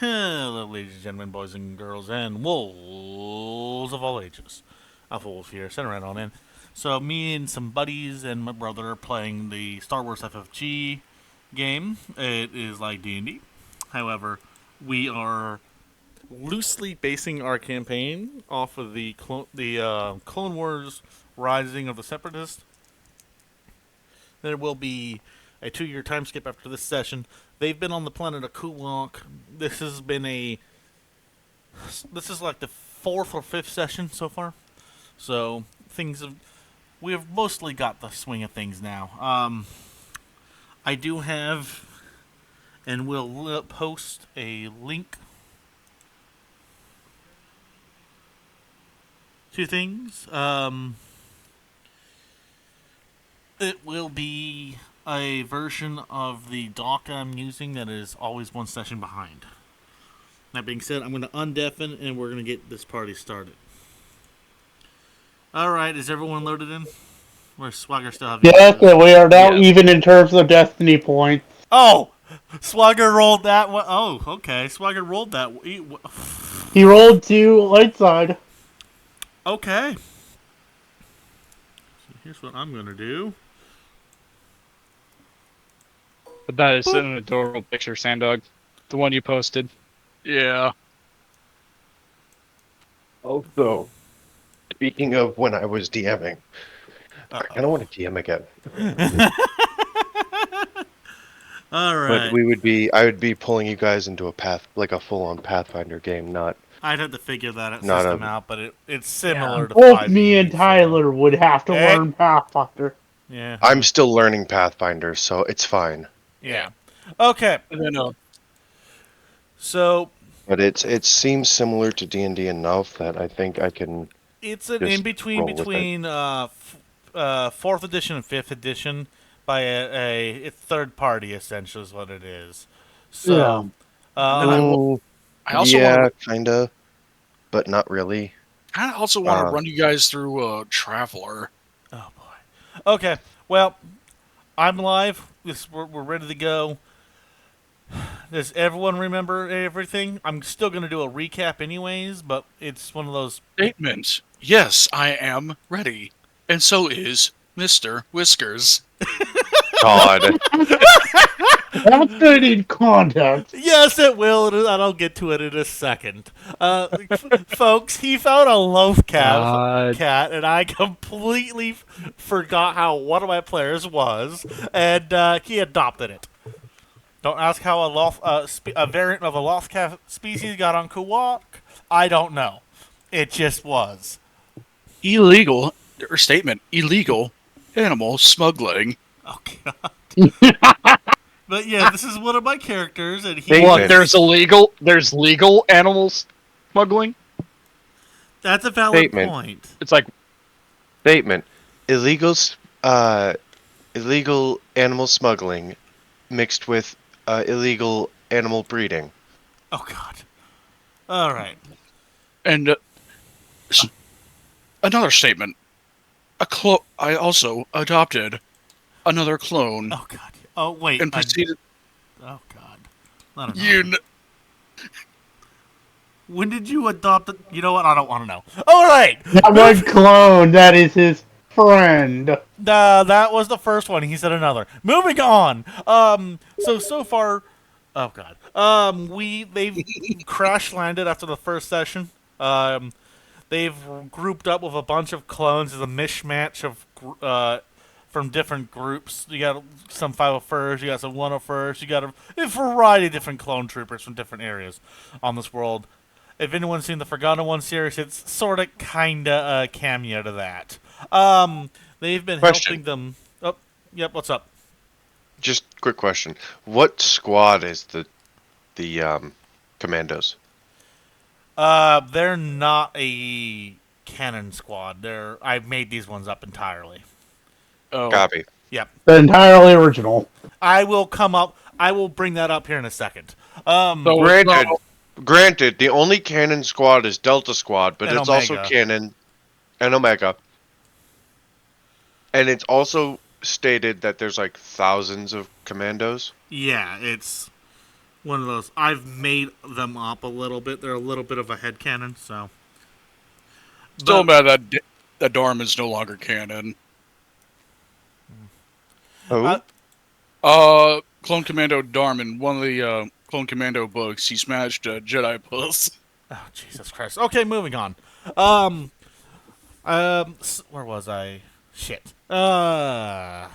Hello, ladies and gentlemen, boys and girls, and wolves of all ages. Alpha Wolf here, sitting right on in. So, me and some buddies and my brother are playing the Star Wars FFG game. It is like D&D. However, we are loosely basing our campaign off of the Clone Wars Rising of the Separatists. There will be a 2-year time skip after this session. They've been on the planet of Kulok. This is like the 4th or 5th session so far. So we have mostly got the swing of things now. I do have, and will post a link to things. It will be a version of the doc I'm using that is always one session behind. That being said, I'm going to undeafen and we're going to get this party started. Alright, is everyone loaded in? Where's Swagger still have Yes, we are now even in terms of destiny points. Oh! Swagger rolled that one. Oh, okay. Swagger rolled that. He rolled 2 light side. Okay. So here's what I'm going to do. But that is an adorable picture, Sandog. The one you posted. Yeah. Also, speaking of when I was DMing, I kind of want to DM again. All right. But I would be pulling you guys into a full-on Pathfinder game, not. I'd have to figure that system out, but it's similar to both 5e, me and Tyler would have to learn Pathfinder. Yeah. I'm still learning Pathfinder, so it's fine. Yeah. Okay. So. But it seems similar to D&D enough that I think I can. It's an in between 4th edition and 5th edition by a third party, essentially, is what it is. So, I also kinda, but not really. I also want to run you guys through Traveler. Oh boy. Okay. Well, I'm live. We're ready to go. Does everyone remember everything? I'm still going to do a recap anyways, but it's one of those... Statement. Yes, I am ready. And so is Mr. Whiskers. God. That's good in context. Yes, it will, and I'll get to it in a second. Folks, he found a loaf cat, and I completely forgot how one of my players was, and he adopted it. Don't ask how a variant of a lost cat species got on Kuwok. I don't know. It just was. Illegal animal smuggling. Oh, God. But yeah, this is one of my characters, and he... What, there's legal animals smuggling? That's a valid point. It's like... Statement. Illegal animal smuggling mixed with illegal animal breeding. Oh, God. All right. And another statement. I also adopted another clone. Oh, God. Oh, wait. And proceeded... Oh, God. I don't know. When did you adopt it? You know what? I don't want to know. All right. That one clone, that is his friend. That was the first one. He said another. Moving on. So far... Oh, God. They've crash landed after the first session. They've grouped up with a bunch of clones as a mishmash of from different groups. You got some 501st, you got some 101st, you got a variety of different clone troopers from different areas on this world. If anyone's seen the Forgotten One series, it's sort of kind of a cameo to that. They've been helping them... Oh, yep, what's up? Just quick question. What squad is the commandos? They're not a canon squad. I've made these ones up entirely. Oh. Copy. Yep. They're entirely original. I will bring that up here in a second. Granted, the only canon squad is Delta Squad, but it's Omega. also canon and Omega. And it's also stated that there's like thousands of commandos. Yeah, it's one of those. I've made them up a little bit. They're a little bit of a headcanon, so. Still mad that Dorm is no longer canon. Oh, Clone Commando Darman, one of the Clone Commando books, he smashed a Jedi puss. Oh, Jesus Christ. Okay, moving on. Where was I? Shit. I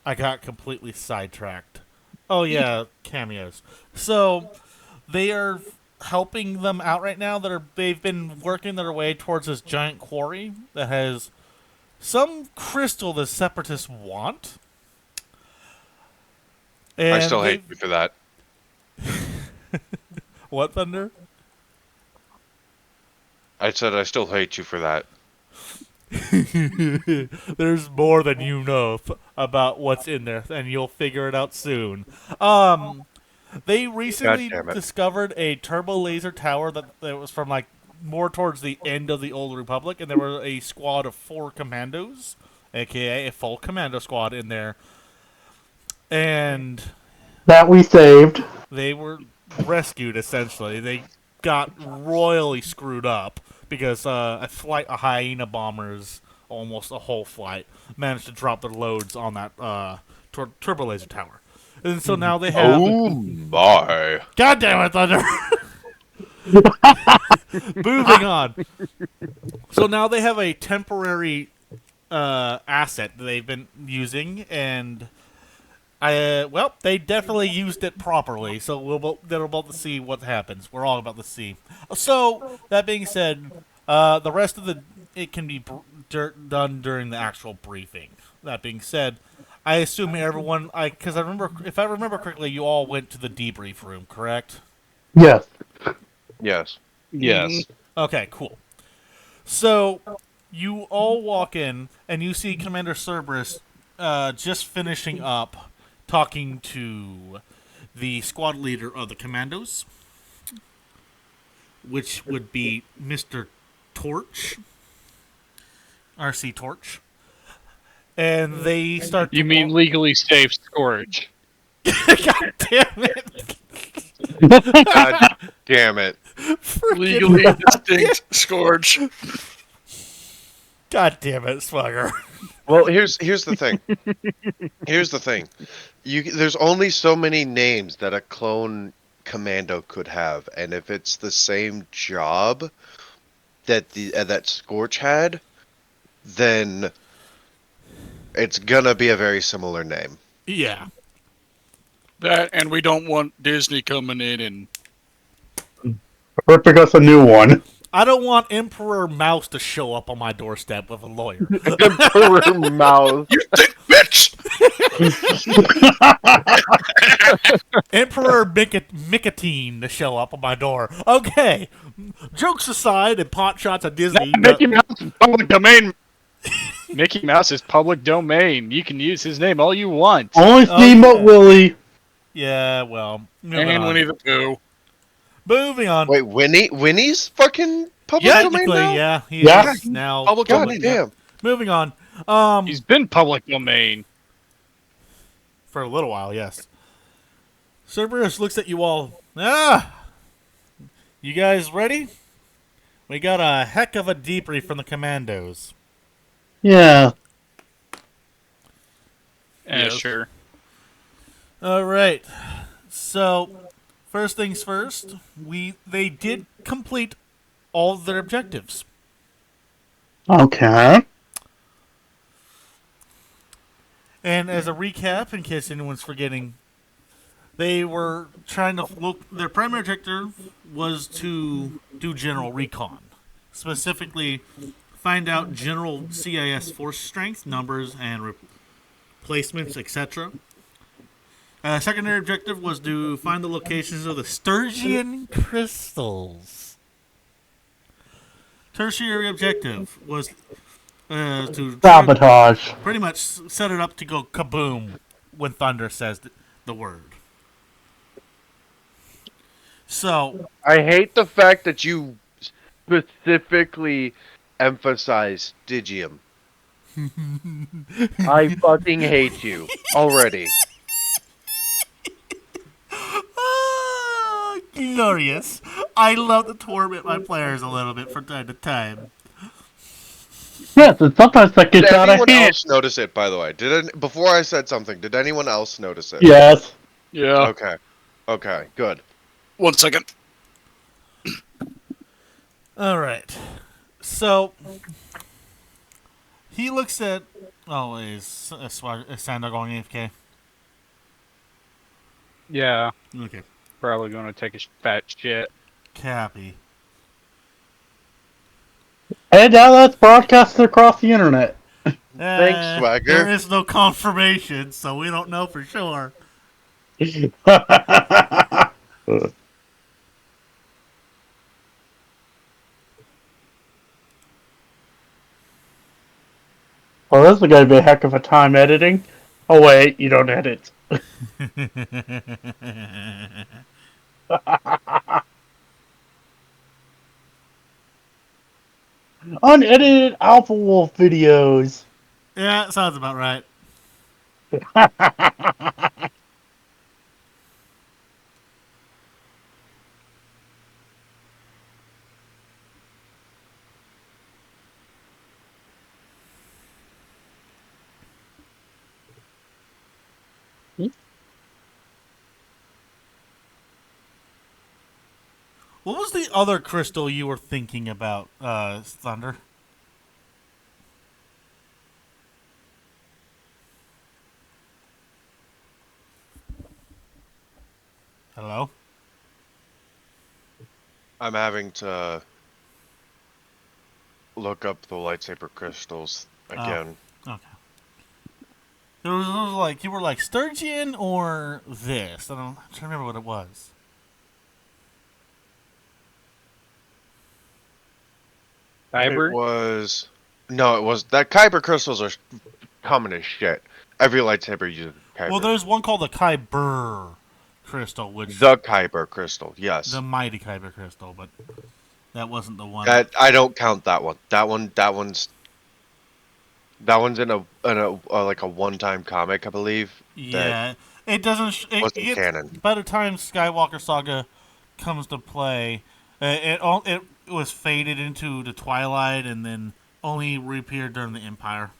got completely sidetracked. Oh yeah, cameos. So they are helping them out right now. They've been working their way towards this giant quarry that has some crystal the Separatists want. And I still hate you for that. What, Thunder? I said I still hate you for that. There's more than you know about what's in there, and you'll figure it out soon. They recently God damn it. discovered a turbo laser tower that was from like more towards the end of the Old Republic, and there were a squad of 4 commandos, aka a full commando squad in there, and That we saved. they were rescued essentially. They got royally screwed up because a flight of hyena bombers, almost a whole flight, managed to drop their loads on that turbo laser tower. And so now they have. Oh my! God damn it, Thunder! Moving on. So now they have a temporary asset that they've been using, and they definitely used it properly. So they're about to see what happens. We're all about to see. So that being said, the rest of it can be done during the actual briefing. That being said, I assume everyone, because if I remember correctly, you all went to the debrief room, correct? Yes. Yes. Yes. Okay, cool. So you all walk in and you see Commander Cerberus just finishing up talking to the squad leader of the commandos, which would be Mr. Torch, RC Torch. And they start to You mean legally safe Scourge? God damn it. God damn it! Legally distinct Scourge. God damn it, Swagger. Well, here's the thing. Here's the thing. There's only so many names that a clone commando could have, and if it's the same job that that Scorch had, then it's gonna be a very similar name. Yeah. That, and we don't want Disney coming in and Ripping us a new one. I don't want Emperor Mouse to show up on my doorstep with a lawyer. Emperor Mouse. you think, bitch! Emperor Micatine to show up on my door. Okay. Jokes aside and pot shots at Disney. Mickey Mouse is public domain. Mickey Mouse is public domain. You can use his name all you want. Only Steamboat Willie. Yeah, well. Moving And on. Winnie the Pooh. Moving on. Wait, Winnie's fucking public domain Technically, now? yeah. He Yeah. is now. Public God domain. damn. Moving on. He's been public domain. For a little while, yes. Cerberus looks at you all. You guys ready? We got a heck of a debrief from the commandos. Yeah. Yes. Sure. All right. So, first things first, they did complete all of their objectives. Okay. And as a recap, in case anyone's forgetting, they were trying to look. Their primary objective was to do general recon, specifically find out general CIS force strength, numbers, and replacements, etc. Secondary objective was to find the locations of the Sturgian crystals. Tertiary objective was to Sabotage. pretty much set it up to go kaboom when Thunder says the word. So, I hate the fact that you specifically emphasize Digium. I fucking hate you already. glorious. I love to torment my players a little bit from time to time. Yes, and sometimes that Did gets out of anyone hand. else notice it? By the way, before I said something, did anyone else notice it? Yes. Yeah. Okay. Okay. Good. 1 second. All right. So he looks at. Oh, is Sandor going AFK? Yeah. Okay. Probably going to take a fat shit. Cappy. And now that's broadcasted across the internet. Thanks, Swagger. There is no confirmation, so we don't know for sure. Well, this is going to be a heck of a time editing. Oh, wait, you don't edit. Unedited Alpha Wolf videos. Yeah, sounds about right. What was the other crystal you were thinking about, Thunder? Hello? I'm having to look up the lightsaber crystals again. Okay. There was like you were like Sturgeon or this. I'm trying to remember what it was. Kyber? It was no, it was that Kyber crystals are common as shit. Every lightsaber uses Kyber. Well, there's one called the Kyber crystal, which the Kyber crystal, yes. the mighty Kyber crystal, but that wasn't the one. That I don't count that one. That one's in a like a one-time comic, I believe. Yeah, it doesn't. Wasn't canon. By the time Skywalker Saga comes to play, it was faded into the Twilight, and then only reappeared during the Empire.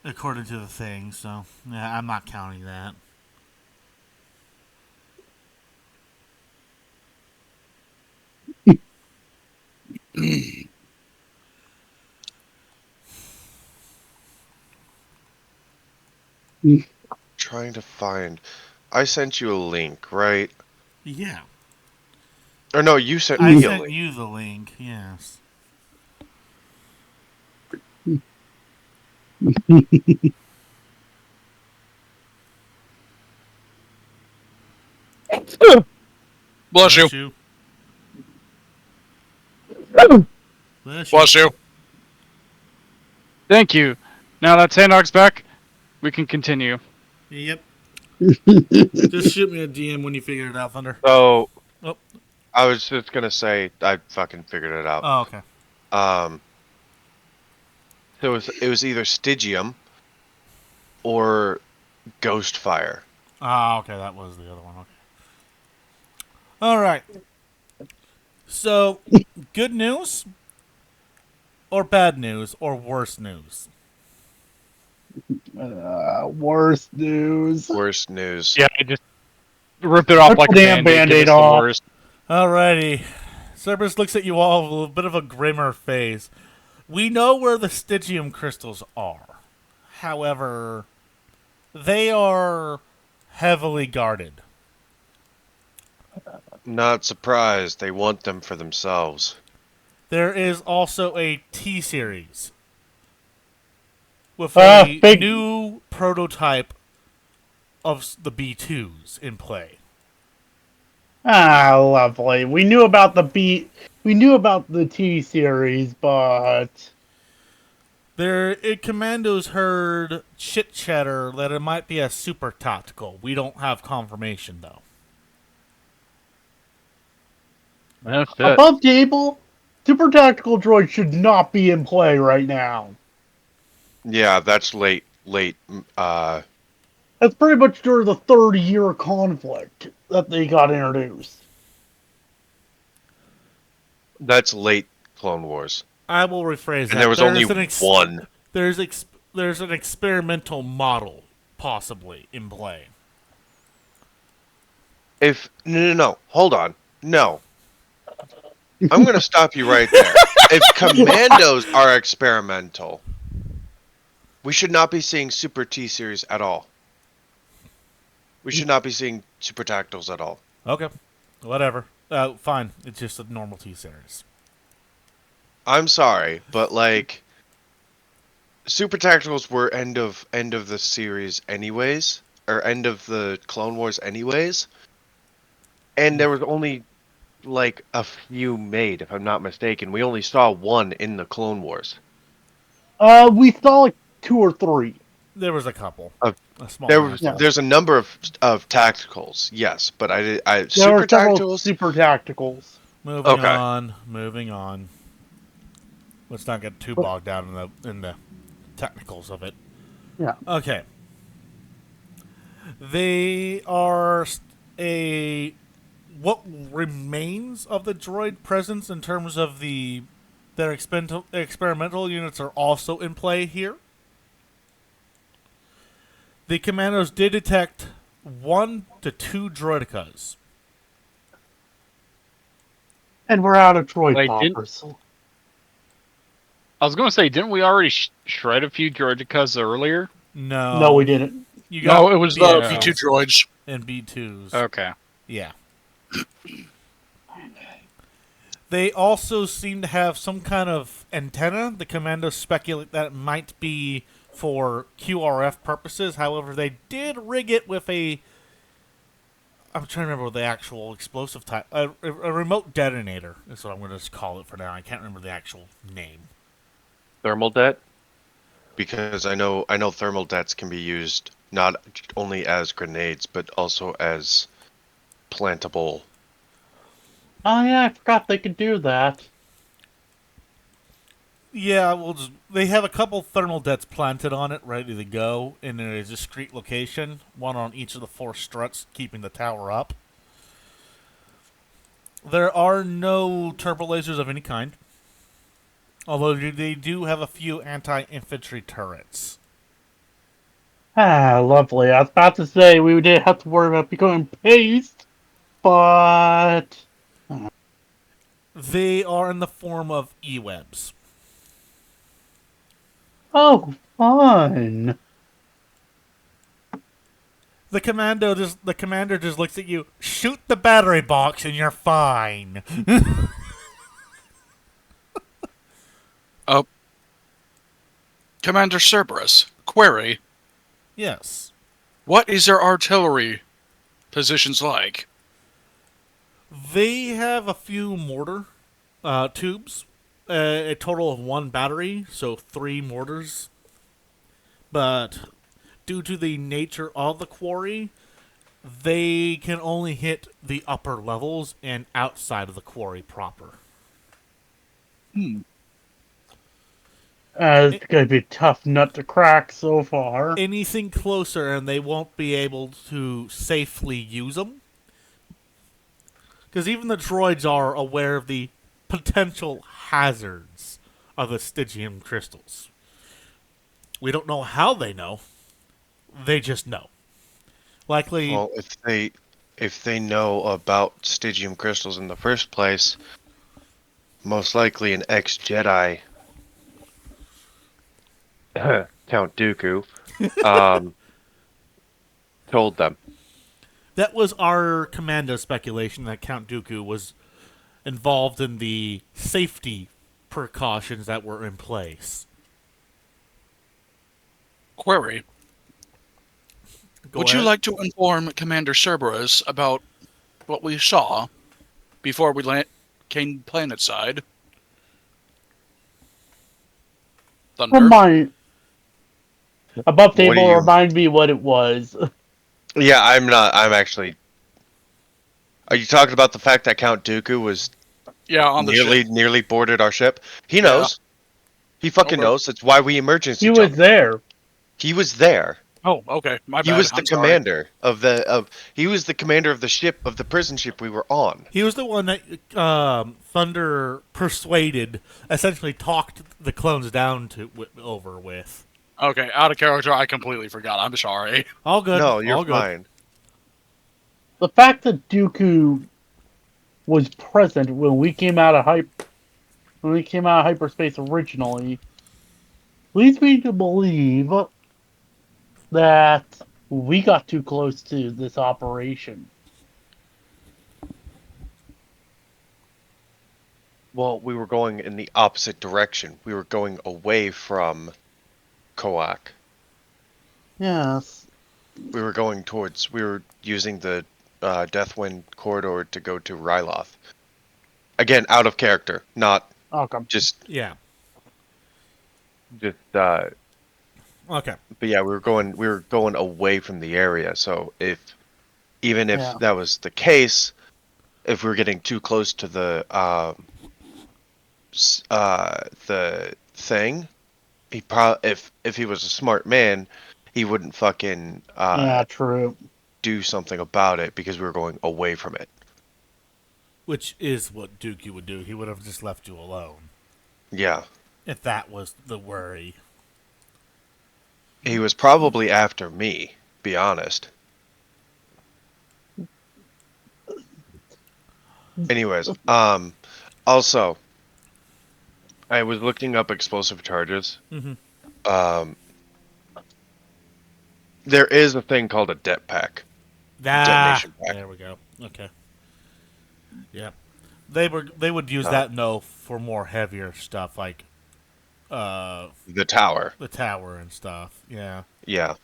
According to the thing, so yeah, I'm not counting that. Trying to find. I sent you a link, right? Yeah, Or no, you sent I me a sent link. you the link. Yes. Bless you. you. Bless you. Bless you. Thank you. Now that Sandog's back, we can continue. Yep. Just shoot me a DM when you figure it out, Thunder. So, Oh. I was just gonna say I fucking figured it out. Oh, okay. So it was either Stygium or Ghostfire. Ah, okay, that was the other one. Okay. All right. So, good news or bad news or worse news? Worst news. Worst news. Yeah, I just ripped it off Rip like a the damn band-aid. 'Cause Band-Aid it's the off. worst. Alrighty. Cerberus looks at you all with a bit of a grimmer face. We know where the Stygium crystals are. However, they are heavily guarded. Not surprised. They want them for themselves. There is also a T series with a big- new prototype of the B2s in play. Ah, lovely. We knew about the T series, but Commandos heard chit chatter that it might be a super tactical. We don't have confirmation though. That's it. above table, super tactical droid should not be in play right now. Yeah, that's late late. That's pretty much during the 30-year conflict that they got introduced. That's late Clone Wars, I will rephrase that. and there was only one. There's an experimental model possibly in play. If no, hold on, no. I'm gonna stop you right there. If commandos are experimental, we should not be seeing Super T series at all. We should not be seeing Super Tactiles at all. Okay, whatever. Fine. It's just a normal T series. I'm sorry, but like Super Tacticals were end of the series anyways, or end of the Clone Wars anyways. And there was only like a few made, if I'm not mistaken. We only saw one in the Clone Wars. We saw like 2 or 3. There was a couple. Uh, A small There amount. was there's a number of tacticals, yes, but I There Super were several Tacticals. super tacticals. Moving Okay. on. Moving on. Let's not get too bogged down in the technicals of it. Yeah. Okay. They are what remains of the droid presence in terms of their experimental units are also in play here. The commandos did detect 1 to 2 droidicas. And we're out of droid Wait, poppers. I was going to say, didn't we already shred a few droidicas earlier? No. No, we didn't. You got No, it was the Yeah. B2 droids. and B2s. Okay. Yeah. They also seem to have some kind of antenna. The commandos speculate that it might be for QRF purposes. However, they did rig it with I'm trying to remember the actual explosive type. A remote detonator is what I'm going to just call it for now. I can't remember the actual name. Thermal det? Because I know thermal dets can be used not only as grenades but also as plantable. Oh yeah, I forgot they could do that. Yeah, they have a couple thermal dets planted on it, ready to go in a discrete location. One on each of the 4 struts, keeping the tower up. There are no turbo lasers of any kind. Although they do have a few anti-infantry turrets. Ah, lovely. I was about to say we didn't have to worry about becoming paste, but They are in the form of E-webs. oh, fun. The commander just looks at you, shoot the battery box and you're fine. Commander Cerberus, query. Yes. What is their artillery positions like? They have a few mortar tubes, a total of 1 battery, so 3 mortars. But due to the nature of the quarry, they can only hit the upper levels and outside of the quarry proper. It's going to be a tough nut to crack so far. Anything closer and they won't be able to safely use them. Because even the droids are aware of the potential hazards of the Stygian crystals. We don't know how they know. They just know. Likely. Well, if they know about Stygium crystals in the first place, most likely an ex-Jedi, Count Dooku, told them. That was our commando speculation that Count Dooku was involved in the safety precautions that were in place. Query. Go Would you ahead. like to inform Commander Cerberus about what we saw before we came planetside? Thunder. Above What do table, you- remind me what it was. Yeah, I'm actually. Are you talking about the fact that Count Dooku was Yeah, on the ship. nearly boarded our ship? He knows. He fucking Okay. knows. That's why we emergency He was jumped. there. He was there. Oh, okay. My He bad. was the I'm sorry. commander of he was the commander of the ship of the prison ship we were on. He was the one that Thunder persuaded, essentially talked the clones down to over with. Okay, out of character. I completely forgot. I'm sorry. All good. No, you're all good. fine. The fact that Dooku was present when we came out of hyperspace originally leads me to believe that we got too close to this operation. Well, we were going in the opposite direction. We were going away from Koak. Yes. We were using the Deathwind corridor to go to Ryloth. Again, out of character, not Okay. just, Yeah. but Okay. yeah, we were going away from the area. So even if Yeah. that was the case, if we were getting too close to the thing, if he was a smart man, he wouldn't fucking Yeah, true. do something about it because we were going away from it. Which is what Dookie would do. He would have just left you alone Yeah. if that was the worry. He was probably after me, be honest. Anyways, also, I was looking up explosive charges. Mhm. There is a thing called a det pack. Detonation pack. There we go. Okay. Yeah. They would use that for more heavier stuff like The tower. the tower and stuff. Yeah. Yeah.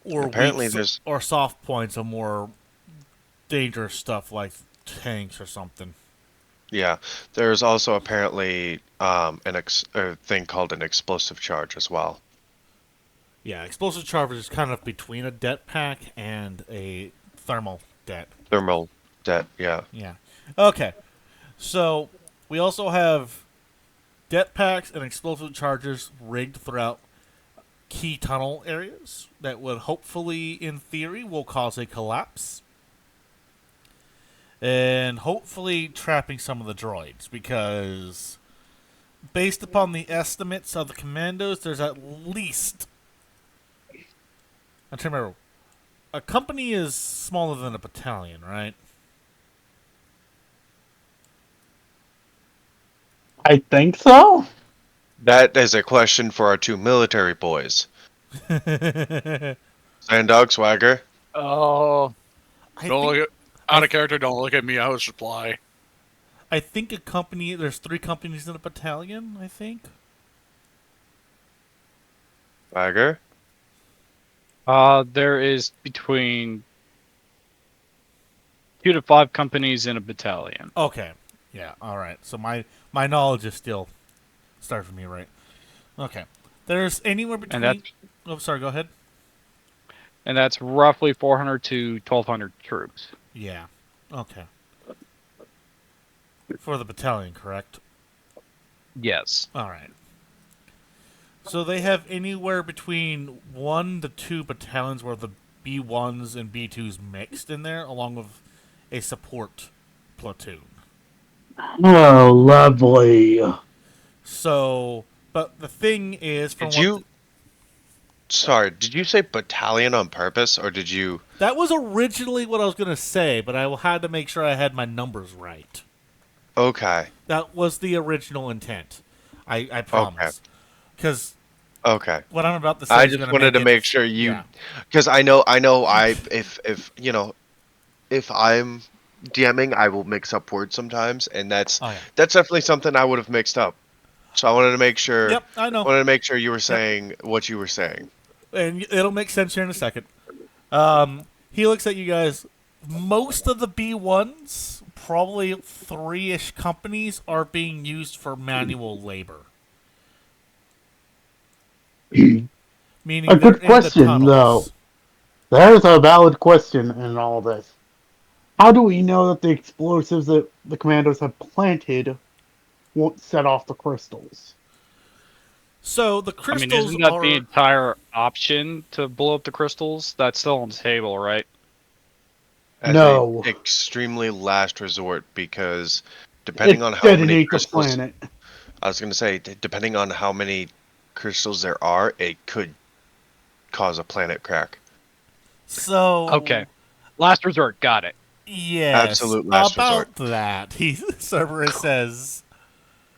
Or Apparently weak, there's- or soft points of more dangerous stuff like tanks or something. Yeah. There's also apparently a thing called an explosive charge as well. Yeah, explosive charge is kind of between a det pack and a thermal det. Thermal det, yeah. Yeah. Okay. So we also have det packs and explosive charges rigged throughout key tunnel areas that would hopefully, in theory, will cause a collapse. And hopefully trapping some of the droids, because based upon the estimates of the commandos, there's at least... I'm trying to remember. A company is smaller than a battalion, right? I think so. That is a question for our two military boys. Sandog Swagger. Oh, I Don't think, look at, out of character. Don't look at me. I was reply. I think a company... There's 3 companies in a battalion, I think. Swagger. there is between 2 to 5 companies in a battalion. Okay. Yeah, alright. So my knowledge is still... starts with me, right? Okay. There's anywhere between... And that's Oh, sorry, go ahead. and that's roughly 400 to 1,200 troops. Yeah. Okay. For the battalion, correct? Yes. Alright. So they have anywhere between 1 to 2 battalions where the B1s and B2s mixed in there, along with a support platoon. Oh, lovely. So, but the thing is... Sorry, did you say battalion on purpose, or did you... That was originally what I was going to say, but I had to make sure I had my numbers right. Okay. That was the original intent. I promise. Because Okay. what I'm about to say I is just gonna wanted to it- make sure you... yeah. Because if I'm DMing, I will mix up words sometimes, and that's Oh, yeah. definitely something I would have mixed up. So I wanted to make sure... Yep, I I know. wanted to make sure you were saying what you were saying. And it'll make sense here in a second. He looks at you guys. Most of the B1s, probably 3-ish companies, are being used for manual labor. Meaning A they're good in question, the tunnels. There's a valid question in all this. How do we know that the explosives that the commandos have planted won't set off the crystals? So the I mean, crystals isn't that are the entire option to blow up the crystals? That's still on the table, right? As a No. extremely last resort, because depending It on how many detonate the crystals, planet. I was gonna say, depending on how many crystals there are, it could cause a planet crack. so Okay. Last resort, got it. yes Absolute last resort. about that. He Cerberus says.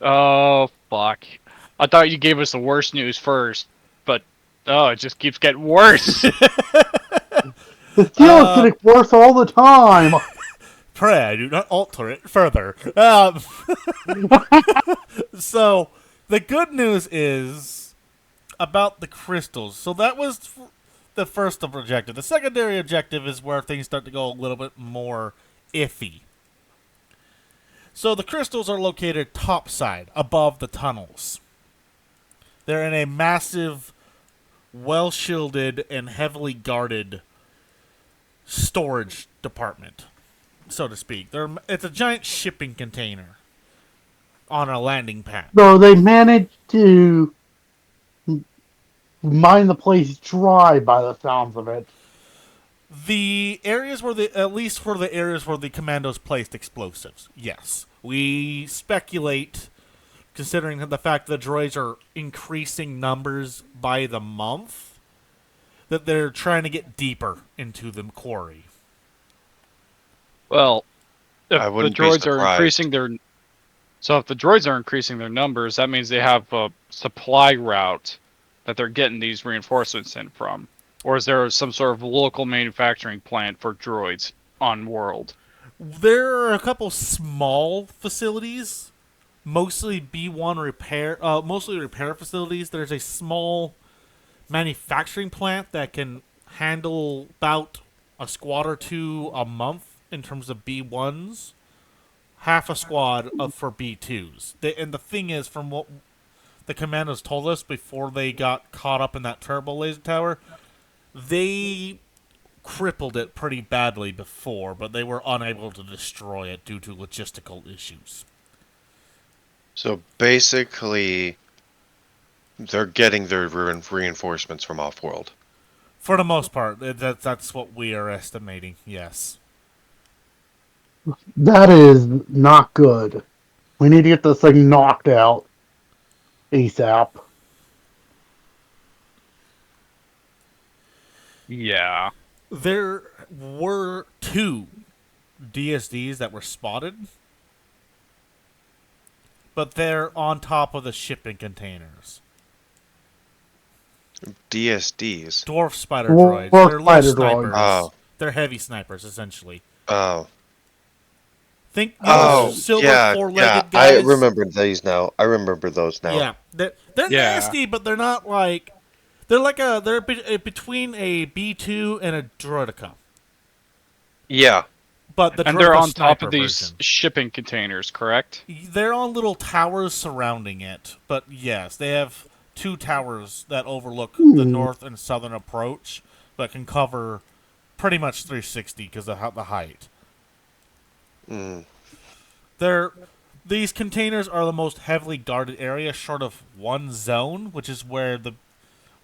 Oh, fuck. I thought you gave us the worst news first, but oh, it just keeps getting worse. The deal is Uh, getting worse all the time. Pray do not alter it further. So the good news is about the crystals. So that was the first objective. The secondary objective is where things start to go a little bit more iffy. So the crystals are located topside, above the tunnels. They're in a massive, well shielded, and heavily guarded storage department, so to speak. It's a giant shipping container on a landing pad. So they managed to mine the place dry by the sounds of it. The areas where at least for the areas where the commandos placed explosives, yes. We speculate, considering the fact that the droids are increasing numbers by the month, that they're trying to get deeper into the quarry. Well, if I the wouldn't be droids are surprised. increasing their so if the droids are increasing their numbers, that means they have a supply route that they're getting these reinforcements in from. Or is there some sort of local manufacturing plant for droids on world? There are a couple small facilities, mostly mostly repair facilities. There's a small manufacturing plant that can handle about a squad or two a month in terms of B1s, half a squad for B2s. And the thing is, from what the commandos told us before they got caught up in that turbo laser tower, they crippled it pretty badly before, but they were unable to destroy it due to logistical issues. So basically, they're getting their reinforcements from off-world. For the most part, that's what we are estimating, yes. That is not good. We need to get this thing knocked out ASAP. Yeah. There were 2 DSDs that were spotted, but they're on top of the shipping containers. DSDs. Dwarf spider Dwarf droids. They're little spider droids. snipers. Oh. They're heavy snipers, essentially. Oh. Think Oh, silver yeah, four-legged I guys. remember these now. I remember those now. Yeah, they're Yeah. nasty, but they're not like they're between a B2 and a droideka. Yeah. But the And they're Droideka on top sniper of these version. shipping containers, correct? They're on little towers surrounding it, but yes, they have 2 towers that overlook the north and southern approach, but can cover pretty much 360 because of the height. Mm. These containers are the most heavily guarded area, short of one zone, which is where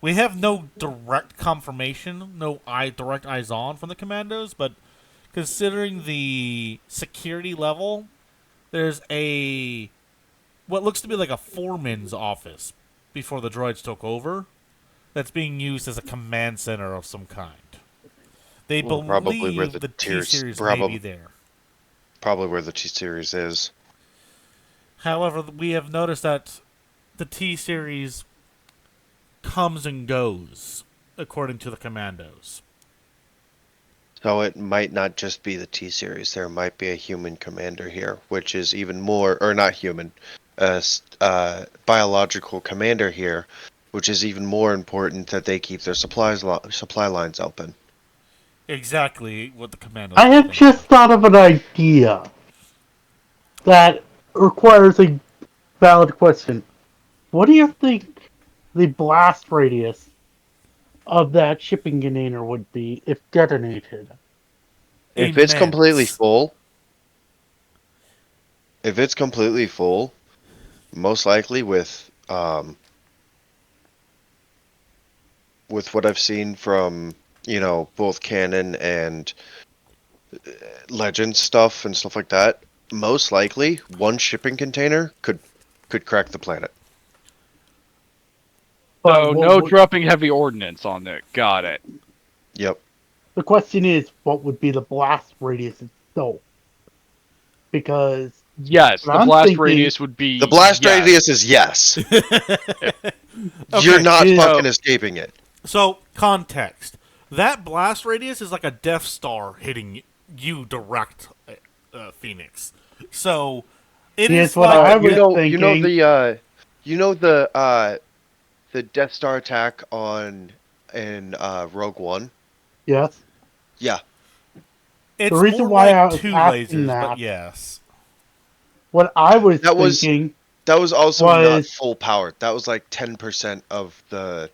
we have no direct confirmation, direct eyes on from the commandos, but considering the security level, there's what looks to be like a foreman's office before the droids took over that's being used as a command center of some kind. They Well, probably where believe the the tiers- T-Series may be there. Probably where the T-Series is. However, we have noticed that the T-Series comes and goes, according to the commandos. So it might not just be the T-Series. There might be a human commander here, which is even more, or not human, biological commander here, which is even more important that they keep their supply lines open. Exactly what the commandos I were have thinking. just thought of an idea that requires a valid question. What do you think the blast radius of that shipping container would be if detonated? If it's completely Immense. full, most likely with with what I've seen from both canon and legend stuff and stuff like that, most likely one shipping container could crack the planet. But So what no would- dropping heavy ordnance on it. Got it. Yep. the question is, what would be the blast radius itself? Because Yes, the I'm blast thinking- radius would be The blast yes. radius is yes. Okay, You're not yeah. fucking escaping it. So, context. That blast radius is like a Death Star hitting you direct, Phoenix. So, it Here's is what like... I was the Death Star attack in Rogue One. yes. Yeah, It's the reason more why like I was two asking lasers, that- but yes. What I was That was- thinking, that was also not Was- full power. That was like 10% of the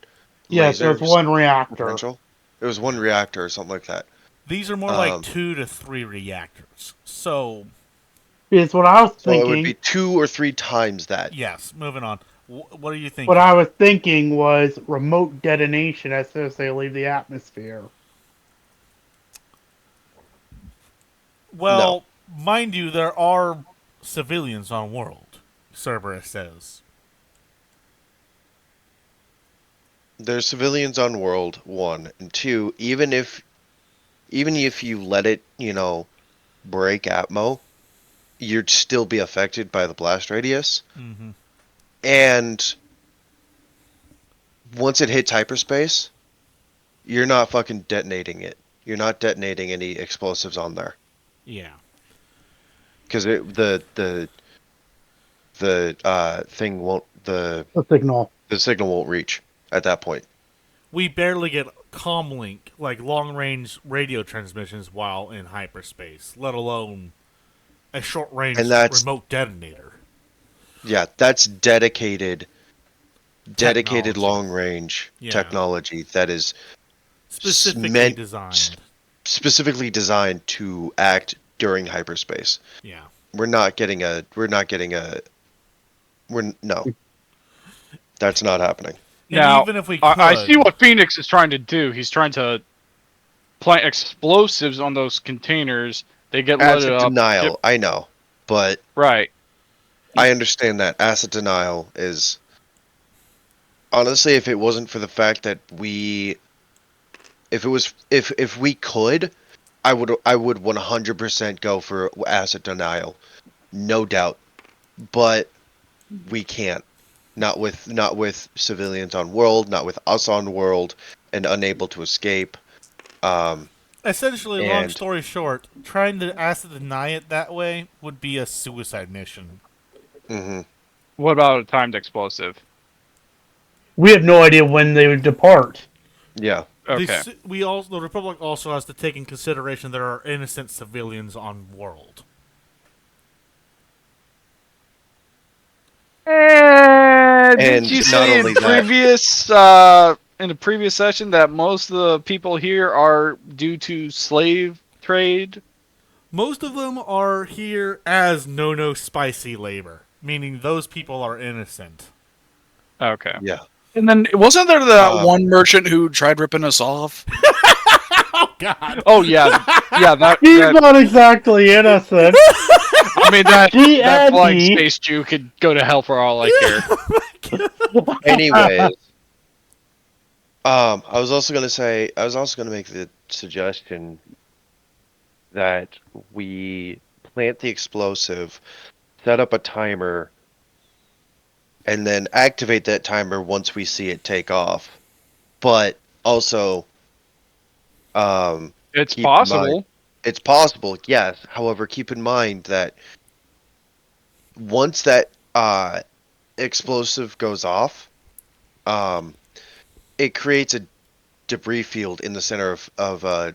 yes, there was lasers one reactor. potential. It was one reactor or something like that. These are more like 2 to 3 reactors. So, Is what I was So thinking. it would be 2 or 3 times that. yes, moving on. What are you thinking? What I was thinking was remote detonation as soon as they leave the atmosphere. Well, mind you, there are civilians on world, Cerberus says. There's civilians on world, 1, and 2, even if you let it, break Atmo, you'd still be affected by the blast radius. Mm-hmm. And once it hits hyperspace, you're not fucking detonating it. You're not detonating any explosives on there. Yeah. Because the thing won't The signal. the signal won't reach at that point. We barely get comlink, like long-range radio transmissions while in hyperspace, let alone a short-range And that's- remote detonator. Yeah, that's dedicated Technology. long range Yeah. technology that is Specifically meant- designed. specifically designed to act during hyperspace. Yeah. No. That's not happening. And Now, even if we could, I see what Phoenix is trying to do. He's trying to plant explosives on those containers. They get loaded Acid up. denial, I know. But Right. I understand that acid denial is honestly, if it wasn't for the fact that if we could, I would 100% go for acid denial, no doubt. But we can't. Not with civilians on world, not with us on world, and unable to escape. essentially, long and- story short, trying to acid deny it that way would be a suicide mission. hmm What about a timed explosive? We have no idea when they would depart. Yeah. Okay. The Republic also has to take in consideration there are innocent civilians on world. And And did you not say in only that- previous in the previous session that most of the people here are due to slave trade? Most of them are here as no spicy labor, meaning those people are innocent. Okay. Yeah. And then wasn't there that Um, one merchant who tried ripping us off? Oh God! Oh yeah, yeah. He's That not exactly innocent. I mean that G&D. flying space Jew could go to hell for all I care. Anyways, I was also gonna make the suggestion that we plant the explosive, set up a timer, and then activate that timer once we see it take off. But also, It's Keep in possible. it's possible, yes. However, keep in mind that once that explosive goes off, it creates a debris field in the center of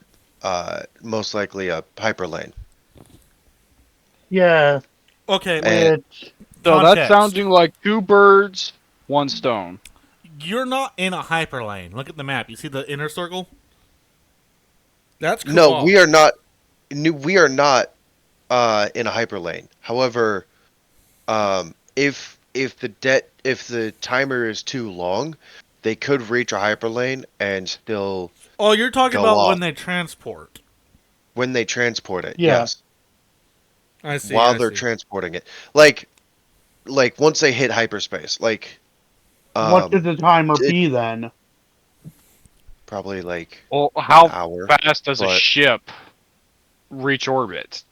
most likely a hyperlane. Yeah, Okay, And- which So that's context. sounding like 2 birds, 1 stone. You're not in a hyperlane. Look at the map. You see the inner circle? That's No, Cabal. we are not. We are not in a hyperlane. However, if the timer is too long, they could reach a hyperlane and still Oh, you're talking go about off when they transport. when they transport it. Yeah. Yes, I see. while I they're see. transporting it, like once they hit hyperspace, What um, should the timer it, be then? probably like Well, an how hour. fast does a But ship reach orbit?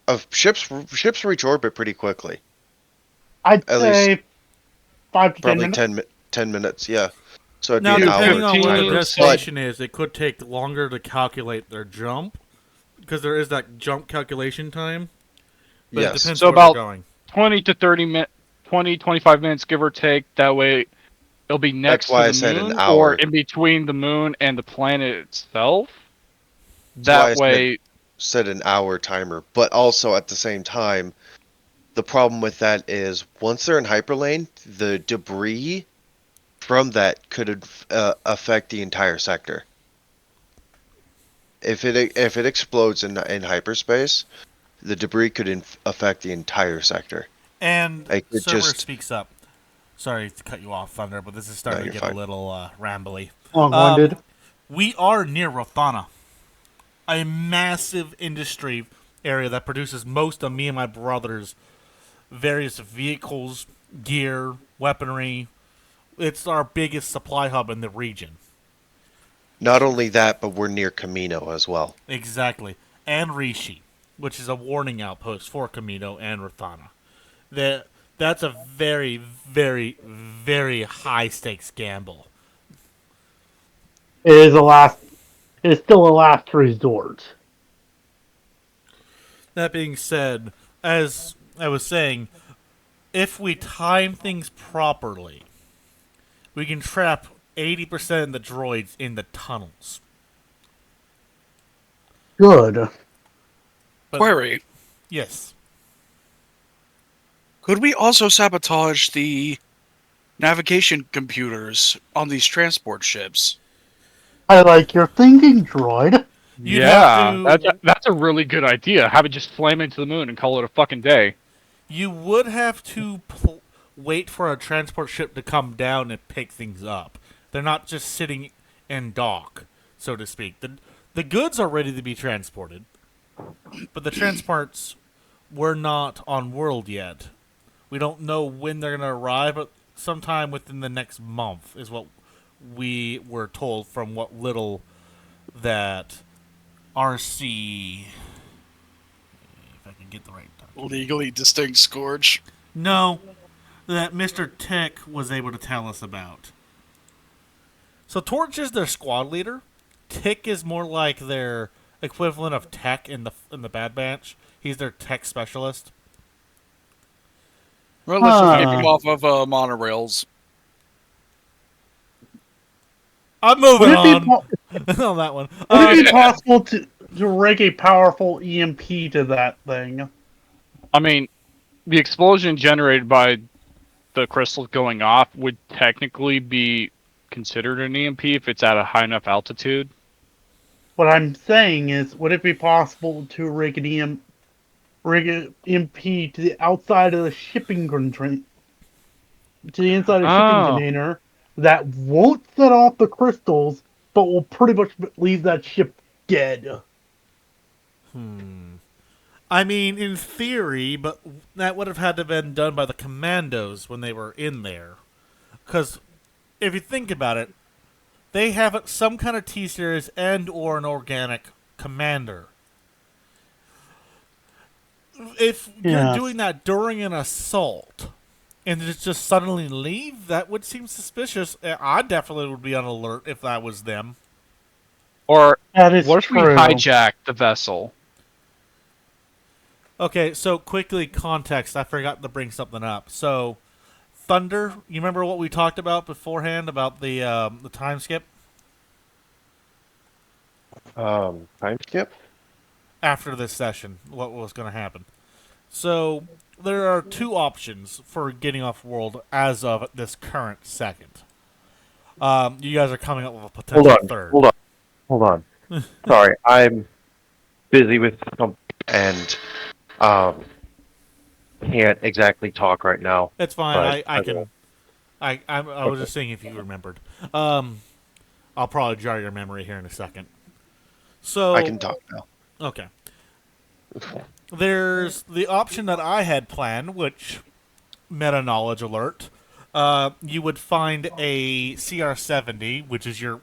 of ships reach orbit pretty quickly. I'd At least say 5 to 10 probably minutes. 10 minutes. Yeah, so it'd be Now, an hour depending on where the 15, timer. so- But destination is, it could take longer to calculate their jump because there is that jump calculation time. But it yes, depends So where they're about going. 20 to 30 minutes, 20, 25 minutes, give or take. That way, it'll be next to why I the said an moon or hour. in between the moon and the planet itself. That's why I That way, said an hour timer. But also at the same time, the problem with that is once they're in hyperlane, the debris from that could affect the entire sector. If it explodes in hyperspace, the debris could affect the entire sector. And It could server just speaks up. Sorry to cut you off, Thunder, but this is no, starting to you're get a fine. little rambly. Long-winded. We are near Rothana, a massive industry area that produces most of me and my brother's various vehicles, gear, weaponry. It's our biggest supply hub in the region. Not only that, but we're near Camino as well. Exactly. And Rishi, which is a warning outpost for Camino and Rothana. That's a very, very, very high stakes gamble. It is a last. It is still a last resort. That being said, as I was saying, if we time things properly, we can trap 80% of the droids in the tunnels. Good. But Query: yes, could we also sabotage the navigation computers on these transport ships? I like your thinking, droid. you'd have yeah, to. that's a really good idea. Have it just flame into the moon and call it a fucking day. You would have to wait for a transport ship to come down and pick things up. They're not just sitting in dock, so to speak. The goods are ready to be transported, but the transports were not on world yet. We don't know when they're going to arrive, but sometime within the next month is what we were told from what little that RC. If I can get the right document. Legally distinct scourge. No, that Mr. Tick was able to tell us about. So Torch is their squad leader. Tick is more like their equivalent of Tech in the Bad Batch. He's their tech specialist. Well, let's just keep Huh. them off of monorails. I'm Would moving it be on on that one. would it be possible to rig a powerful EMP to that thing? I mean, the explosion generated by the crystals going off would technically be considered an EMP if it's at a high enough altitude. What I'm saying is, would it be possible to rig an EMP to the outside of the shipping container, to the inside of the shipping Oh. container, that won't set off the crystals, but will pretty much leave that ship dead? I mean, in theory, but that would have had to have been done by the commandos when they were in there. Because if you think about it, they have some kind of T-series and or an organic commander. If you're Yes. doing that during an assault and just suddenly leave, that would seem suspicious. I definitely would be on alert if that was them. Or That is what if we true. hijack the vessel? Okay, so quickly, context. I forgot to bring something up. So, Thunder, you remember what we talked about beforehand about the time skip Time skip. after this session? What was going to happen? So, there are two options for getting off world as of this current second. You guys are coming up with a potential third. Hold on. Sorry, I'm busy with something and can't exactly talk right now. It's fine. But I I can will. I was just saying if you remembered. I'll probably jar your memory here in a second. So I can talk now. okay. There's the option that I had planned, which meta knowledge alert. You would find a CR70, which is your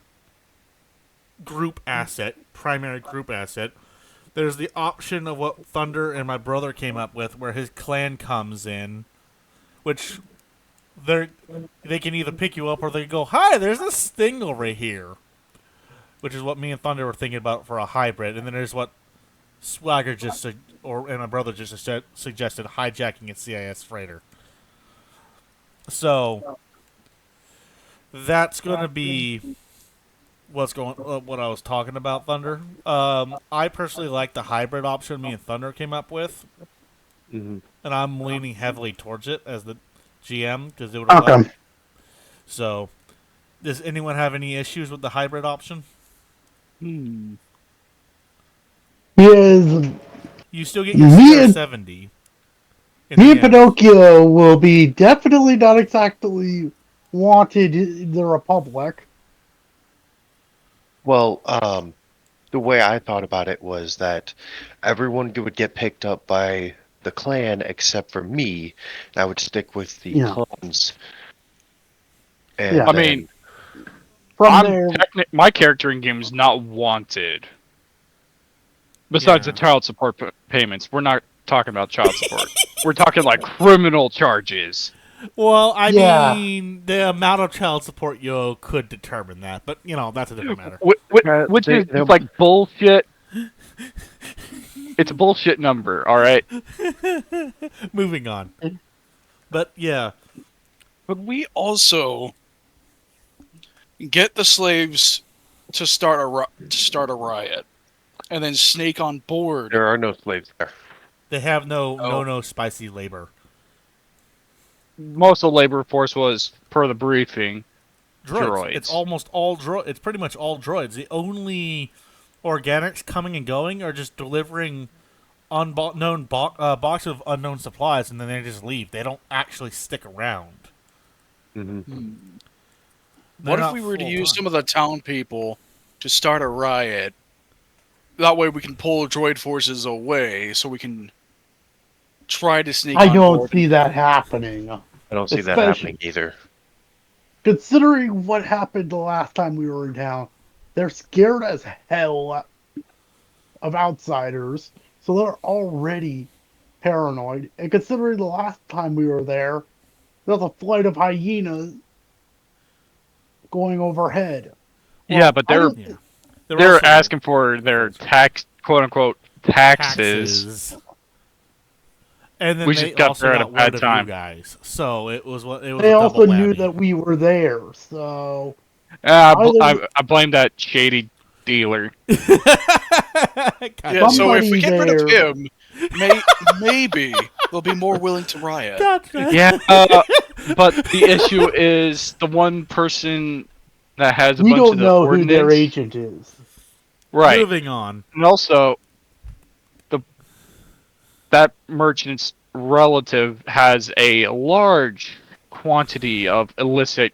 group asset, primary group asset. There's the option of what Thunder and my brother came up with, where his clan comes in, which they can either pick you up or they go, "Hi, there's this thing over here," which is what me and Thunder were thinking about for a hybrid. And then there's what Swagger and my brother just suggested, hijacking a CIS freighter. So that's going to be what I was talking about, Thunder. I personally like the hybrid option me and Thunder came up with, Mhm. and I'm leaning heavily towards it as the GM because it would. Okay. So, does anyone have any issues with the hybrid option? Because You still get your Me and- CR70. me and Pinocchio will be definitely not exactly wanted in the Republic. Well, the way I thought about it was that everyone would get picked up by the clan except for me. And I would stick with the Yeah. clones. And Yeah. I mean, From there, my character in game is not wanted. Besides Yeah. the child support payments, we're not talking about child support. We're talking like criminal charges. Well, I Yeah. mean, the amount of child support you could determine that, but that's a different matter. Which is just like bullshit. It's a bullshit number, all right. Moving on. But yeah, But we also get the slaves to start a riot, and then snake on board. There are no slaves there. they have no Oh. spicy labor. Most of the labor force was, per the briefing, Droids. It's Droids. almost all droids. It's pretty much all droids. The only organics coming and going are just delivering unknown box of unknown supplies, and then they just leave. They don't actually stick around. Hmm. They're What if not we were to use full-time. some of the town people to start a riot? That way we can pull droid forces away, so we can try to sneak I on don't board. see that happening. I don't see that Especially- happening either. Considering what happened the last time we were in town, they're scared as hell of outsiders, so they're already paranoid. And considering the last time we were there was a flight of hyenas going overhead. Yeah, but I they're don't- Yeah. they're also asking for their tax, quote unquote, taxes. And then We they just got also there at a got bad word of time. you guys. So it was a They also double knew whammy. that we were there, so I blame that shady dealer. Yeah, so if we Somebody get rid of there- him, maybe they'll be more willing to riot. Gotcha. Yeah, but the issue is the one person that has a we bunch don't of the know who their ordnance. agent is. Right, Moving on. and also that merchant's relative has a large quantity of illicit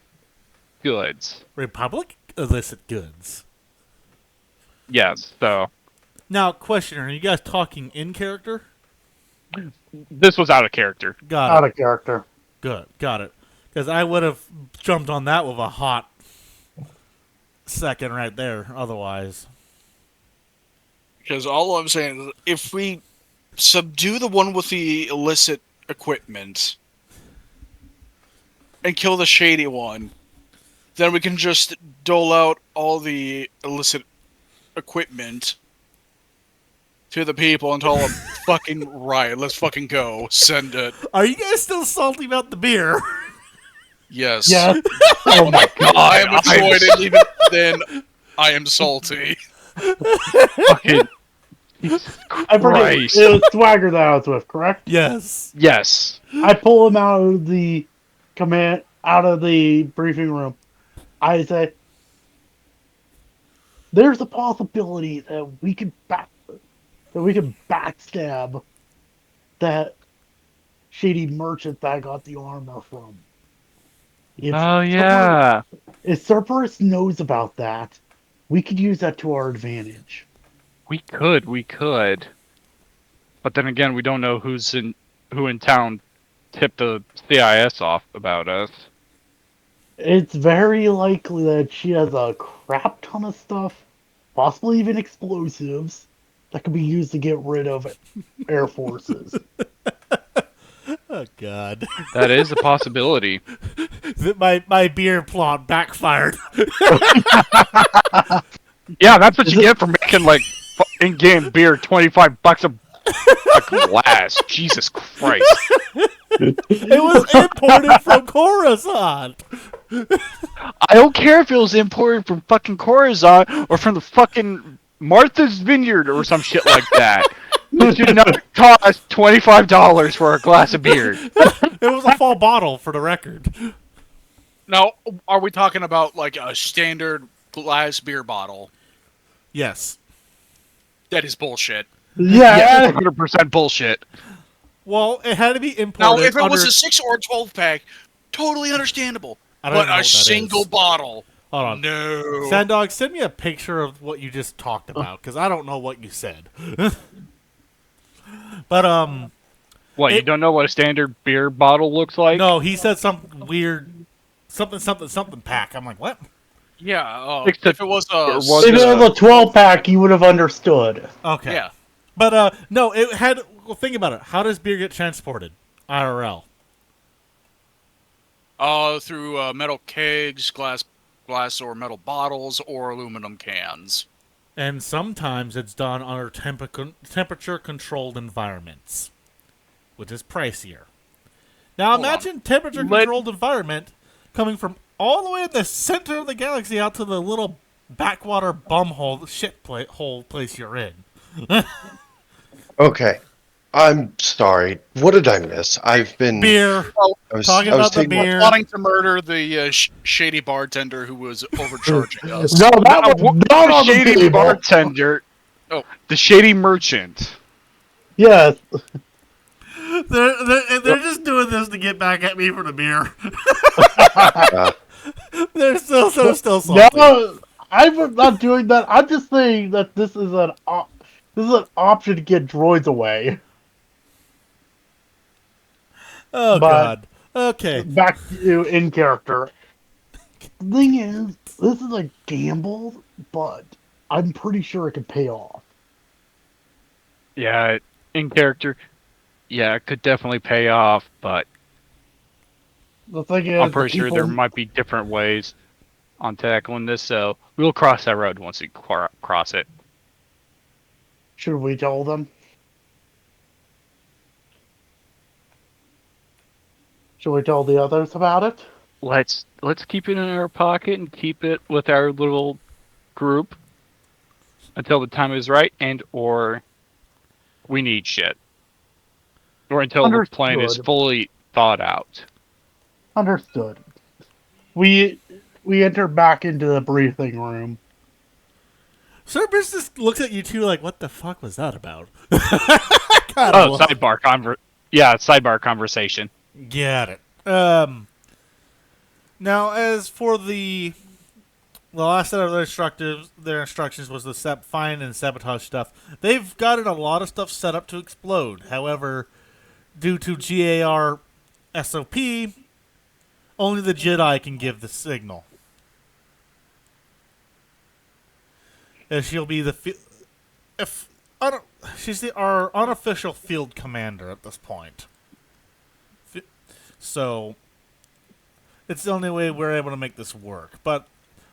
goods. Republic illicit goods. Yes, so Now, question: are you guys talking in character? this was out of character. Got Out it. of character. Good. Got it. Because I would have jumped on that with a hot second right there. Otherwise, Because all I'm saying is, if we subdue the one with the illicit equipment and kill the shady one, then we can just dole out all the illicit equipment to the people and tell them, fucking riot, let's fucking go, send it. are you guys still salty about the beer? Yes. Yes. Oh my god! I am annoyed, and even then, I am salty. Fucking I forget. Christ. It was Swagger that I was with, correct? Yes. Yes. I pull him out of the briefing room. I say, "There's a possibility that we can backstab that shady merchant that I got the armor from. If Oh yeah. if Cerberus knows about that, we could use that to our advantage. We could. But then again, we don't know who in town tipped the CIS off about us. It's very likely that she has a crap ton of stuff, possibly even explosives, that could be used to get rid of air forces. Oh God. That is a possibility. My beer plot backfired. Yeah, that's what you get for making like in-game beer $25 a glass. Jesus Christ. It was imported from Coruscant. I don't care if it was imported from fucking Coruscant or from the fucking Martha's Vineyard or some shit like that. It should not cost $25 for a glass of beer. It was a full bottle, for the record. Now, are we talking about like a standard glass beer bottle? Yes. That is bullshit. Yeah, 100% bullshit. Well, it had to be imported. Now, if it was under- a 6 or 12 pack, totally understandable. I don't even But know a what that single is. bottle, Hold on. no. Sandog, send me a picture of what you just talked about, because I don't know what you said. But What, you It- don't know what a standard beer bottle looks like? no, he said something weird, something pack. I'm like, what? Yeah, Fix the- if it was or a was if it it was a 12 pack, you would have understood. Okay. yeah, But no, it had. Well, think about it. How does beer get transported? IRL. through metal kegs, glass or metal bottles, or aluminum cans. And sometimes it's done under temperature-controlled environments, which is pricier. Now Hold on. imagine temperature-controlled environment coming from all the way in the center of the galaxy out to the little backwater bumhole hole place you're in. Okay. I'm sorry. What did I miss? I've been. Beer. I was, Talking I was about the taking my- beer. Plotting to murder the shady bartender who was overcharging us. No, that was not The on the shady table. bartender. Oh. The shady merchant. Yes, They're just doing this to get back at me for the beer. Uh, They're still salty. no, I'm not doing that. I'm just saying that this is an option to get droids away. Oh But- God. Okay. Back to in character. The thing is, this is a gamble, but I'm pretty sure it could pay off. Yeah, in character. Yeah, it could definitely pay off, but The thing is, I'm pretty sure there people- might be different ways on tackling this, so we'll cross that road once we cross it. Should we tell them? Should we tell the others about it? Let's keep it in our pocket and keep it with our little group until the time is right, and or we need shit, or until the plan is Understood. fully thought out. Understood. We enter back into the briefing room. Cerberus just looks at you two like, what the fuck was that about? Oh, sidebar conversation. Get it. Now, as for the last set of their instructions was the find and sabotage stuff. They've gotten a lot of stuff set up to explode. However, due to GAR SOP, only the Jedi can give the signal. And she'll be she's our unofficial field commander at this point. So it's the only way we're able to make this work. But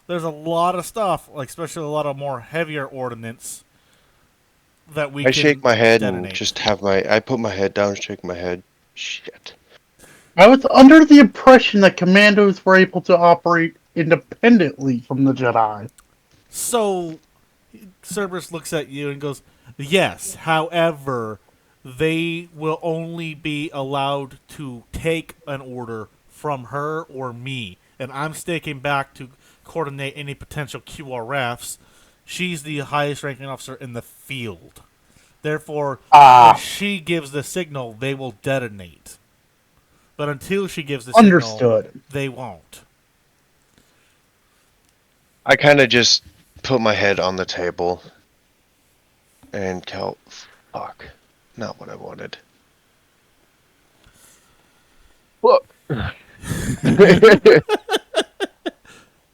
there's a lot of stuff, like especially a lot of more heavier ordnance that we I can shake my head detonate. and just have I put my head down, shake my head. Shit. I was under the impression that commandos were able to operate independently from the Jedi. So Cerberus looks at you and goes, yes, however, they will only be allowed to take an order from her or me. And I'm sticking back to coordinate any potential QRFs. She's the highest ranking officer in the field. Therefore, when she gives the signal, they will detonate. But until she gives the signal, Understood. they won't. I kind of just put my head on the table and go, fuck, not what I wanted. Look.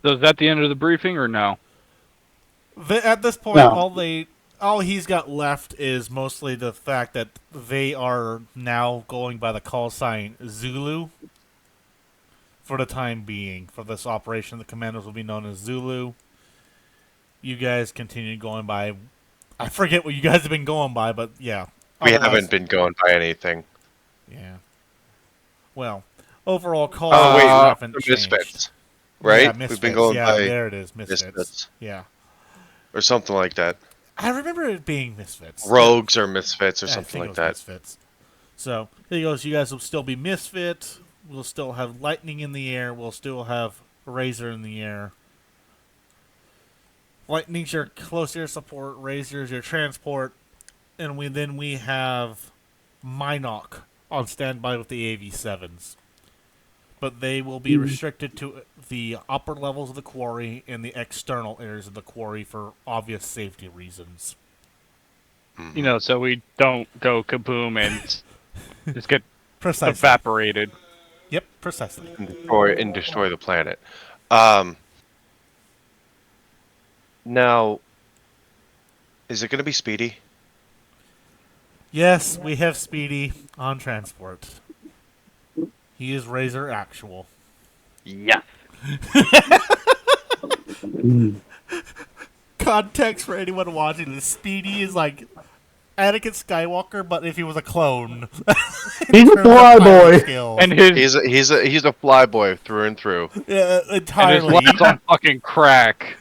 So is that the end of the briefing or no? At this point, No. all he's got left is mostly the fact that they are now going by the call sign Zulu for the time being. For this operation, the commandos will be known as Zulu. You guys continue going by. I forget what you guys have been going by, but yeah. We Otherwise, haven't been going by anything. Yeah. Well, overall call Oh, wait, signs haven't the changed. Misfits, right? Yeah, Misfits. We've been going yeah, by there it is, Misfits. Misfits. Yeah. Or something like that. I remember it being Misfits. Rogues or Misfits or Yeah, I something think it like was that. Misfits. So, he goes, you guys will still be Misfit. We'll still have Lightning in the air. We'll still have Razor in the air. Lightning's your close air support. Razor's your transport. And we have Minoc on standby with the AV-7s. But they will be restricted to the upper levels of the quarry and the external areas of the quarry for obvious safety reasons. You know, so we don't go kaboom and just get Precisely. evaporated. Yep, precisely. And destroy the planet. Now, is it going to be Speedy? Yes, we have Speedy on transport. He is Razor Actual. Yes. Context for anyone watching this: Speedy is like Anakin Skywalker, but if he was a clone. He's a flyboy. And his He's a flyboy through and through. Yeah, and his entirely. legs on fucking crack.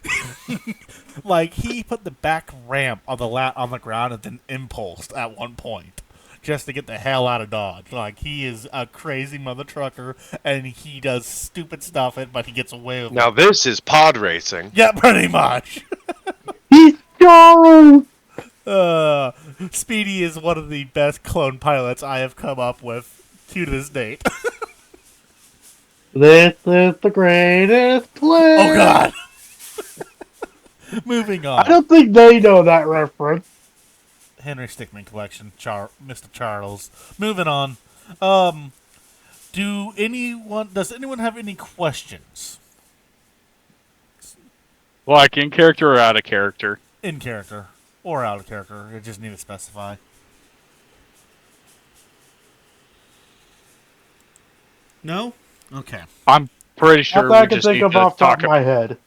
Like he put the back ramp on the ground and then impulsed at one point just to get the hell out of Dodge. Like he is a crazy mother trucker and he does stupid stuff, but he gets away with Now it. this is pod racing. Yeah, pretty much. He's Charles. Speedy is one of the best clone pilots I have come up with to this date. This is the greatest play. Oh God. Moving on. I don't think they know that reference. Henry Stickmin collection, Mr. Charles. Moving on. Does anyone have any questions? Like in character or out of character? In character or out of character. You just need to specify. No? Okay. I'm pretty sure Nothing I we can just think need of to off the top talk. of my head.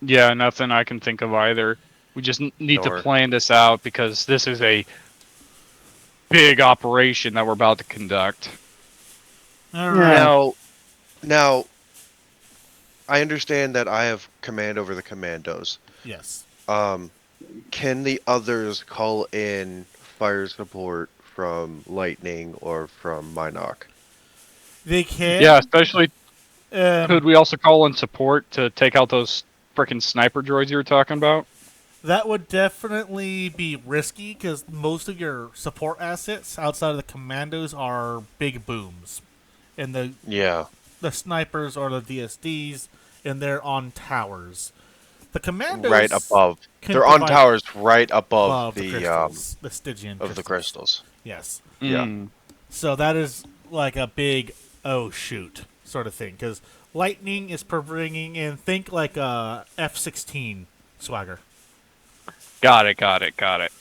Yeah, nothing I can think of either. We just need to Nor. plan this out because this is a big operation that we're about to conduct. All right. Yeah. Now, I understand that I have command over the commandos. Yes. Can the others call in fire support from Lightning or from Minoc? They can. Yeah, especially Um, could we also call in support to take out those frickin' sniper droids you were talking about? That would definitely be risky because most of your support assets outside of the commandos are big booms. And Yeah. the snipers are the DSDs, and they're on towers. The commandos Right above. can They're on provide towers right above above the crystals, the Stygian of the crystals. Yes. Yeah. Mm. So that is like a big oh shoot sort of thing because Lightning is bringing in think like a F-16 swagger, Got it.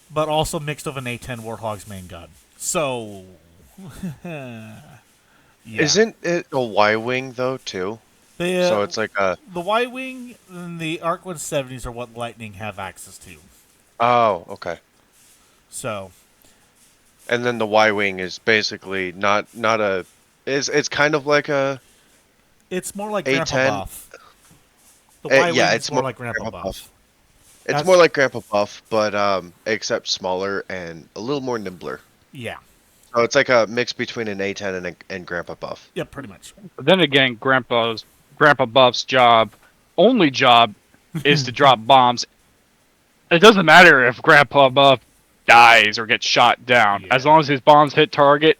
but also mixed with an A-10 Warthog's main gun. So yeah. Isn't it a Y-wing though too? the So it's like a the Y-wing and the Arc 170s are what Lightning have access to. oh, okay. So And then the Y-wing is basically not a it's kind of like a it's more like A10. Grandpa Buff. The Y-wing yeah, is it's more more like Grandpa Grandpa Buff. It's That's- more like Grandpa Buff, but except smaller and a little more nimbler. Yeah. So it's like a mix between an A10 and Grandpa Buff. Yeah, pretty much. But then again, Grandpa Buff's only job, is to drop bombs. It doesn't matter if Grandpa Buff dies or gets shot down, Yeah. as long as his bombs hit target.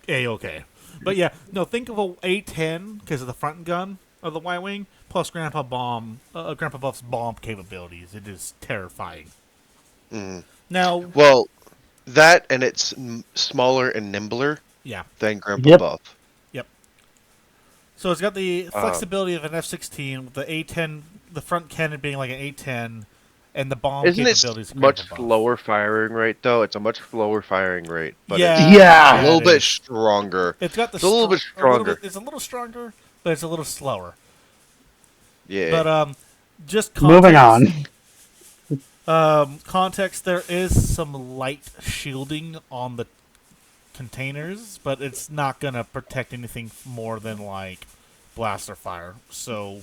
A-okay. But yeah, no. Think of a A10 because of the front gun of the Y-wing plus Grandpa Buff's bomb capabilities. It is terrifying. Mm. Now, Well, that and it's smaller and nimbler yeah, than Grandpa Yep. Buff. yep. So it's got the Um, flexibility of an F-16 with the A10, the front cannon being like an A10, and the bomb Isn't it capabilities of much Grandpa Buff. slower firing rate though? It's a much slower firing rate, but Yeah, it's Yeah. a yeah, little it bit is. stronger. It's got the It's a little bit stronger. It's a little stronger, but it's a little slower. Yeah. But just Moving context. on. Context. There is some light shielding on the containers, but it's not gonna protect anything more than like blaster fire. So,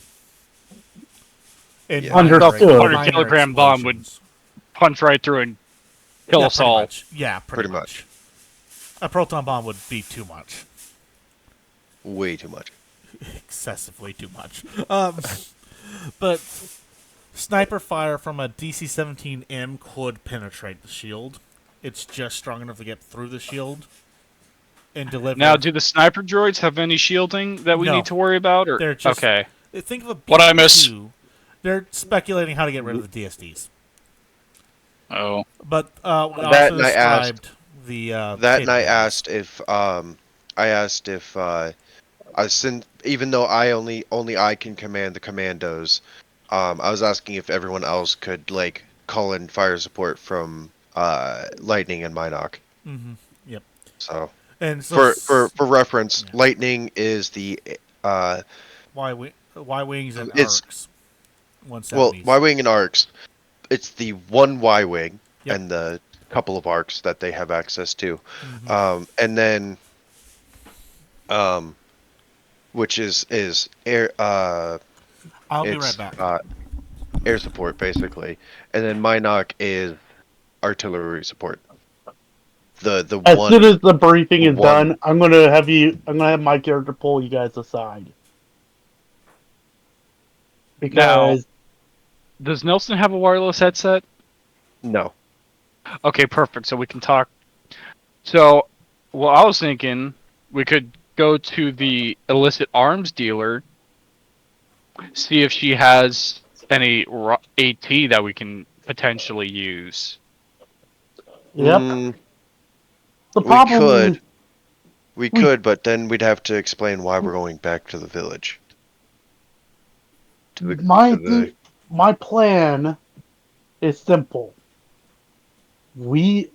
Yeah. Understood. 100-kilogram bomb would punch right through and kill us pretty all. much. Yeah, pretty Pretty much. A proton bomb would be too much. Way too much. Excessively too much. But sniper fire from a DC-17M could penetrate the shield. It's just strong enough to get through the shield and deliver. Now, do the sniper droids have any shielding that we No. need to worry about? Or They're just okay, think of a What'd I miss? BQ. They're speculating how to get rid of the DSDs. oh, But we That also night asked- described the That night capabilities. I asked if since even though only I can command the commandos, I was asking if everyone else could like call in fire support from Lightning and Minoc. Mm-hmm. Yep. So And so for reference, Yeah. Lightning is the Y wings and it's- arcs. well 170s. Y wing and arcs. It's the one Y wing Yep. and the couple of arcs that they have access to, Mhm. and then which is air I'll be it's right back. air support basically, and then Minoc is artillery support. The As one soon as the briefing is one- done, I'm gonna have my character pull you guys aside. Because does Nelson have a wireless headset? no. Okay, perfect. So we can talk. So, well, I was thinking we could go to the illicit arms dealer, see if she has any AT that we can potentially use. yep, Mm, the we problem could. is We We- could, but then we'd have to explain why we're going back to the village. my plan is simple. We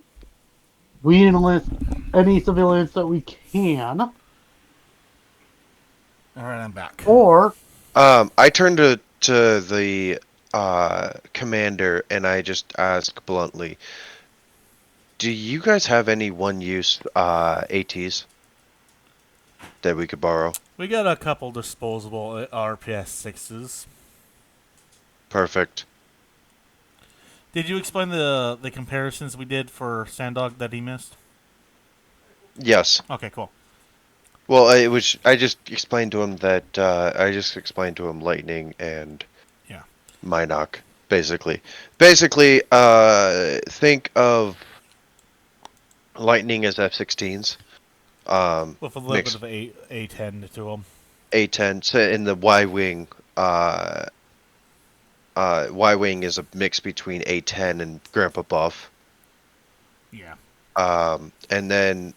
enlist any civilians that we can, All right, I'm back. or I turned to the commander and I just ask bluntly, do you guys have any one-use ATs that we could borrow? We got a couple disposable RPS 6s. Perfect. Did you explain the comparisons we did for Sandog that he missed? Yes. Okay, cool. Well, I just explained to him that Lightning and Yeah. Minoc, basically. Basically, think of Lightning as F-16s. With a little Mix. bit of A10 to them. A10 in the Y-wing. Y-wing is a mix between A10 and Grandpa Buff. Yeah. And then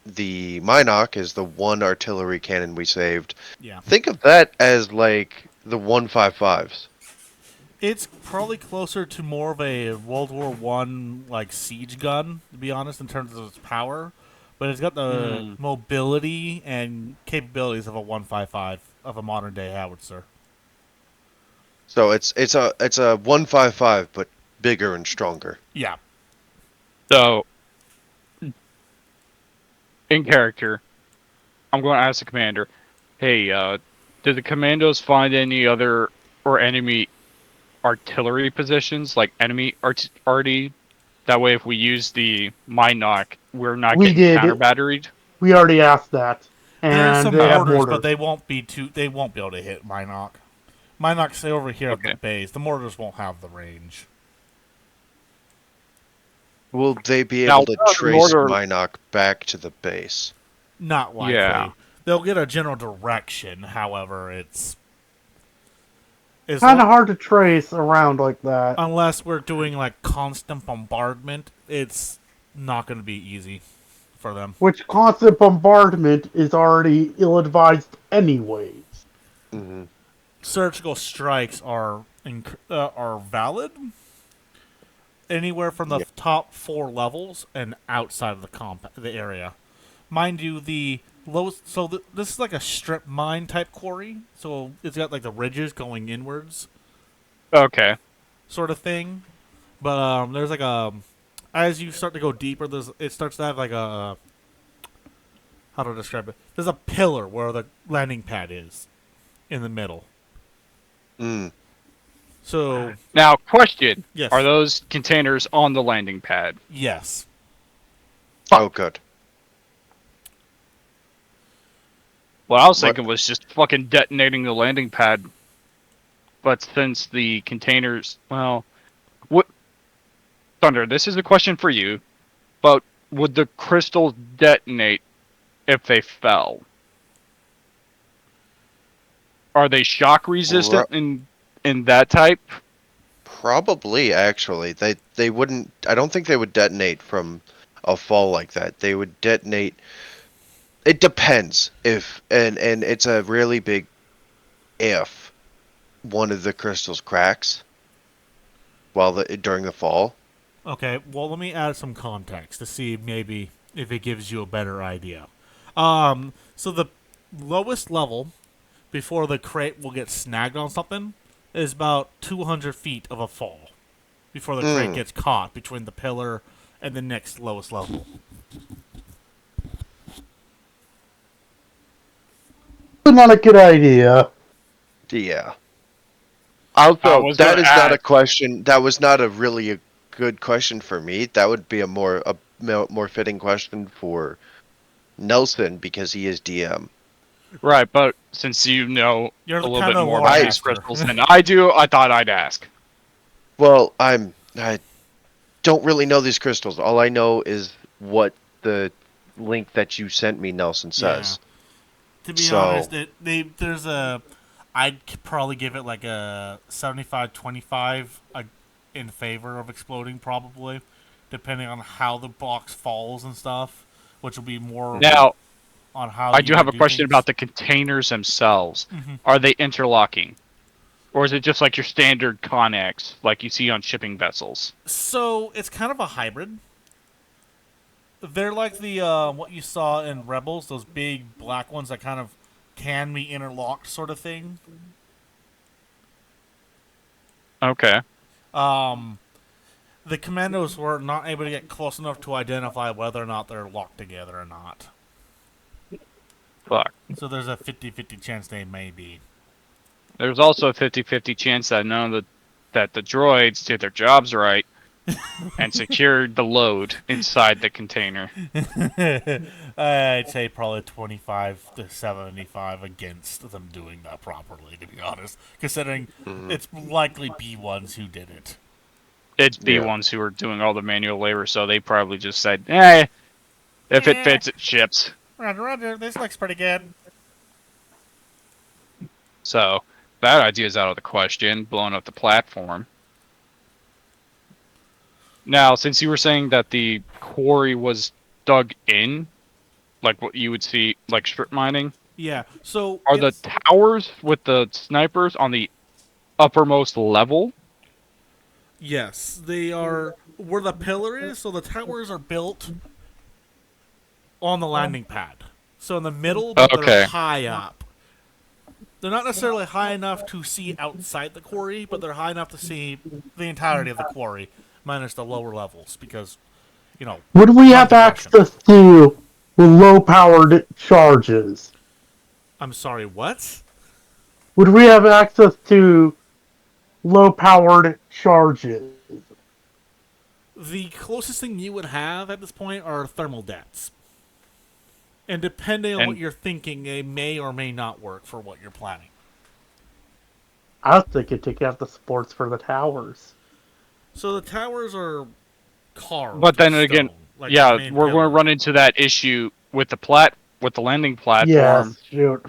the Minoc is the one artillery cannon we saved. Yeah. Think of that as like the 155s. It's probably closer to more of a World War One like siege gun, to be honest, in terms of its power. But it's got the mobility and capabilities of a 155 of a modern day howitzer. So it's a 155 but bigger and stronger. Yeah. So, in character, I'm going to ask the commander, hey, did the commandos find any other or enemy artillery positions, like enemy arty? That way, if we use the Minoc, we're not We getting did. counter-batteried? we already asked that, There's and some they have mortars, mortars. but they won't be able to hit Minoc. Minoc's stay over here at Okay. the base. The mortars won't have the range. Will they be Now, able to what about the trace mortar- Minoc back to the base? Not likely. Yeah. they'll get a general direction. However, it's Kind of hard to trace around like that. unless we're doing like constant bombardment, it's not going to be easy for them. Which constant bombardment is already ill-advised anyways. Hmm. Surgical strikes are valid anywhere from the Yeah. top 4 levels and outside of the area. Mind you, the lowest. So this is like a strip mine type quarry. So it's got like the ridges going inwards, Okay. sort of thing. But there's like a as you start to go deeper, it starts to have like a how to describe it. There's a pillar where the landing pad is in the middle. Mm. So Now, question: yes, are those containers on the landing pad? yes. Oh, good. What I was What- thinking was just fucking detonating the landing pad. But since the containers, well, what? Thunder, this is a question for you. But would the crystals detonate if they fell? Are they shock resistant in that type? Probably, actually. They wouldn't. I don't think they would detonate from a fall like that. They would detonate. It depends if, and it's a really big if one of the crystals cracks during the fall. Okay, well, let me add some context to see maybe if it gives you a better idea. So the lowest level before the crate will get snagged on something is about 200 feet of a fall before the crate gets caught between the pillar and the next lowest level. Not a good idea. Yeah. I Also, was that gonna is not a ask. question. That was not a really a good question for me. That would be a more fitting question for Nelson because he is DM. Right, but since you know You're a the little kind bit of more lore about these master. crystals than I do, I thought I'd ask. Well, I don't really know these crystals. All I know is what the link that you sent me, Nelson, says. To be So- honest, there's a. I'd probably give it like a 75-25 in favor of exploding, probably, depending on how the box falls and stuff, which will be more Now, on how I you do have a do question things. about the containers themselves. Mhm. Are they interlocking? Or is it just like your standard Connex, like you see on shipping vessels? So it's kind of a hybrid. They're like the what you saw in Rebels, those big black ones that kind of can be interlocked, sort of thing. Okay. The commandos were not able to get close enough to identify whether or not they're locked together or not. Fuck. So there's a 50-50 chance they may be. There's also a 50-50 chance that that the droids did their jobs right and secured the load inside the container. I'd say probably 25-75 against them doing that properly, to be honest. Considering it's likely B1s who did it. It's Yeah. B1s who are doing all the manual labor, so they probably just said, if it Eh. fits, it ships. Roger, this looks pretty good. So that idea is out of the question, blowing up the platform. Now, since you were saying that the quarry was dug in, like what you would see, like strip mining, Yeah, so are the it's- towers with the snipers on the uppermost level? Yes, they are where the pillar is. So the towers are built on the landing pad. So in the middle, but Okay. they're high up. They're not necessarily high enough to see outside the quarry, but they're high enough to see the entirety of the quarry, minus the lower levels, because, you know. Would we have Progression. access to low-powered charges? I'm sorry, what? Would we have access to low-powered charges? The closest thing you would have at this point are thermal debts. And depending on And- what you're thinking, they may or may not work for what you're planning. I was thinking taking out the supports for the towers. So the towers are carved. But then in again, stone, like yeah, the main we're going pillar. to run into that issue with the with the landing platform. Yes, shoot.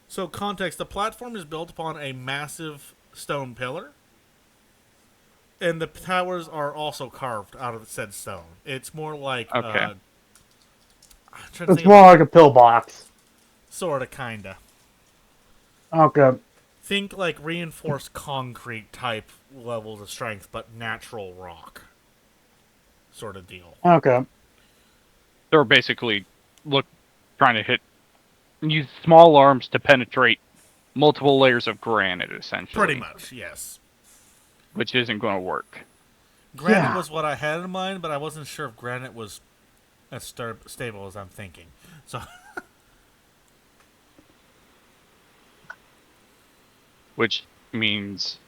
So context: the platform is built upon a massive stone pillar, and the towers are also carved out of said stone. It's more like Okay. I'm trying to It's think more of like a pillbox. sorta, kinda. Okay. Think like reinforced concrete type levels of strength, but natural rock sort of deal. Okay. They're basically trying to use small arms to penetrate multiple layers of granite, essentially. Pretty much, yes. Which isn't going to work. Granite Yeah. was what I had in mind, but I wasn't sure if granite was as stable as I'm thinking. So, Which means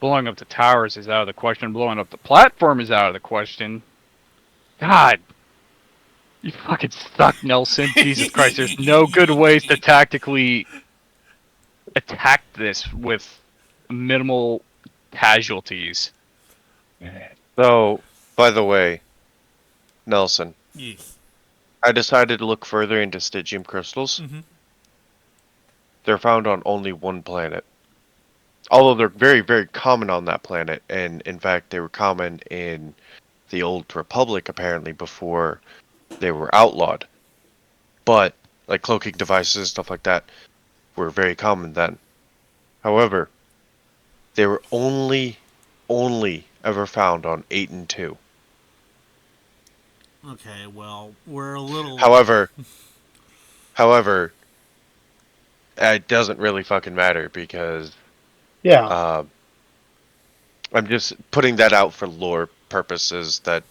blowing up the towers is out of the question. Blowing up the platform is out of the question. God, you fucking suck, Nelson. Jesus Christ, there's no good ways to tactically attack this with minimal casualties. So, by the way, Nelson, yes. I decided to look further into Stygium crystals. Mm-hmm. They're found on only one planet. Although they're very, very common on that planet, and in fact, they were common in the Old Republic apparently before they were outlawed. But, like cloaking devices, stuff like that, were very common then. However, they were only ever found on 8 and 2. Okay, well, we're a little. However, it doesn't really fucking matter because Yeah. uh, I'm just putting that out for lore purposes that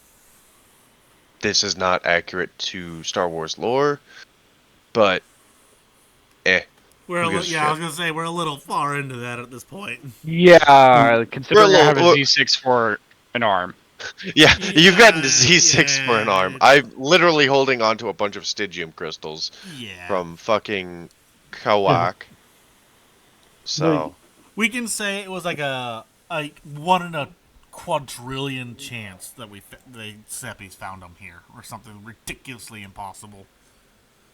this is not accurate to Star Wars lore, but We're who gives a yeah, I was shit? gonna say we're a little far into that at this point. Yeah, considering I have a little- Z6 for an arm. Yeah, you've gotten to Yeah, Z6 for an arm. yeah. I'm literally holding on to a bunch of Stygium crystals Yeah. from fucking Kawak. So, We can say it was like a 1 in a quadrillion chance that the Seppies found them here, or something ridiculously impossible,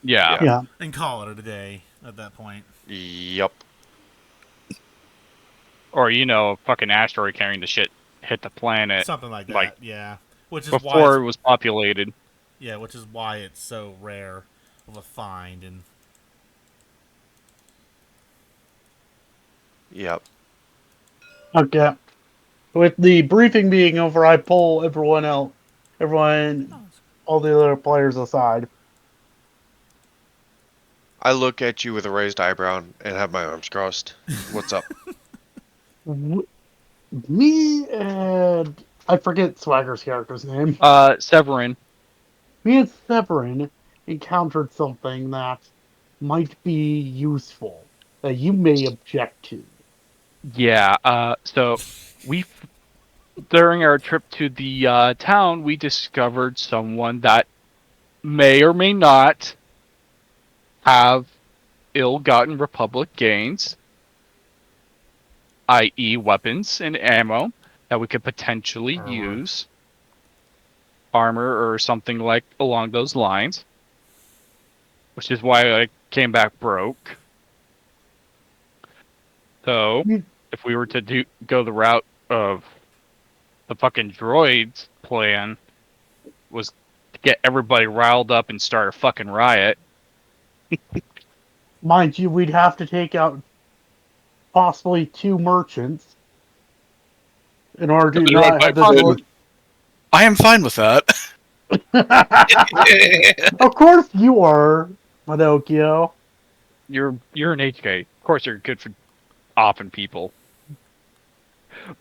Yeah. Yeah. Yeah. and call it a day at that point. yup. Or, a fucking asteroid carrying the shit hit the planet Something like that. like, Yeah. Which is why. before it was populated. Yeah, which is why it's so rare of a find, and Yep. Okay. With the briefing being over, I pull everyone, all the other players aside. I look at you with a raised eyebrow and have my arms crossed. What's up? Me and I forget Swagger's character's name. Severin. Me and Severin encountered something that might be useful that you may object to. Yeah, so during our trip to the town, we discovered someone that may or may not have ill-gotten Republic gains, i.e. weapons and ammo, that we could potentially use. Armor or something like along those lines. Which is why I came back broke. So, if we were to go the route of the fucking droids plan, was to get everybody riled up and start a fucking riot. Mind you, we'd have to take out possibly 2 merchants in order to not have this. I am fine with that. Of course you are, Madokio. You're an HK. Of course you're good for offing people.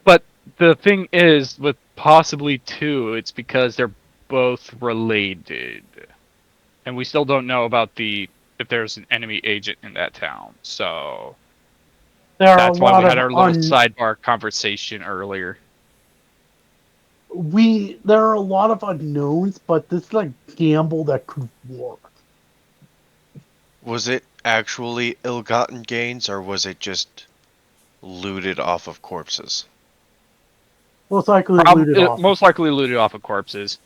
But the thing is, with possibly 2, it's because they're both related. And we still don't know about if there's an enemy agent in that town. So that's why we had our little sidebar conversation earlier. There are a lot of unknowns, but this is a gamble that could work. Was it actually ill-gotten gains, or was it just looted off of corpses? Most likely looted off. Most likely looted off of corpses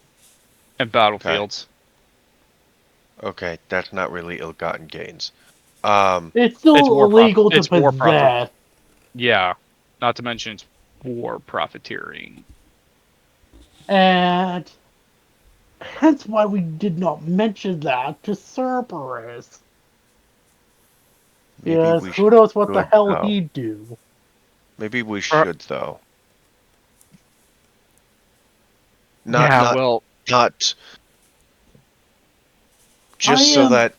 and battlefields. Okay, that's not really ill-gotten gains. It's still It's illegal to It's war profit. possess. Yeah. Not to mention it's war profiteering. And hence why we did not mention that to Cerberus. maybe Yes, we who knows what the should hell though. he'd do. Maybe we Pro- should though. Yeah, Not well, not I just so am. that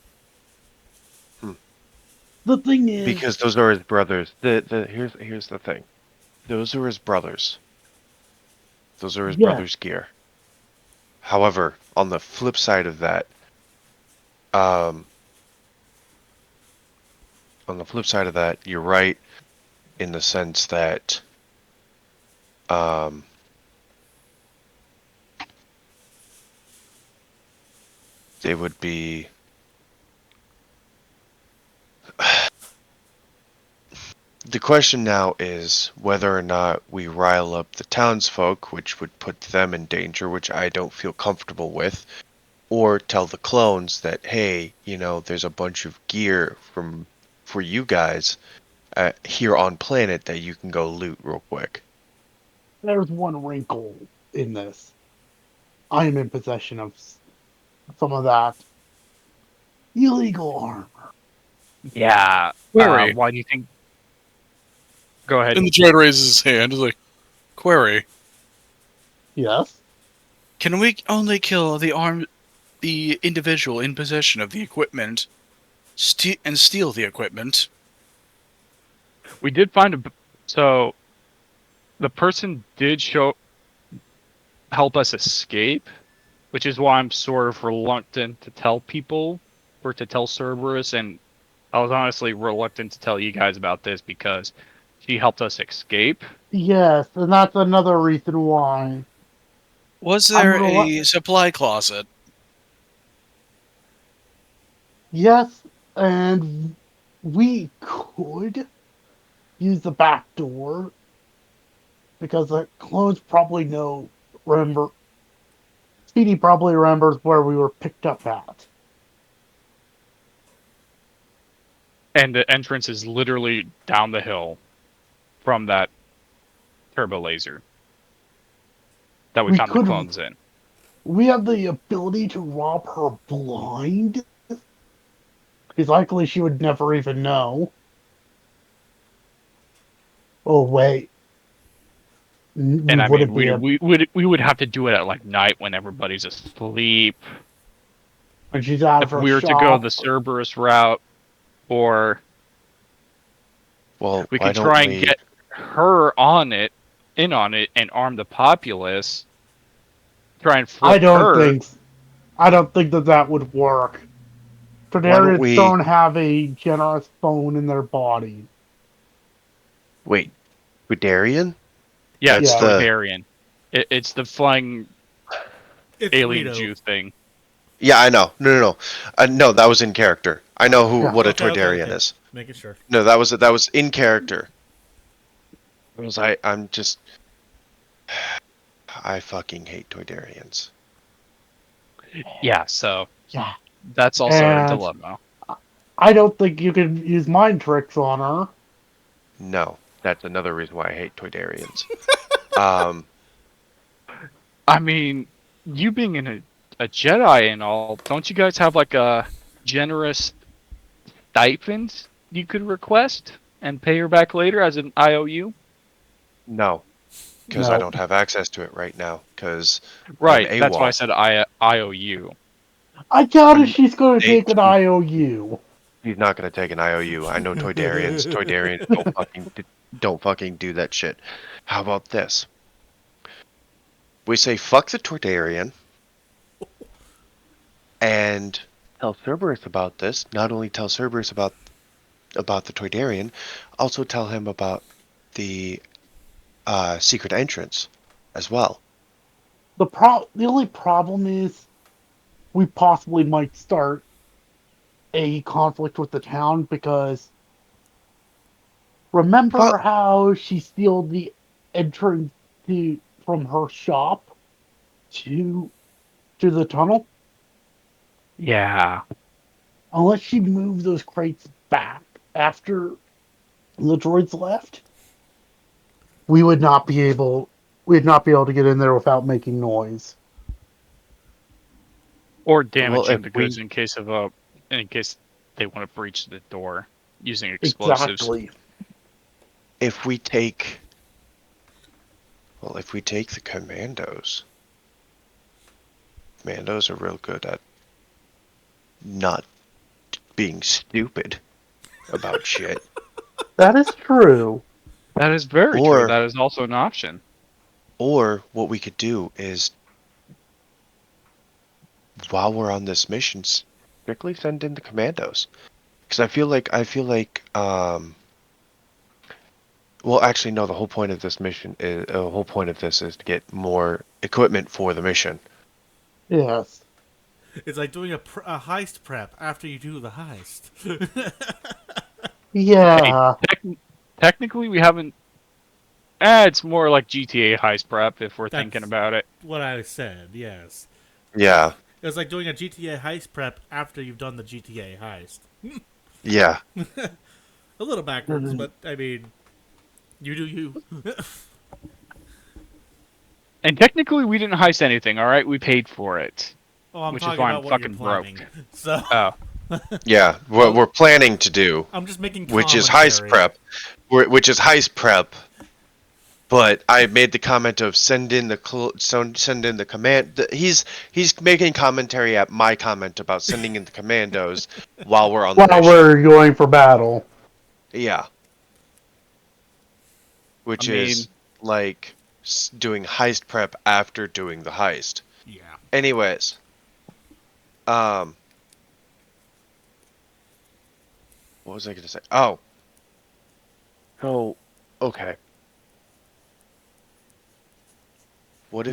The thing is, because those are his brothers. The here's the thing. Those are his brothers. Those are his yes, brothers' gear. However, on the flip side of that, um, you're right in the sense that um, they would be. The question now is whether or not we rile up the townsfolk, which would put them in danger, which I don't feel comfortable with, or tell the clones that, hey, there's a bunch of gear for you guys here on planet that you can go loot real quick. there's one wrinkle in this. I am in possession of some of that illegal armor. yeah. Query. Why do you think? Go ahead. And the droid raises his hand. He's like, query. Yes, Can we only kill the individual in possession of the equipment, and steal the equipment? We did find so the person did help us escape, which is why I'm sort of reluctant to tell people or to tell Cerberus, and I was honestly reluctant to tell you guys about this because she helped us escape. yes, and that's another reason why Was I'm there a supply closet? yes, and we could use the back door because the clones probably remember. Speedy probably remembers where we were picked up at. And the entrance is literally down the hill from that turbo laser that we We found the could. clones in. We have the ability to rob her blind. Because likely she would never even know. Oh wait, we And I mean, wouldn't be able. we would have to do it at like night when everybody's asleep. When she's out of If her we were to go the shop. Cerberus route, or Well, we why could don't try and we? get her in on it, and arm the populace. Try and I flip don't her. think. I don't think that would work. Why don't Canarians we? don't have a generous bone in their body. Wait, Guderian? Yeah, That's it's Yeah. the. Toydarian. It's the flying It's alien Rito. Jew thing. Yeah, I know. No. No, that was in character. I know Yeah. what a Okay. Toydarian is. Making sure. No, that was in character. I'm just. I fucking hate Toydarians. Yeah, so Yeah. that's also our And dilemma. I don't think you can use mind tricks on her. No, that's another reason why I hate Toydarians. um, I mean, you being a Jedi and all, don't you guys have like a generous stipend you could request and pay her back later as an IOU? no, because I No. don't have access to it right now. Because I'm Right, that's why I AWOL. said IOU. I doubt if I'm she's going to take an Nate. IOU. He's not gonna take an IOU. I know Toydarians. Toydarians don't fucking do that shit. How about this? We say fuck the Toydarian and tell Cerberus about this. Not only tell Cerberus about the Toydarian, also tell him about the secret entrance as well. The only problem is we possibly might start a conflict with the town because But remember how she stealed the entrance from her shop to the tunnel? Yeah. Unless she moved those crates back after the droids left, we would not be able. We'd not be able to get in there without making noise. Or Well, damaging the goods in case they want to breach the door using explosives. Exactly. if we take, well, if we take the commandos are real good at not being stupid about shit. That is true. That is very true. Or, That is also an option. or what we could do is, while we're on this mission, strictly send in the commandos. Because well, actually, no. The whole point of this mission is the whole point of this is to get more equipment for the mission. Yes. It's like doing a heist prep after you do the heist. Yeah. Technically, we haven't. It's more like GTA heist prep if we're That's- thinking about it. What I said, yes. Yeah, It's like doing a GTA heist prep after you've done the GTA heist. yeah. A little backwards, but I mean, you do you. And technically, we didn't heist anything. All right, we paid for it. Oh, I'm Which is talking why about I'm what fucking you're planning. broke. So Oh, Yeah, what we're planning to do, I'm just making which is heist commentary. prep, which is heist prep. But I made the comment of send in the command. He's making commentary at my comment about sending in the commandos while we're on the While mission. we're going for battle. Yeah, which I mean- is like doing heist prep after doing the heist. Yeah. Anyways, what was I gonna say? Oh, so okay. What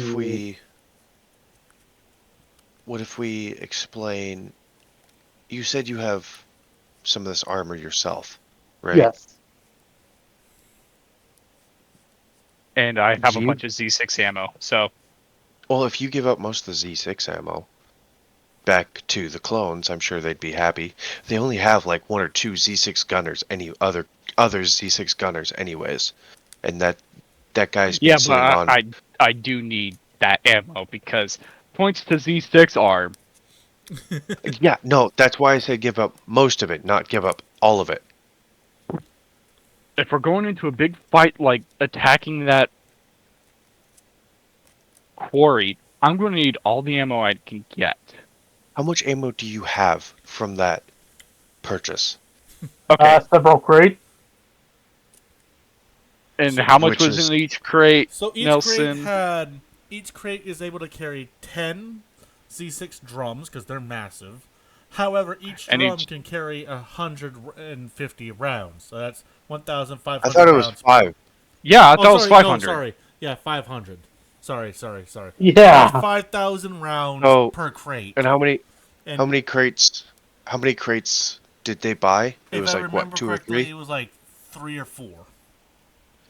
if we explain? You said you have some of this armor yourself, right? Yes. and I have a You- bunch of Z6 ammo. So Well, if you give up most of the Z6 ammo back to the clones, I'm sure they'd be happy. They only have like one or two Z6 gunners, any other Z6 gunners, anyways, and that guy's been yeah, sitting but on. I do need that ammo because points to Z6 are Yeah, no, that's why I said give up most of it, not give up all of it. if we're going into a big fight like attacking that quarry, I'm going to need all the ammo I can get. How much ammo do you have from that purchase? Okay, Several crates. and how much which was is- in each crate? So Nelson. each crate is able to carry 10 Z6 drums because they're massive. However, each And drum each- can carry 150 rounds. So that's 1,500 I thought it was rounds. 5. Yeah, I thought it was sorry, 500. No, sorry. Yeah, 500. Sorry. Yeah. That's 5,000 rounds Oh, per crate. And how many And how many crates did they buy? It if was I like remember what, 2 or correctly, 3? it was like 3 or 4.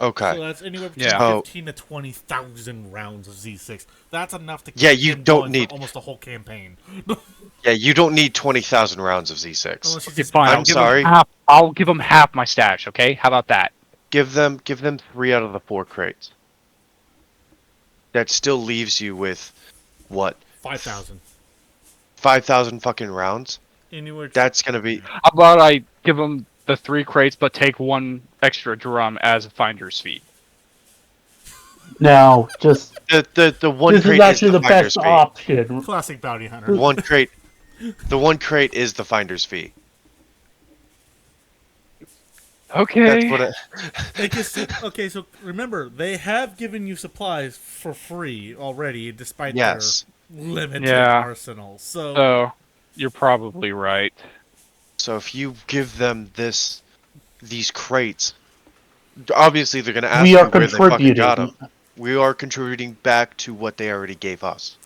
Okay. So that's anywhere between Yeah. Oh. 15 to 20,000 rounds of Z6. That's enough to keep Yeah, you him don't going need- for almost a whole campaign. Yeah, you don't need 20,000 rounds of Z6. Unless you Okay, just fine. I'm I'll give sorry. Them half, I'll give them half my stash. Okay, how about that? Give them 3 out of the 4 crates. That still leaves you with what? 5,000. 5,000 fucking rounds? Anywhere. That's going to be How about I give them the 3 crates, but take 1 extra drum as a finder's fee? No, just the one this crate is actually the the finder's best fee. option. Classic bounty hunter. One crate The one crate is the finder's fee. Okay. That's what it, Okay, so remember, they have given you supplies for free already, despite yes. their limited Yeah. arsenal. So, So, you're probably right. So if you give them these crates, obviously they're going to ask We you are where they fucking got contributing. them. We are contributing back to what they already gave us.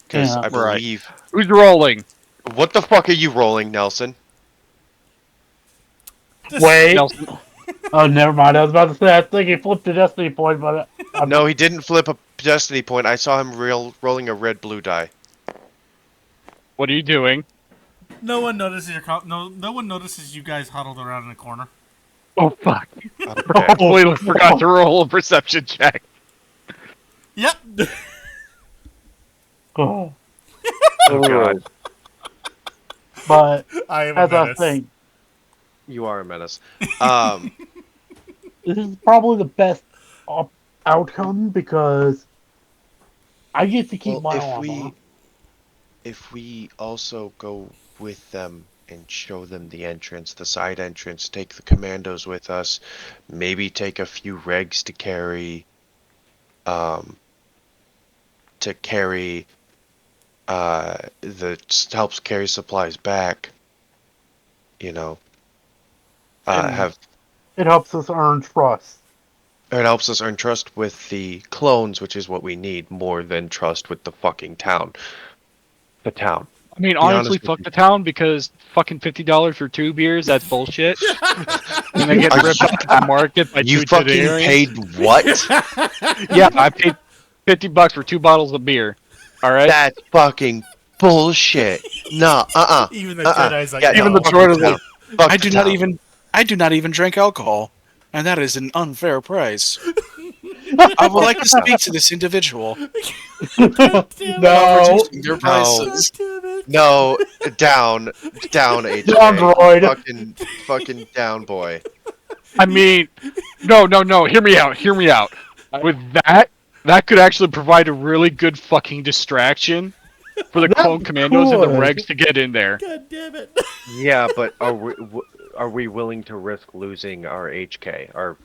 Because Yeah. I Right. believe... Who's rolling? What the fuck are you rolling, Nelson? Wait. Nelson. Oh, never mind. I was about to say I think he flipped a destiny point, but No, he didn't flip a destiny point. I saw him rolling a red-blue die. What are you doing? No one notices no one notices you guys huddled around in a corner. Oh fuck! Okay. Completely forgot to roll a perception check. Yep. Oh, Oh god, but I am a as I was menace. saying, You are a menace. this is probably the best outcome because I get to keep Well, my armor. if we also go with them and show them the entrance, the side entrance, take the commandos with us, maybe take a few regs um, to carry, that helps carry supplies back. You know, And have it helps us earn trust. it helps us earn trust with the clones, which is what we need more than trust with the fucking town. The town. I mean, Be honestly, honest with fuck you. the town because fucking $50 for 2 beers, that's bullshit. And they get Are ripped you- off the market by You two fucking Tadarians. paid what? Yeah, I paid $50 for 2 bottles of beer. All right. That's fucking bullshit. No, Even the Jedi's like, Yeah, no. Even the fuck droid is town. like, Fuck I the do not town. even. I do not even drink alcohol, and that is an unfair price. I would like to speak to this individual about No, reducing their prices. Damn it. No, down, HK. Down, droid. Fucking down, boy. I mean, no. Hear me out. With that could actually provide a really good fucking distraction for the That clone commandos and the could. regs to get in there. God damn it. yeah, but are we willing to risk losing our HK, our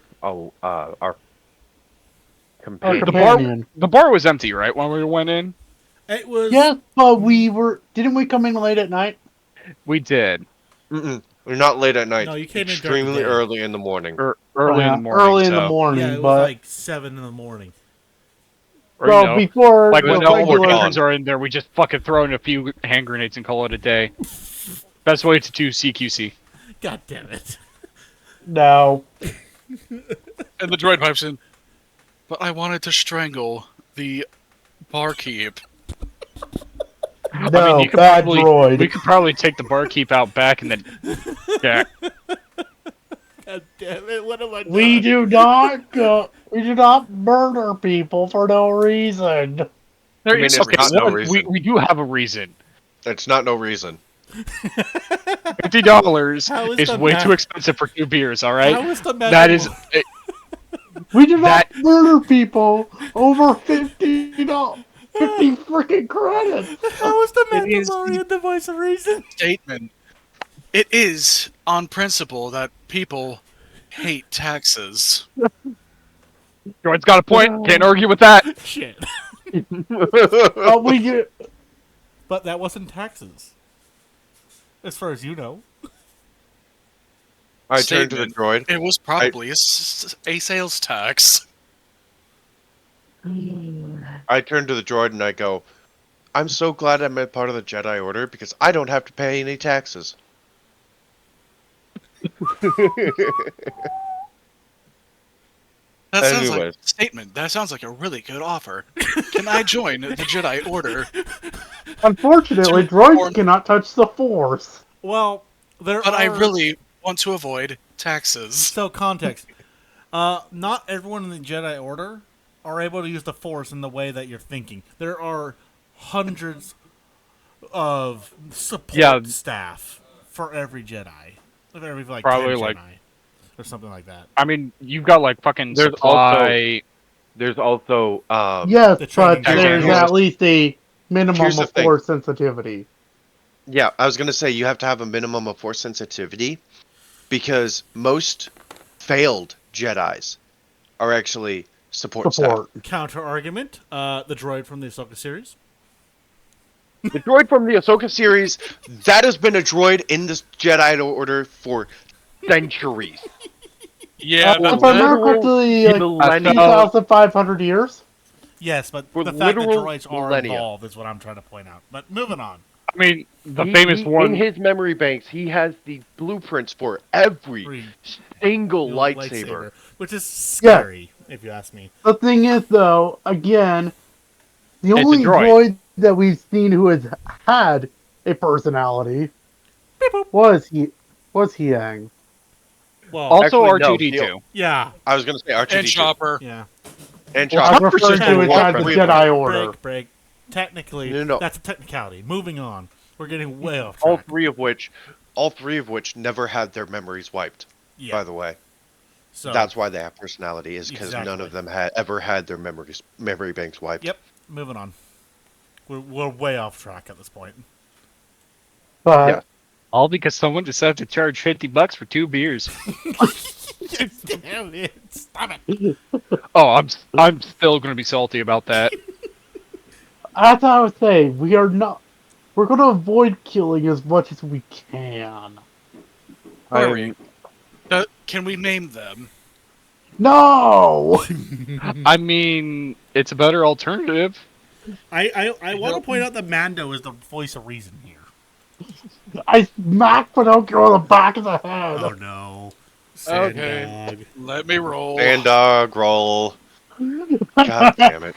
companion? companion. The bar was empty, right, when we went in? It was. Yes, but didn't we come in late at night? We did. We're not late at night. No, you came in during the extremely day. early in the morning. Early in the morning. Early in the so- morning, Yeah, it was but like 7 in the morning. Or, well, you know, before like the when all the regular. patrons are in there, we just fucking throw in a few hand grenades and call it a day. Best way to do CQC. God damn it. No, And the droid pipes in. But I wanted to strangle the barkeep. no, you could bad probably, droid. we could probably take the barkeep out back and then. Yeah. God damn it. What am I doing? We do not go. We do not murder people for no reason. There I mean, is it's not no one, reason. we do have a reason. It's not no reason. $50 How is is the way math- too expensive for 2 beers. All right. How is the That is. We do not That- murder people over 50 freaking credits. How is the It is- Mandalorian the voice of reason? Statement. It is on principle that people hate taxes. Droid's got a point. Can't argue with that. Shit. We do. But that wasn't taxes. As far as you know. I turned to the Statement. droid. It was probably a sales tax. I turn to the droid and I go, I'm so glad I'm a part of the Jedi Order because I don't have to pay any taxes. That sounds like Anyways. a statement. That sounds like a really good offer. Can I join the Jedi Order? Unfortunately, droids cannot touch the Force. Well, there But are... I really want to avoid taxes. So, context. Not everyone in the Jedi Order are able to use the Force in the way that you're thinking. There are hundreds of support staff for every Jedi. For every, like, Probably, 10 like- Jedi. Or something like that. I mean, you've got like fucking There's supply. There's also Yes, The training but there's manuals. at least a minimum Here's the of thing. Force sensitivity. Yeah, I was going to say you have to have a minimum of force sensitivity because most failed Jedis are actually support staff. Counter argument. The droid from the Ahsoka series. The droid from the Ahsoka series, that has been a droid in this Jedi Order for centuries. Yeah, If I remember correctly, like millennia. 2,500 years. Yes, but For the fact that literal droids are millennia. involved is what I'm trying to point out. But moving on. I mean, the famous one. In his memory banks, he has the Blueprints for every Free single dual lightsaber. which is scary, if you ask me. The thing is, though, again, the It's a only droid. droid that we've seen who has had a personality Was he Yang? Well, Also, Actually, no, R2D2. yeah, I was going to say R2D2. And Chopper. yeah. And Well, Chopper. I'm Chopper's referring just to a it war as the friendly Jedi one. Order. Break. Technically, No. that's a technicality. Moving on. We're getting way off all track. three of which never had their memories wiped. Yeah. By the way, So that's why they have personality, is because none Exactly. of them had ever had their memory banks wiped. Yep. Moving on. We're way off track at this point. But Yeah. All because someone decided to charge $50 for 2 beers. Damn it! Stop it! Oh, I'm still gonna be salty about that. as I was saying, we're going to avoid killing as much as we can. Hurry. Can we name them? No! I mean, it's a better alternative. I want to point out that Mando is the voice of reason here. I smacked Pinocchio on the back of the head. Oh no. Okay. Sandbag. Let me roll. And dog roll. God damn it.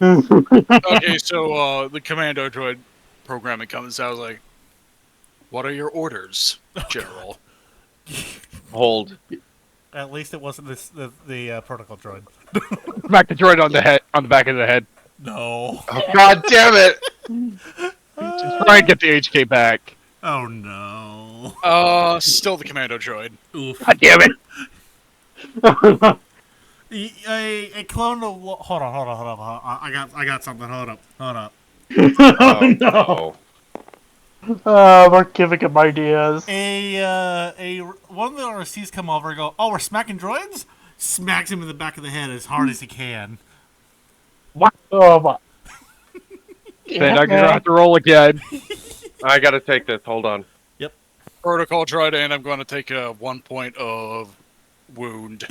Okay, so the commando droid programming comes out. I was like, what are your orders, General? Hold. At least it wasn't the protocol droid. Smack the droid on the head, on the back of the head. No. Oh, God damn it! Just try and get the HK back. Oh no. Still the commando droid. Oof. God damn it! A clone of hold on. I got something. Hold up. Oh, no. We're giving him ideas. A one of the RCs come over and go, oh, we're smacking droids? Smacks him in the back of the head as hard as he can. Oh my. Then I'm gonna have to roll again. I gotta take this. Hold on. Protocol droid, and I'm going to take a 1 point of wound.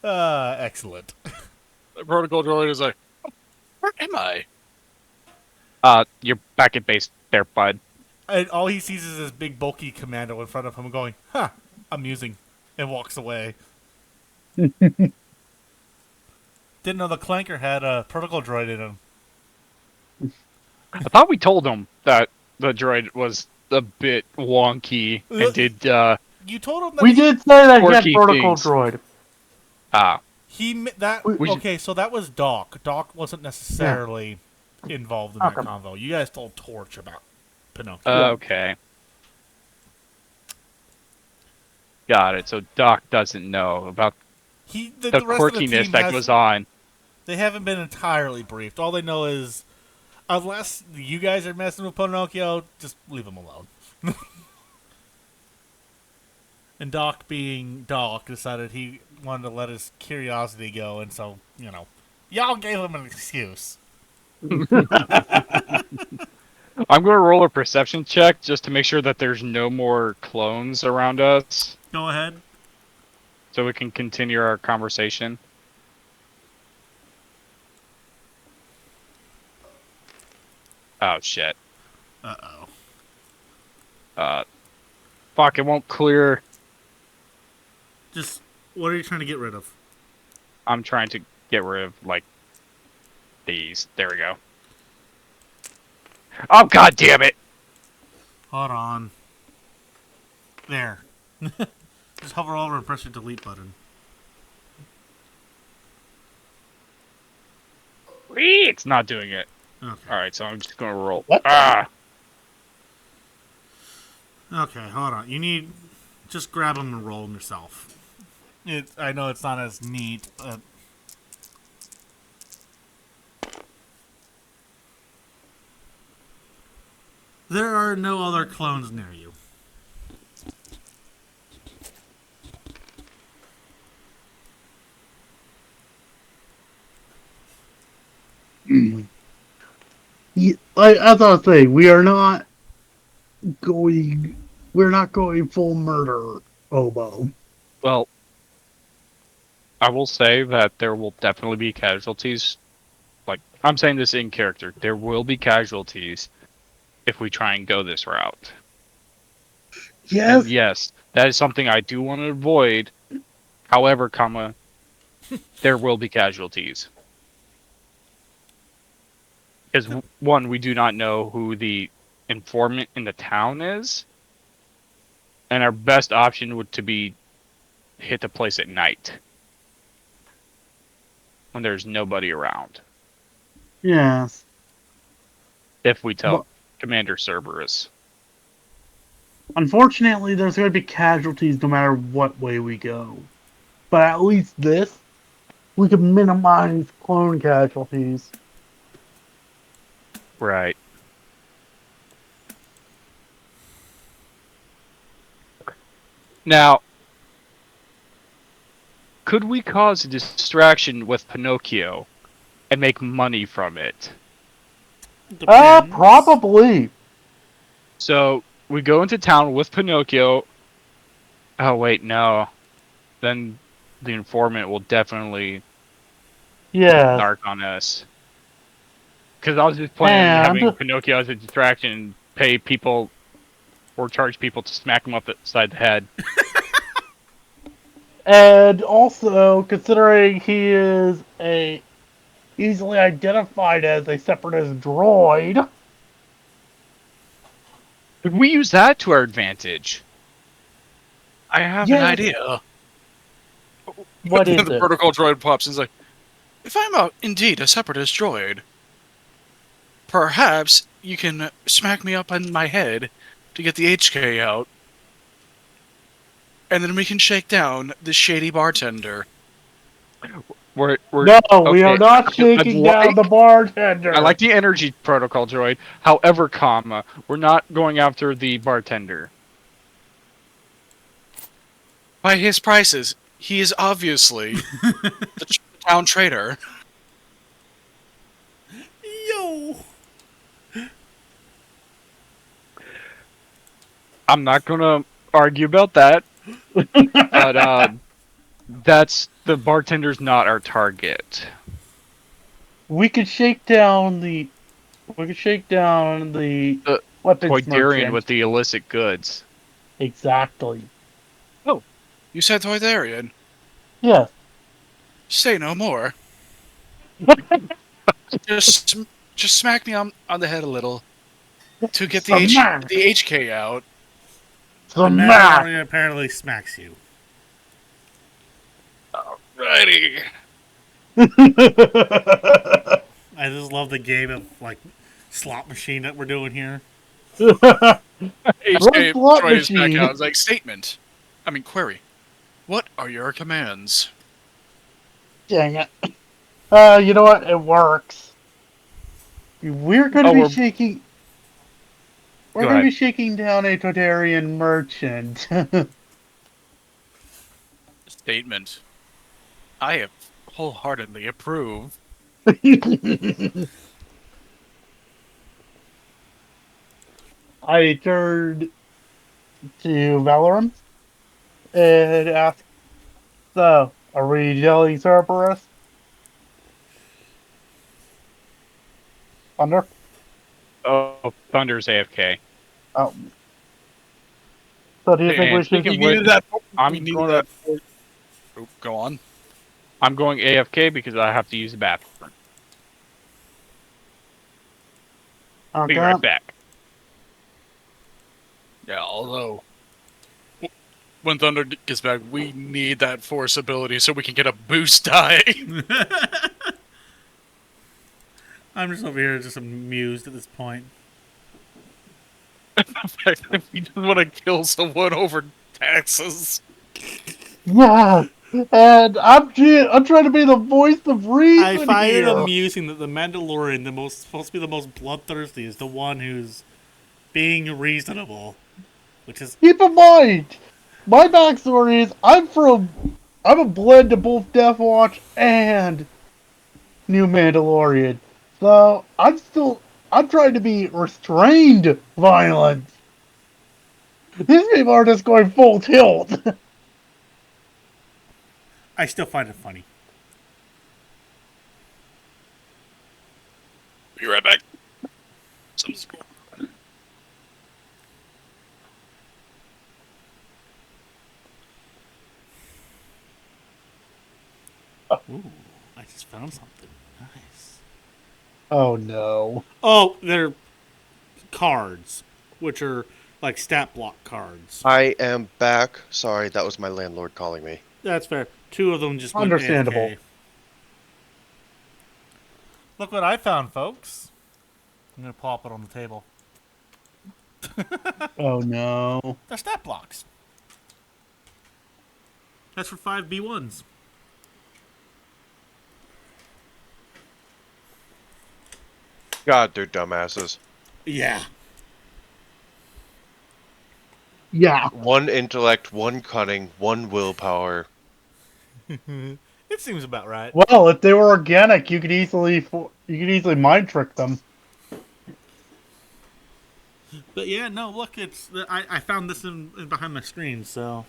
Excellent. The protocol droid is like, where am I? You're back at base there, bud. And all he sees is this big bulky commando in front of him going, huh, amusing, and walks away. Didn't know the Clanker had a protocol droid in him. I thought we told him that the droid was a bit wonky and did, You told him that We did say that he had Quirky protocol things. droid. Okay, so that was Doc. Doc wasn't necessarily involved in that convo. You guys told Torch about Pinocchio. okay. Got it. So Doc doesn't know about The the rest of the quirkiness team that goes on. They haven't been entirely briefed. All they know is, unless you guys are messing with Pinocchio, just leave him alone. And Doc, being Doc, decided he wanted to let his curiosity go, and so, y'all gave him an excuse. I'm gonna roll a perception check just to make sure that there's no more clones around us, Go ahead. so we can continue our conversation. Oh shit. Uh-oh. Fuck! It won't clear. Just, what are you trying to get rid of? I'm trying to get rid of like these. There we go. Oh god damn it! Hold on. There. Just hover over and press the delete button. It's not doing it. Okay. Alright, so I'm just gonna roll. What? Ah! Okay, hold on. You need... Just grab them and roll them yourself. I know it's not as neat, but... There are no other clones near you. As I was saying, we're not going full murder, Obo. Well, I will say that there will definitely be casualties. Like, I'm saying this in character. There will be casualties if we try and go this route. Yes. And yes, that is something I do want to avoid. However, there will be casualties. Because one, we do not know who the informant in the town is, and our best option would to be hit the place at night when there's nobody around. Yes. If we tell But Commander Cerberus. unfortunately, there's going to be casualties no matter what way we go. But at least this, we can minimize clone casualties. Right. Now, could we cause a distraction with Pinocchio and make money from it? Depends. Probably. So we go into town with Pinocchio. Oh wait, no. Then the informant will definitely Yes. narc on us. Because I was just planning on having And Pinocchio as a distraction, pay people or charge people to smack him up upside the head. and also considering he is a easily identified as a separatist droid. Could we use that to our advantage? I have an Yes. idea. What is The it? protocol droid pops and is like, if I'm indeed a separatist droid, perhaps you can smack me up on my head to get the HK out, and then we can shake down this shady bartender. We're No, we are okay. not shaking down the bartender. I like the energy protocol droid. However, comma, we're not going after the bartender. By his prices, he is obviously the town traitor. Yo. I'm not gonna argue about that, but that's the bartender's not our target. We could shake down the. We could shake down the The weapons Toydarian merchant. with the illicit goods. Exactly. You said Toydarian. Yes. Say no more. Just, just smack me on the head a little to get the Smack. HK out. The Smack. Mandalorian apparently smacks you. Righty. I just love the game of like slot machine that we're doing here. Run HK slot droid is back machine. out. It's like, statement. I mean, query. What are your commands? Dang it. You know what? It works. We're going to Oh, be we're- shaking. We're Go going to ahead. be shaking down a Todarian merchant. Statement. I wholeheartedly approve. I turned to Valorum and asked, "So, are we yelling Cerberus? Thunder? Oh, Thunder's AFK. Oh. So do you think And we should... speaking We of needed that. I'm we needed gonna- that. Oh, go on. I'm going AFK because I have to use the bathroom. Be right back. Yeah, although when Thunder gets back, we need that force ability so we can get a boost die. I'm just over here just amused at this point. We just want to kill someone over taxes. Yeah, and I'm trying to be the voice of reason I find here. it amusing that the Mandalorian, supposed to be the most bloodthirsty, is the one who's being reasonable, which is Keep in mind, my backstory is I'm a blend of both Death Watch and New Mandalorian. So I'm trying to be restrained violent. These people are just going full tilt. I still find it funny. Be right back. Ooh, I just found something. Nice. Oh no. Oh, they're cards, which are like stat block cards. I am back. Sorry, that was my landlord calling me. That's fair. 2 of them just went Understandable. AFK. Look what I found, folks. I'm gonna plop it on the table. Oh no. They're stat blocks. That's for 5 B1s. God, they're dumbasses. Yeah. Yeah. 1 intellect, 1 cunning, 1 willpower. It seems about right. Well, if they were organic, you could easily mind trick them. But yeah, no, look, it's I found this in behind my screen, so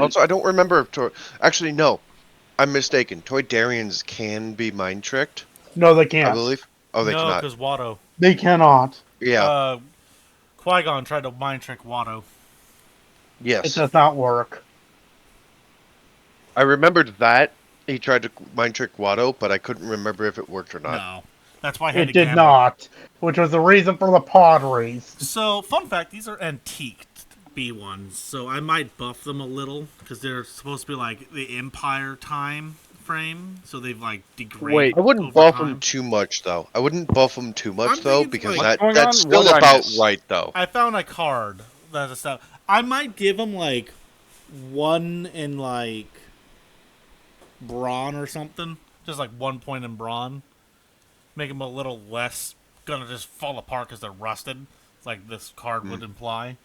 Also, I don't remember if actually, no. I'm mistaken. Toydarians can be mind tricked, No, they I can't. believe. Oh, they no, cannot. because Watto. They cannot. Yeah. Qui-Gon tried to mind trick Watto. It Yes. does not work. I remembered that he tried to mind trick Watto, but I couldn't remember if it worked or not. No, that's why I had It to did gamble. not. Which was the reason for the pod race. So, fun fact: these are antiqued B1s, so I might buff them a little because they're supposed to be like the Empire time frame, so they've like degraded. Wait, I wouldn't over buff time. them too much, though. I wouldn't buff them too much, I'm though, thinking, because like- What's going that's on? What still did I about miss? right, though. I found a card that's a stuff. I might give them like 1 in like brawn or something, just like 1 point in brawn. Make them a little less gonna just fall apart because they're rusted, like this card would imply.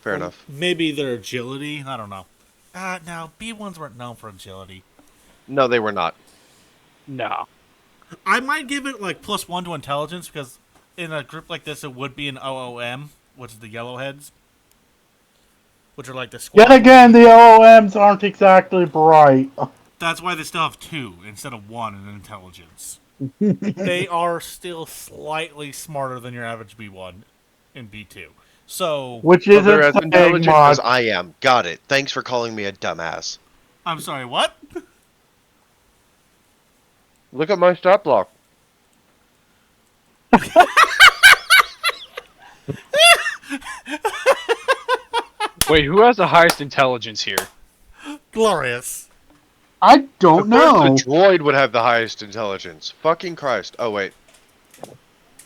Fair enough. Maybe their agility. I don't know. No, B1s weren't known for agility. No, they were not. No. I might give it like +1 to intelligence because in a group like this, it would be an OOM, which is the yellowheads, which are like the squad. Yet again, the OOMs aren't exactly bright. That's why they still have 2 instead of 1 in intelligence. They are still slightly smarter than your average B1 in B2. So, Which So isn't they're as saying intelligent much. as I am. Got it. Thanks for calling me a dumbass. I'm sorry, what? Look at my stat block. Wait, who has the highest intelligence here? Glorious. I don't Of course know. the droid would have the highest intelligence. Fucking Christ. Oh, wait.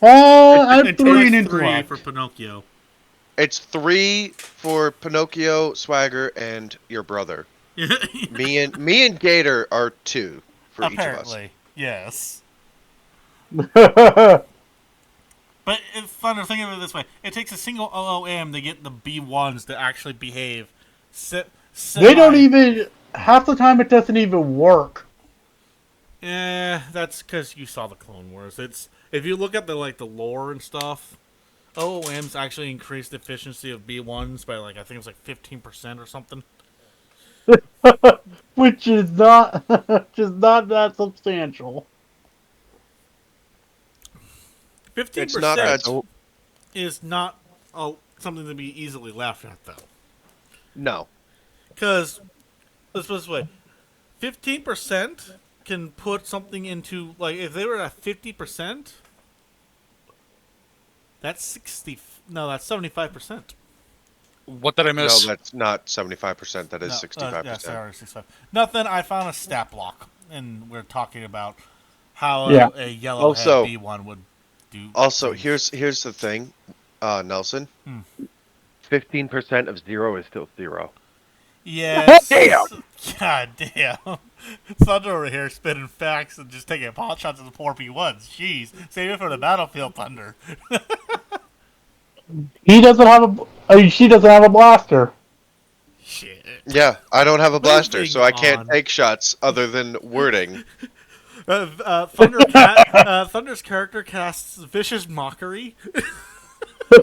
I'm And 3 in Intellect's 3 intellect. for Pinocchio. It's 3 for Pinocchio, Swagger, and your brother. Me and Gator are 2 for each of us. Apparently, yes. Well, But it's fun to think of it this way. It takes a single OOM to get the B1s to actually behave. they don't even. Half the time, it doesn't even work. Yeah, that's because you saw the Clone Wars. It's if you look at the lore and stuff, OOMs actually increase the efficiency of B1s by I think it was 15% or something. Which is not, just not that substantial. 15% It's not that. is not something to be easily laughed at, though. No. Because, let's put it this way, 15% can put something into, if they were at 50%, that's 75%. What did I No, miss? that's not 75%. That is No, 65%. yeah, sorry, 65. Nothing, I found a stat block, and we're talking about how Yeah. a yellow Also- B1 would do. Also, things. here's the thing, Nelson. 15% of 0 is still 0. Yes. Damn! God damn. Thunder over here spitting facts and just taking pot shots at the poor B1s. Jeez. Save it for the battlefield, Thunder. He doesn't have she doesn't have a blaster. Shit. Yeah, I don't have a blaster, so I can't on. take shots other than wording. Thunder's character casts Vicious Mockery.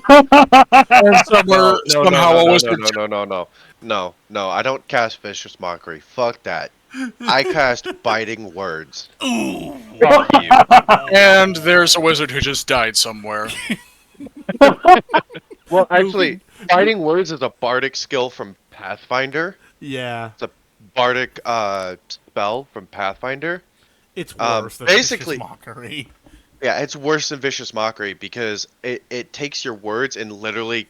And somehow I was No, I don't cast vicious mockery. Fuck that. I cast biting words. Ooh. Fuck you. and there's a wizard who just died somewhere. Well, actually, biting words is a bardic skill from Pathfinder. Yeah. bardic spell from Pathfinder. It's worse than Basically- vicious mockery. Yeah, it's worse than vicious mockery because it takes your words and literally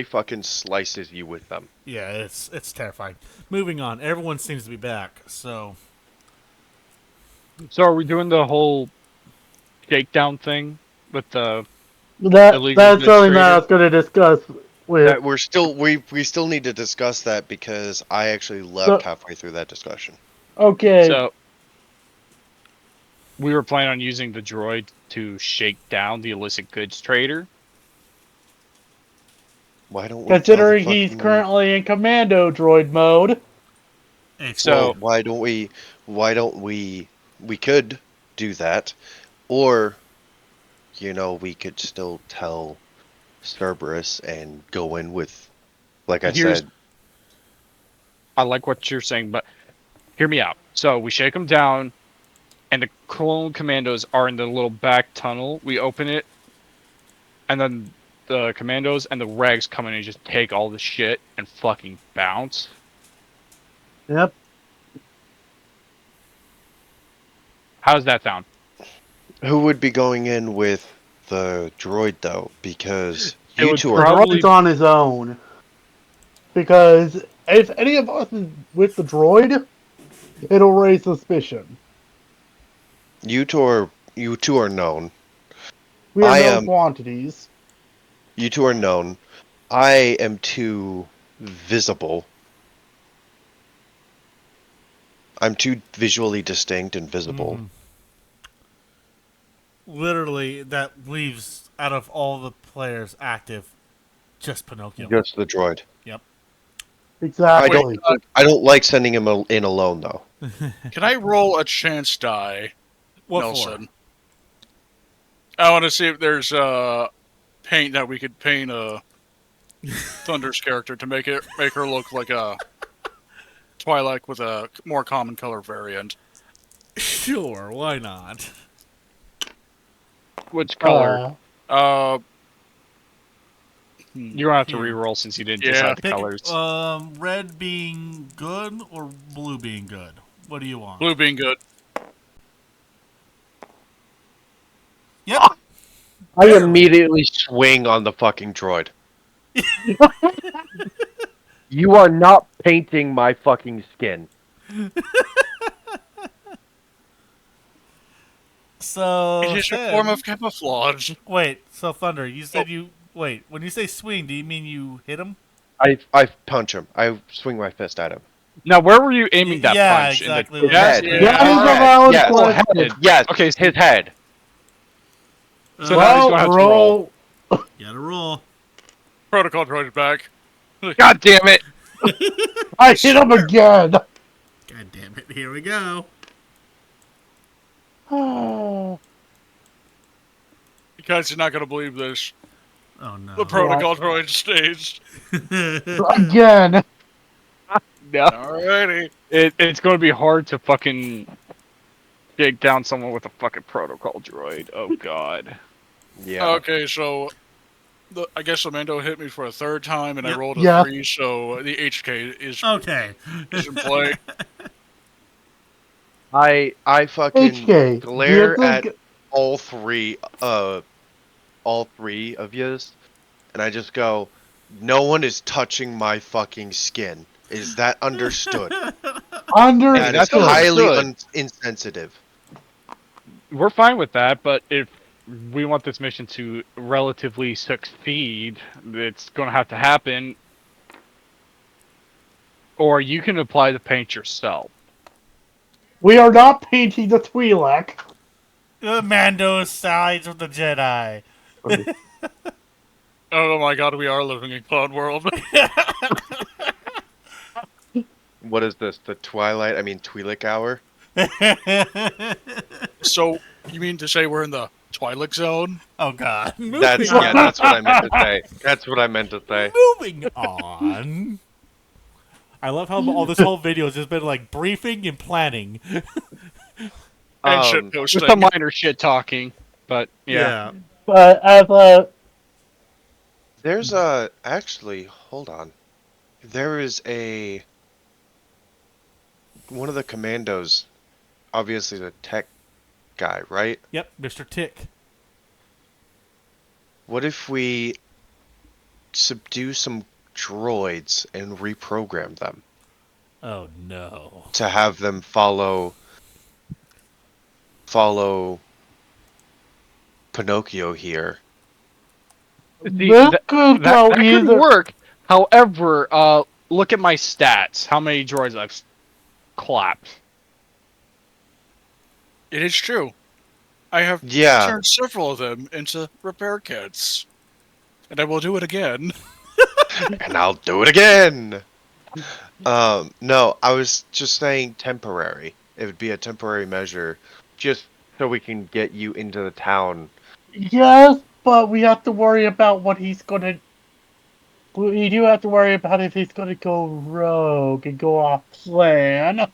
fucking slices you with them. Yeah, it's terrifying. Moving on. Everyone seems to be back, so So are we doing the whole shakedown thing with the That's illegal something that I administrator? was going to discuss with. That we still need to discuss that because I actually left halfway through that discussion. Okay, So we were planning on using the droid to shake down the illicit goods trader. Why don't we? considering he's currently in commando droid mode. So why don't we? Why don't we? We could do that, or we could still tell Cerberus and go in with, like I said. I like what you're saying, but hear me out. So we shake them down, and the clone commandos are in the little back tunnel. We open it, and then the commandos and the regs come in and just take all the shit and fucking bounce. Yep. How does that sound? Who would be going in with the droid though? Because It you would two The are. probably- droid's on his own. Because if any of us is with the droid, it'll raise suspicion. You two are known. We are I known am- quantities. You two are known. I am too visible. I'm too visually distinct and visible. Mhm. Literally, that leaves out of all the players active, just Pinocchio. Just the droid. Exactly. I don't like sending him in alone though. Can I roll a chance die, What Nelson? I want to see if there's paint that we could paint Thunder's character to make her look like a Twilight with a more common color variant. for? Sure, why not? Which color? Uh, You're gonna have to re-roll since you didn't Yeah. decide the Pick, colors. red being good or blue being good? What do you want? blue being good. Yep. I immediately swing on the fucking droid. You are not painting my fucking skin. So It is a form of camouflage. wait. So Thunder, you said you wait. When you say swing, do you mean you hit him? I punch him. I swing my fist at him. Now, where were you aiming that Yeah, punch? exactly. In the Yeah. chest? Yeah. That is a Head, valid yes. Oh, question. head. Yes. Okay, so His head. So now he's gonna have to roll. You gotta roll. Protocol droid back. God damn it! I hit him again. God damn it! Here we go. Oh, You guys are not going to believe this. Oh no. The protocol droid staged. again. No. Alrighty. It's going to be hard to fucking take down someone with a fucking protocol droid. Oh god. Yeah. Okay, so I guess Amando hit me for a third time, and I Yep. rolled a Yeah. 3, so the HK is Okay. in play. I fucking HK. glare do you at think- all three of yous, and I just go, "No one is touching my fucking skin. Is that understood? Under That is that's highly understood. insensitive." We're fine with that, but if we want this mission to relatively succeed, it's going to have to happen. Or you can apply the paint yourself. we are not painting the Twi'lek. Mando sides with the Jedi. Oh my god, we are living in Cloud World. What is this? The Twi'lek hour? So, you mean to say we're in the Twilight Zone? Oh god. That's what I meant to say. That's what I meant to say. Moving on. I love how all this whole video has just been like briefing and planning. And shit Um, posting. With some minor shit talking, but yeah. But as There's actually, hold on. There is one of the commandos, obviously the tech guy, right? Yep, Mr. Tick. What if we subdue some droids and reprogram them Oh no. to have them follow Pinocchio here? See, This could go that could either. work. However, look at my stats. How many droids I've clapped? It is true. I have Yeah, turned several of them into repair kits. And I will do it again. and I'll do it again. No, I was just saying temporary. It would be a temporary measure, just so we can get you into the town. Yes, but we have to worry about what he's gonna. We do have to worry about if he's gonna go rogue and go off plan.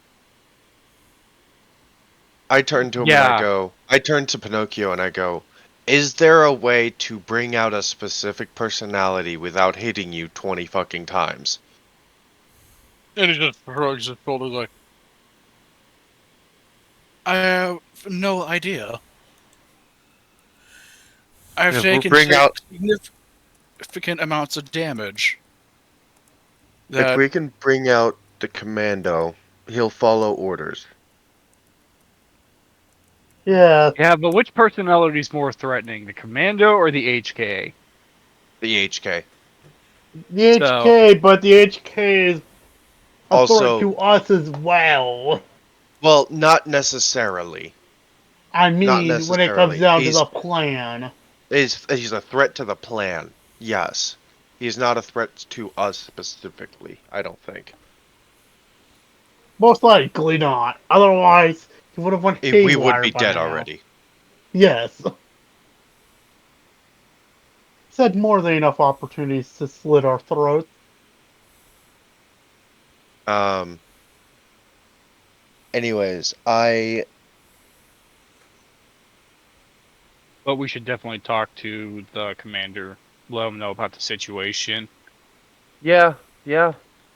I turn to him and Yeah, I turn to Pinocchio and I go, is there a way to bring out a specific personality without hitting you 20 fucking times? And he just shrugs his shoulders like, I have no idea. I've If we taken bring out, significant amounts of damage. if That we can bring out the commando, he'll follow orders. Yeah, yeah, but which personality is more threatening, the Commando or the HK? The HK. the So, HK, but the HK is a threat Also, to us as well. well, not necessarily. I Not mean, when it comes necessarily. down to the plan. He's a threat to the plan. Yes. He's not a threat to us specifically, I don't think. Most likely not. Otherwise, he would have went We would haywire be by dead now. already. Yes. He's had more than enough opportunities to slit our throats. Um anyways, I but we should definitely talk to the commander, let him know about the situation. Yeah, yeah.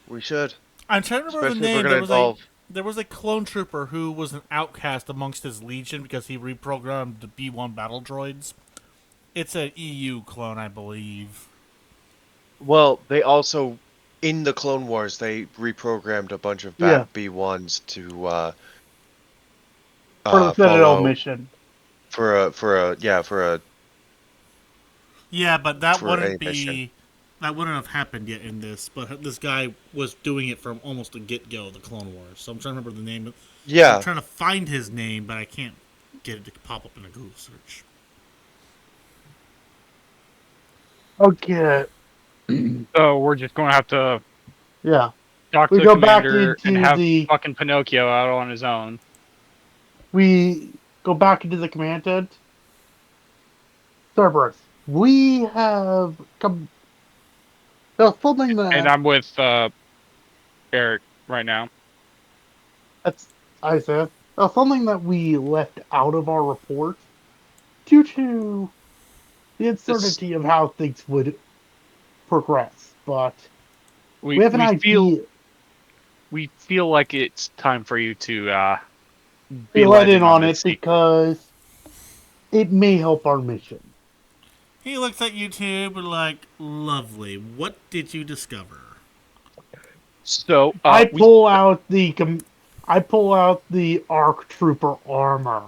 we should. I'm trying to remember the Especially if we're name. gonna involve There was a clone trooper who was an outcast amongst his legion because he reprogrammed the B1 battle droids. It's an EU clone, I believe. well, they also in the Clone Wars they reprogrammed a bunch of Yeah. B1s to For the Citadel follow mission. for a Yeah, but that for a wouldn't mission. be. That wouldn't have happened yet in this, but this guy was doing it from almost the get-go of the Clone Wars. So I'm trying to remember the name. I'm Yeah. trying to find his name, but I can't get it to pop up in a Google search. Okay. So we're just going to have to Yeah. talk We to the go back commander and into have the. fucking Pinocchio out on his own. We go back into the command tent. Cerberus, we have come. There's something And that I'm with Eric right now. that's I said. There's something that we left out of our report due to the uncertainty of how things would progress. But we have an idea. We feel like it's time for you to We be let let in in on on this it secret. because it may help our mission. He looks at YouTube and like, lovely. What did you discover? So I pull out the ARC Trooper armor.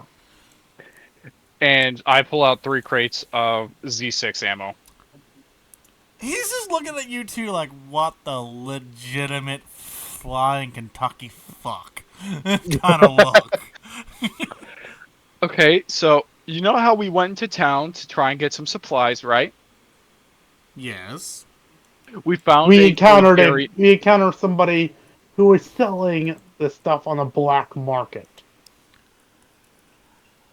and I pull out 3 crates of Z6 ammo. He's just looking at you two like, what the legitimate flying Kentucky fuck kind of look. Okay, so you know how we went into town to try and get some supplies, right? Yes. We found We a encountered carry. we encountered somebody who was selling this stuff on the black market,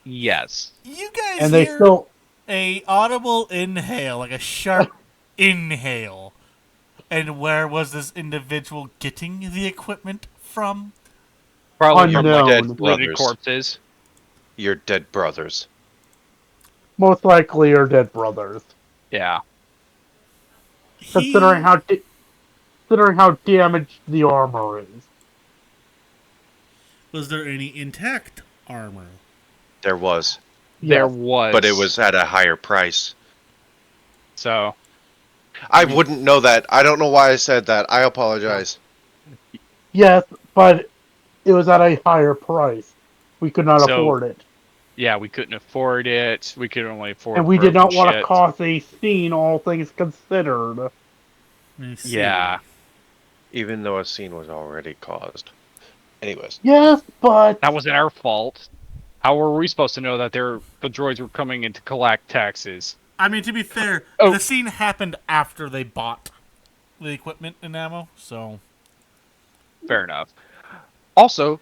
Yes. You guys and they hear still. a audible inhale, like a sharp inhale. And where was this individual getting the equipment from? Probably Your from like Unknown. dead looted brothers. corpses. Your dead brothers. Most likely are dead brothers. Yeah. Considering He considering how damaged the armor is. Was there any intact armor? There was, There Yes. was. but it was at a higher price. So, I wouldn't know that. I don't know why I said that. I apologize. Yes, but it was at a higher price. We could not So- afford it. yeah, we couldn't afford it. We could only afford And we did not broken want to shit. cause a scene, all things considered. I see. Yeah. Even though a scene was already caused. Anyways. Yes, but That wasn't our fault. How were we supposed to know that the droids were coming in to collect taxes? I mean, to be fair, Oh. the scene happened after they bought the equipment and ammo, so... Fair enough. Also,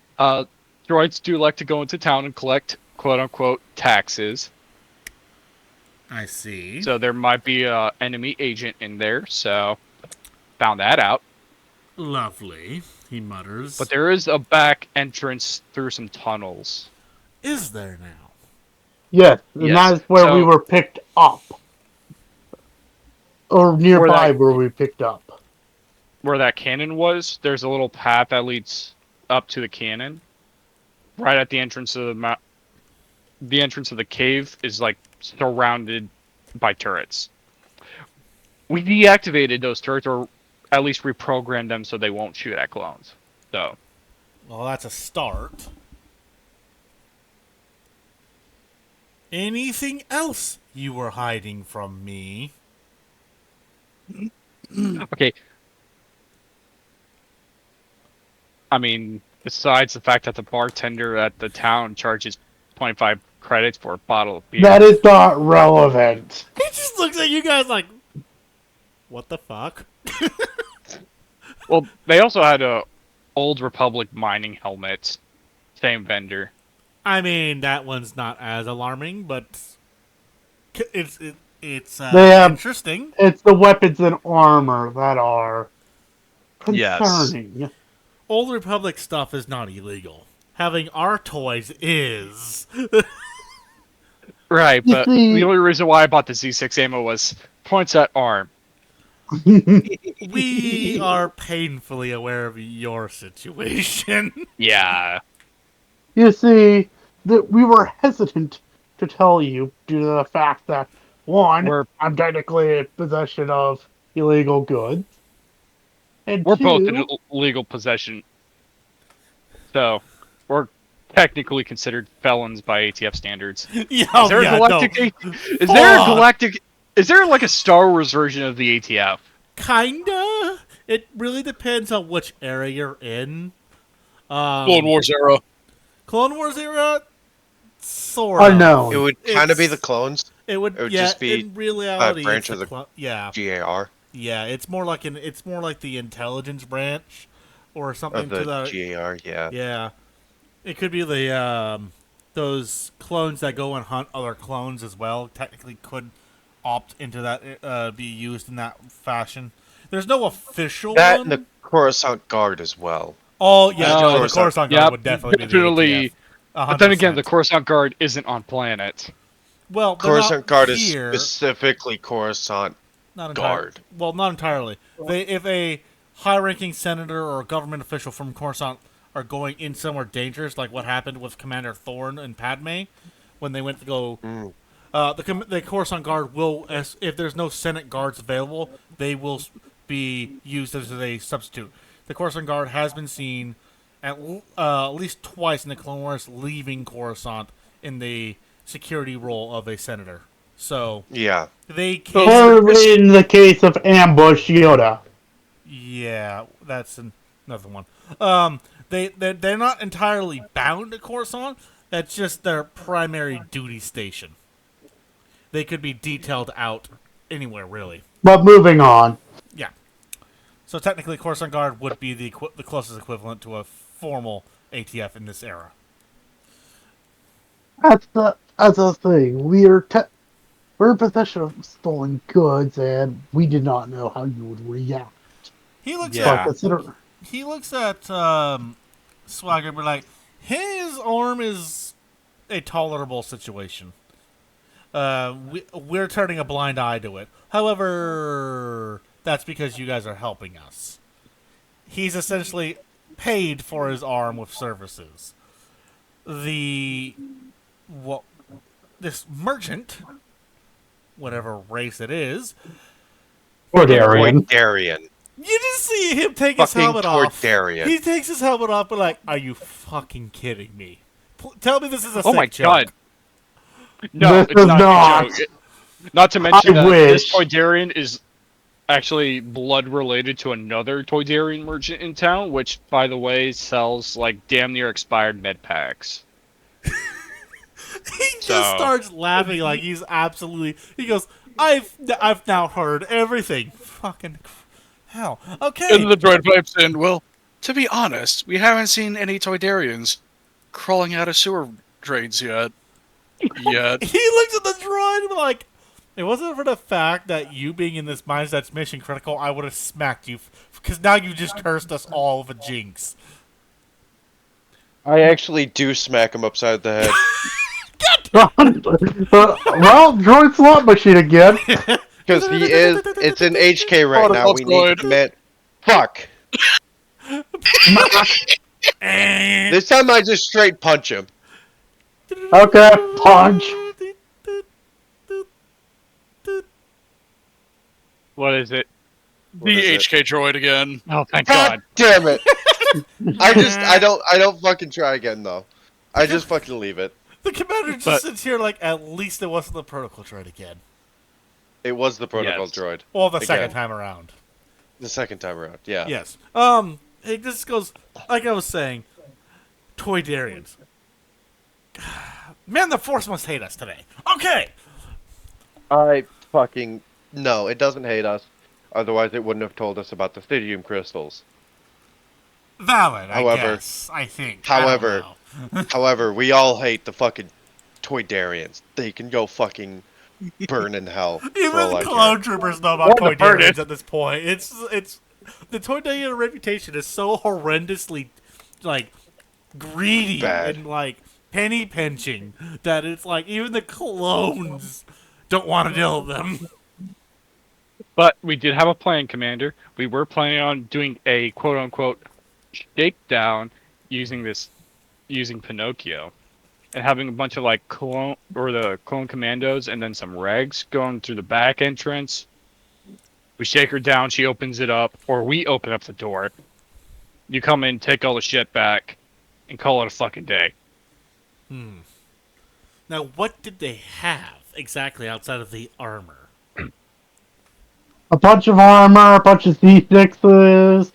droids do like to go into town and collect quote-unquote taxes. I see. So there might be a enemy agent in there, so found that out. Lovely, he mutters. But there is a back entrance through some tunnels. Is there now? yes, and Yes, that is where so- we were picked up. Or nearby that- where we picked up. Where that cannon was, there's a little path that leads up to the cannon. Right at the entrance of the entrance of the cave is like surrounded by turrets. We deactivated those turrets, or at least reprogrammed them so they won't shoot at clones. So Well, that's a start. Anything else you were hiding from me? okay. I mean, besides the fact that the bartender at the town charges 25 credits for a bottle of beer. That is not relevant. He just looks at you guys like, what the fuck? Well, they also had a Old Republic mining helmet. Same vendor. I mean, that one's not as alarming, but it's They have- interesting. It's the weapons and armor that are Yes. concerning. Old Republic stuff is not illegal. Having our toys is. Right, You but see- the only reason why I bought the Z6 ammo was points at arm. We are painfully aware of your situation. Yeah. You see, that we were hesitant to tell you due to the fact that, one, We're- I'm technically in possession of illegal goods. And We're two, both in legal possession. So, we're technically considered felons by ATF standards. Yeah, Is there a galactic Is there like a Star Wars version of the ATF? Kinda. It really depends on which era you're in. Clone Wars era. Clone Wars era, sort of. unknown. It would kind of be the It's- clone It would, It would yeah. just be in reality, branch it's of the yeah, GAR yeah. It's more like the intelligence branch, or something of to the the GAR. Yeah. yeah. It could be the those clones that go and hunt other clones as well. Technically, could opt into that be used in that fashion. There's no official That one. and the Coruscant Guard as well. Oh yeah, Oh, no, the Coruscant. Coruscant Guard Yep, would definitely be definitely. the ATF. But then again, 100%. the Coruscant Guard isn't on planet. well, they're Coruscant not Guard is here. specifically Coruscant. Not entirely. Guard. Well, not entirely. If a high-ranking senator or a government official from Coruscant are going in somewhere dangerous, like what happened with Commander Thorne and Padme, when they went to go, the Coruscant Guard will, if there's no Senate guards available, they will be used as a substitute. The Coruscant Guard has been seen at least twice in the Clone Wars leaving Coruscant in the security role of a senator. So Yeah. they can. Or in the case of Ambush Yoda. Yeah, that's another one. They're not entirely bound to Coruscant. That's just their primary duty station. They could be detailed out anywhere, really. But moving on. Yeah. So technically, Coruscant Guard would be the closest equivalent to a formal ATF in this era. That's the thing. We're in possession of stolen goods, and we did not know how you would react. He looks Yeah. at But consider he looks at Swagger, but like his arm is a tolerable situation. We're turning a blind eye to it. However, that's because you guys are helping us. he's essentially paid for his arm with services. This merchant, whatever race it is, Toydarian. Toydarian. you just see him take his Fucking helmet off. Toydarian. He takes his helmet off, but like, are you fucking kidding me? Tell me this is a Oh sick my joke. god. No, This it's is not. not. A joke. Not to mention I that this wish. Toydarian is actually blood related to another Toydarian merchant in town, which, by the way, sells like damn near expired med packs. He just So- starts laughing like he's absolutely. He goes, I've now heard everything. Fucking hell. Okay. And the droid pipes in. Well, to be honest, we haven't seen any Toydarians crawling out of sewer drains yet. He looks at the droid and be like, it wasn't for the fact that you being in this mine that's mission critical, I would have smacked you. Because now you just cursed us all with a jinx. I actually do smack him upside the head. Well, droid slot machine again. Because it's in HK right now. We need to commit. Fuck. This time I just straight punch him. Okay, punch. What is it? What is The it? HK droid again. Oh, thank God God. damn it! I don't fucking try again though. I just fucking leave it. The commander just But- sits here like, at least it wasn't the protocol droid again. It was the protocol Yes. droid. Well, the Again. second time around. The second time around, yeah. Yes. It just goes, like I was saying, Toydarians. Man, the Force must hate us today. Okay! I fucking no, it doesn't hate us. Otherwise, it wouldn't have told us about the Stadium crystals. Valid, However- I guess. I think. I don't However, know. however, we all hate the fucking Toydarians. They can go fucking burn in hell. for Even all the I clone care. troopers know about Or the burden. Toydarians at this point. It's the Toydarian reputation is so horrendously like greedy Bad. and like penny pinching that it's like even the clones don't want to deal with them. But we did have a plan, Commander. We were planning on doing a quote-unquote shakedown using Pinocchio, and having a bunch of like clone commandos, and then some regs going through the back entrance. We shake her down. She opens it up, or we open up the door. You come in, take all the shit back, and call it a fucking day. Now, what did they have exactly outside of the armor? A bunch of armor, a bunch of C6s.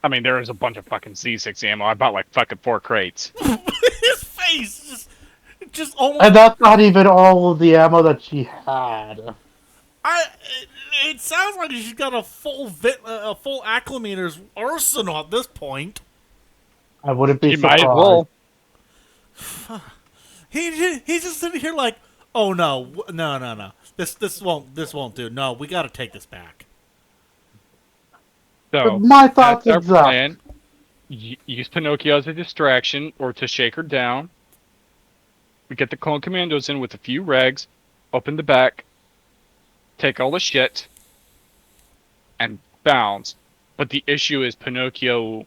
I mean, there is a bunch of fucking C6 ammo. I bought like fucking 4 crates. His face just almost. And that's not even all of the ammo that she had. It sounds like she's got a full acclimator's arsenal at this point. I wouldn't be You surprised. might as well. He's just sitting here like, oh no. This won't do. No, we got to take this back. But So my thoughts that's our exact. plan. Use Pinocchio as a distraction or to shake her down. We get the clone commandos in with a few regs, open the back, take all the shit, and bounce. But the issue is Pinocchio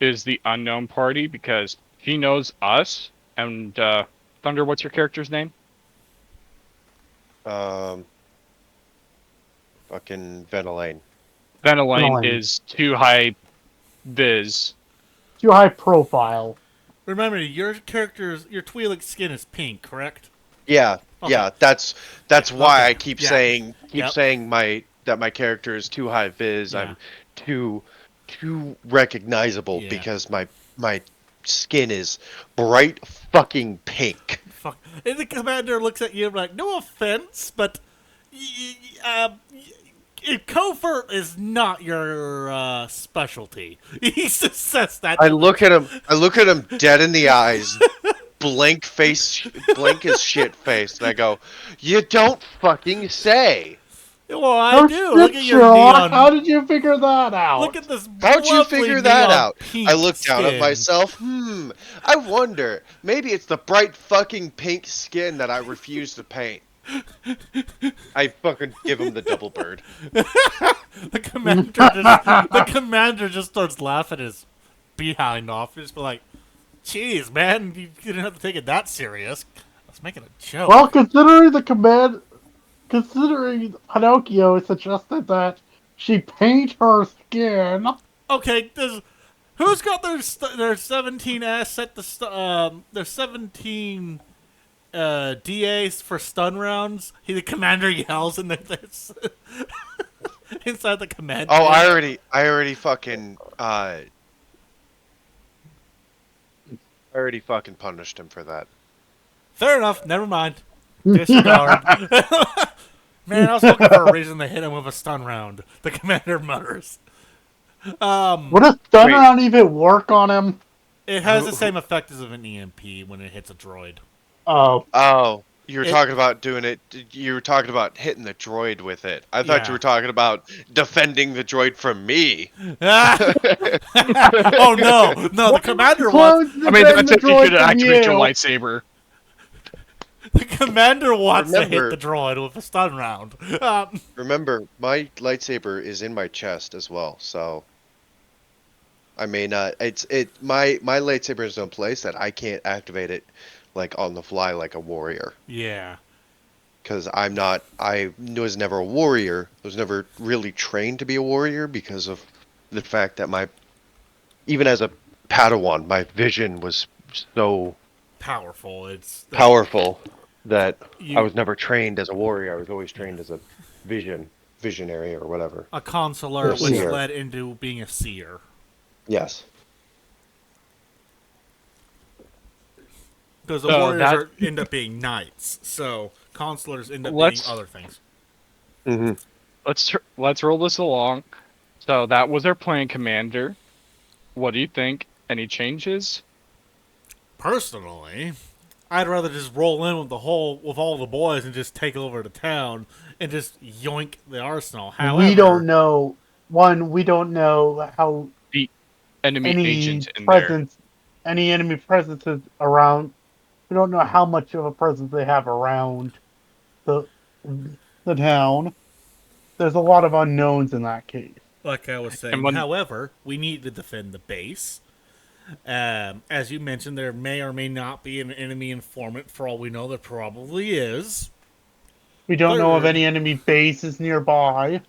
is the unknown party because he knows us. And Thunder, what's your character's name? Fucking Venelane. Venelane Venelane. is too high viz. Too high profile. Remember, your Twi'lek skin is pink, correct? Yeah, Okay. yeah. That's why Okay. I keep Yeah. saying Yep. that my character is too high viz. Yeah. I'm too recognizable Yeah. because my skin is bright fucking pink. Fuck. And the commander looks at you like, no offense, but covert is not your specialty. He says that. I look at him dead in the eyes, blank as shit face, and I go, "You don't fucking say." Well, I Oh, do. shit, Look at your Sherlock. neon. How did you figure that out? Look at this. How'd you lovely figure that neon out? pink I look down at skin. myself. I wonder. Maybe it's the bright fucking pink skin that I refuse to paint. I fucking give him the double bird. The commander just starts laughing his behind off. Just be like, "Jeez, man, you didn't have to take it that serious. I was making a joke." Well, considering Pinocchio suggested that she paint her skin. Okay, who's got their 17S set to their 17 DAs for stun rounds? The commander yells and there's inside the command. Oh, tent. I already fucking I already fucking punished him for that. Fair enough. Never mind. Disregard. Man, I was looking for a reason to hit him with a stun round. The commander mutters. Would a stun Wait. round even work on him? It has the same effect as an EMP when it hits a droid. Oh, Oh, you were It- talking about doing it. You were talking about hitting the droid with it. I thought Yeah. you were talking about defending the droid from me. Oh no! The commander wants I mean, that's if you could activate your lightsaber. the commander wants to hit Remember- the droid with a stun round. Remember, my lightsaber is in my chest as well, so I may not. My lightsaber is in a place that I can't activate it like on the fly like a warrior. Yeah. Because I'm not. I was never a warrior. I was never really trained to be a warrior because of the fact that even as a Padawan, my vision was so Powerful. It's powerful that You- I was never trained as a warrior. I was always trained as a visionary or whatever. a consular, Or which seer. led into being a seer. Yes. Because the So warriors end up being knights, so consulars end up Let's- being other things. Mm-hmm. Let's roll this along. So that was our plan, Commander. What do you think? Any changes? Personally, I'd rather just roll in with all the boys and just take over the town and just yoink the arsenal. However, we don't know. One, we don't know how Enemy any agent in there. presence, any enemy presence is around. We don't know how much of a presence they have around the town. There's a lot of unknowns in that case. Like I was saying. And when- However, we need to defend the base. As you mentioned, there may or may not be an enemy informant. For all we know, there probably is. We don't know of Third. any enemy bases nearby.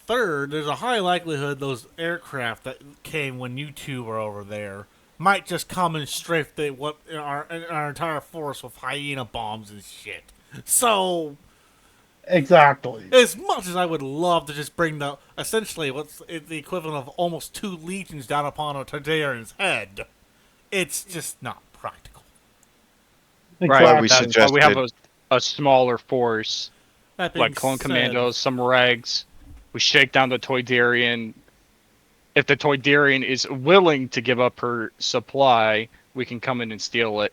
Third, there's a high likelihood those aircraft that came when you two were over there might just come and strafe our entire force with hyena bombs and shit. So, Exactly. as much as I would love to just bring essentially what's the equivalent of almost 2 legions down upon a Targaryen's head, it's just not practical. Right. Why we Exactly. That's why we have suggested- a smaller force, That being like clone said, commandos, some regs. We shake down the Toydarian. If the Toydarian is willing to give up her supply, we can come in and steal it.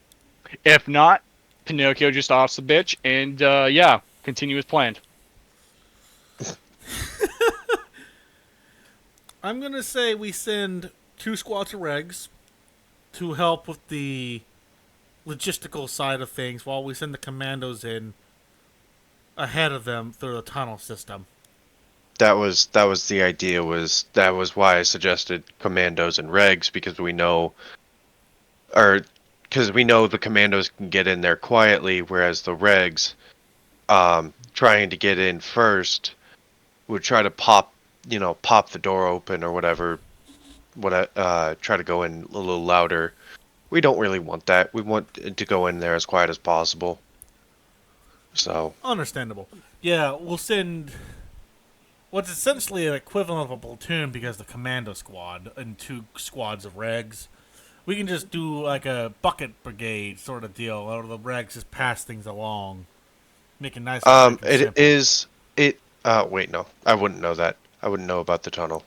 If not, Pinocchio just offs the bitch and continue as planned. I'm going to say we send 2 squads of regs to help with the logistical side of things while we send the commandos in ahead of them through the tunnel system. That was the idea. That was why I suggested commandos and regs because we know the commandos can get in there quietly, whereas the regs, trying to get in first, would try to pop the door open or whatever. Try to go in a little louder. We don't really want that. We want to go in there as quiet as possible. So Understandable. Yeah, we'll send what's essentially an equivalent of a platoon because the commando squad and 2 squads of regs. We can just do like a bucket brigade sort of deal, or the regs just pass things along, make it nice. And quick and it simple. is it. Wait, no, I wouldn't know that. I wouldn't know about the tunnel.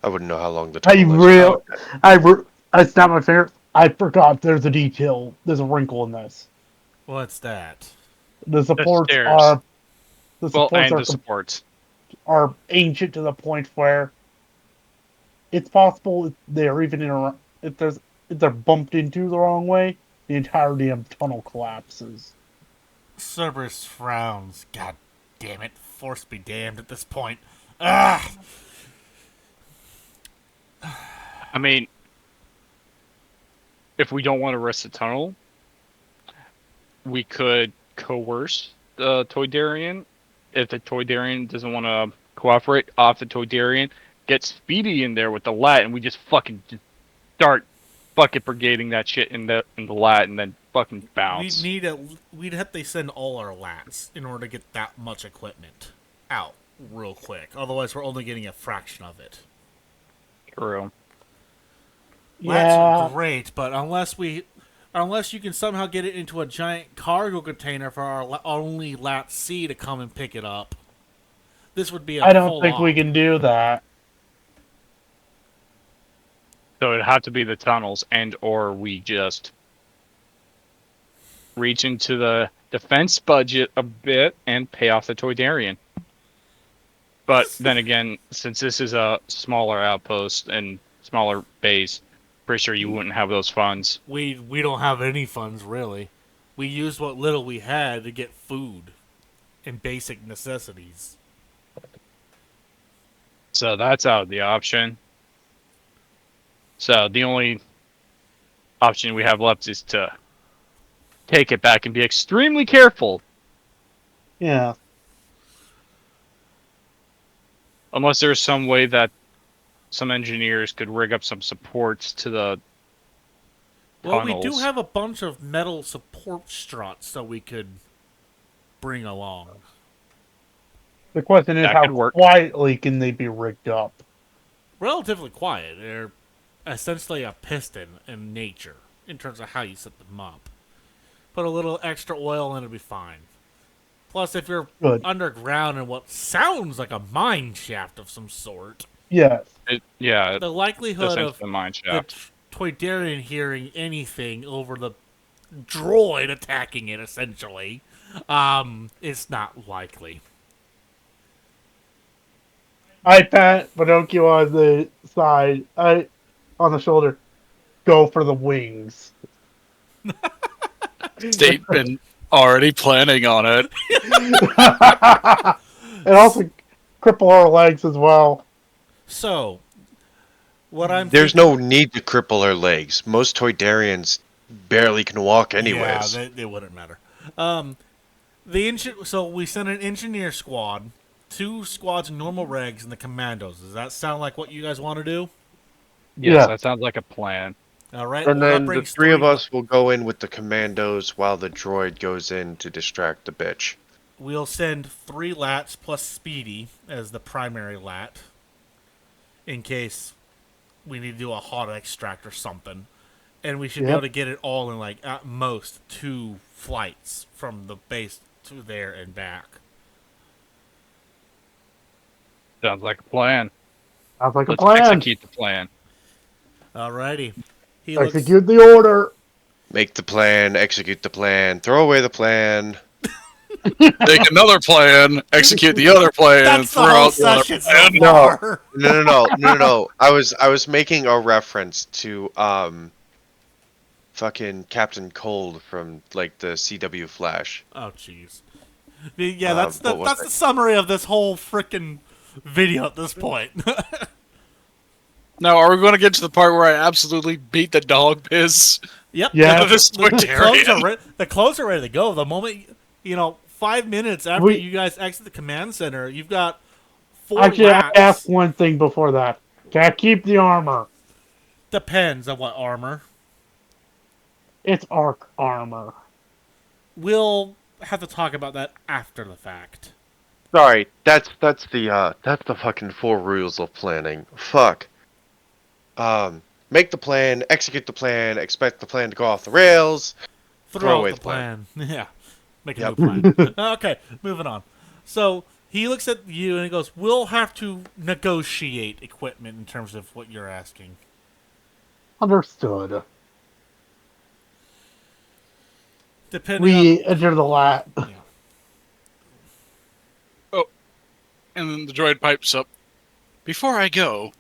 I wouldn't know how long the tunnel is. I snapped my finger. I forgot there's a detail. There's a wrinkle in this. What's that? The supports stairs. are the Well, supports and are, the supports. are ancient to the point where it's possible they're even if they're bumped into the wrong way, the entire damn tunnel collapses. Cerberus frowns. God damn it. Force be damned at this point. Ah! I mean, if we don't want to risk the tunnel, we could coerce the Toydarian. If the Toydarian doesn't want to cooperate, off the Toydarian, get Speedy in there with the lat, and we just fucking just start bucket brigading that shit in the lat, and then fucking bounce. We'd have to send all our lats in order to get that much equipment out real quick. Otherwise, we're only getting a fraction of it. True. Lats Yeah. are great, but unless you can somehow get it into a giant cargo container for our only lat C to come and pick it up, this would be a I don't full think we op. can do that. So it'd have to be the tunnels, and or we just reach into the defense budget a bit and pay off the Toydarian. But then again, since this is a smaller outpost and smaller base, pretty sure you wouldn't have those funds. We don't have any funds really. We used what little we had to get food and basic necessities. So that's out of the option. So the only option we have left is to take it back and be extremely careful. Yeah. Unless there's some way that some engineers could rig up some supports to the Well, tunnels. we do have a bunch of metal support struts that we could bring along. The question is, That how could work. quietly can they be rigged up? Relatively quiet. They're essentially a piston in nature in terms of how you set them up. Put a little extra oil and it'll be fine. Plus, if you're Good. underground in what sounds like a mine shaft of some sort, Yes. the likelihood of the mine the shaft. Toydarian hearing anything over the droid attacking it, essentially, is not likely. I pat Pinocchio on the side, on the shoulder. Go for the wings. They've been already planning on it. And also cripple our legs as well. So, what I'm There's thinking- no need to cripple our legs. Most Toydarians barely can walk anyways. Yeah, they wouldn't matter. So we sent an engineer squad, 2 squads of normal regs, and the commandos. Does that sound like what you guys want to do? Yes, Yeah. that sounds like a plan. All right. And well, that then the brings three of three- us will go in with the commandos while the droid goes in to distract the bitch. We'll send 3 lats plus Speedy as the primary lat, in case we need to do a hot extract or something. And we should be Yep. able to get it all in, like, at most 2 flights from the base to there and back. Sounds like a plan. Sounds like a Let's plan. execute the plan. Alrighty. He looks, Execute the order. Make the plan, execute the plan, throw away the plan. Make another plan, execute the other plan, that's the throw whole out the other session so plan. No. far. No. I was making a reference to fucking Captain Cold from like the CW Flash. Oh, jeez. Yeah, that's what was the it? summary of this whole frickin' video at this point. Now, are we going to get to the part where I absolutely beat the dog piss? Yep. Yeah. This The clothes are Toydarian. the clothes are ready to go. The moment 5 minutes after you guys exit the command center, you've got 4 Actually, I laps. asked one thing before that. Can I keep the armor? Depends on what armor. It's arc armor. We'll have to talk about that after the fact. Sorry, that's the fucking 4 rules of planning. Fuck. Make the plan, execute the plan, expect the plan to go off the rails. Throw away out the the plan. plan. Yeah. Make a Yep. new plan. Okay, moving on. So he looks at you and he goes, "We'll have to negotiate equipment in terms of what you're asking." Understood. Depending on We enter the lat. And then the droid pipes up. Before I go,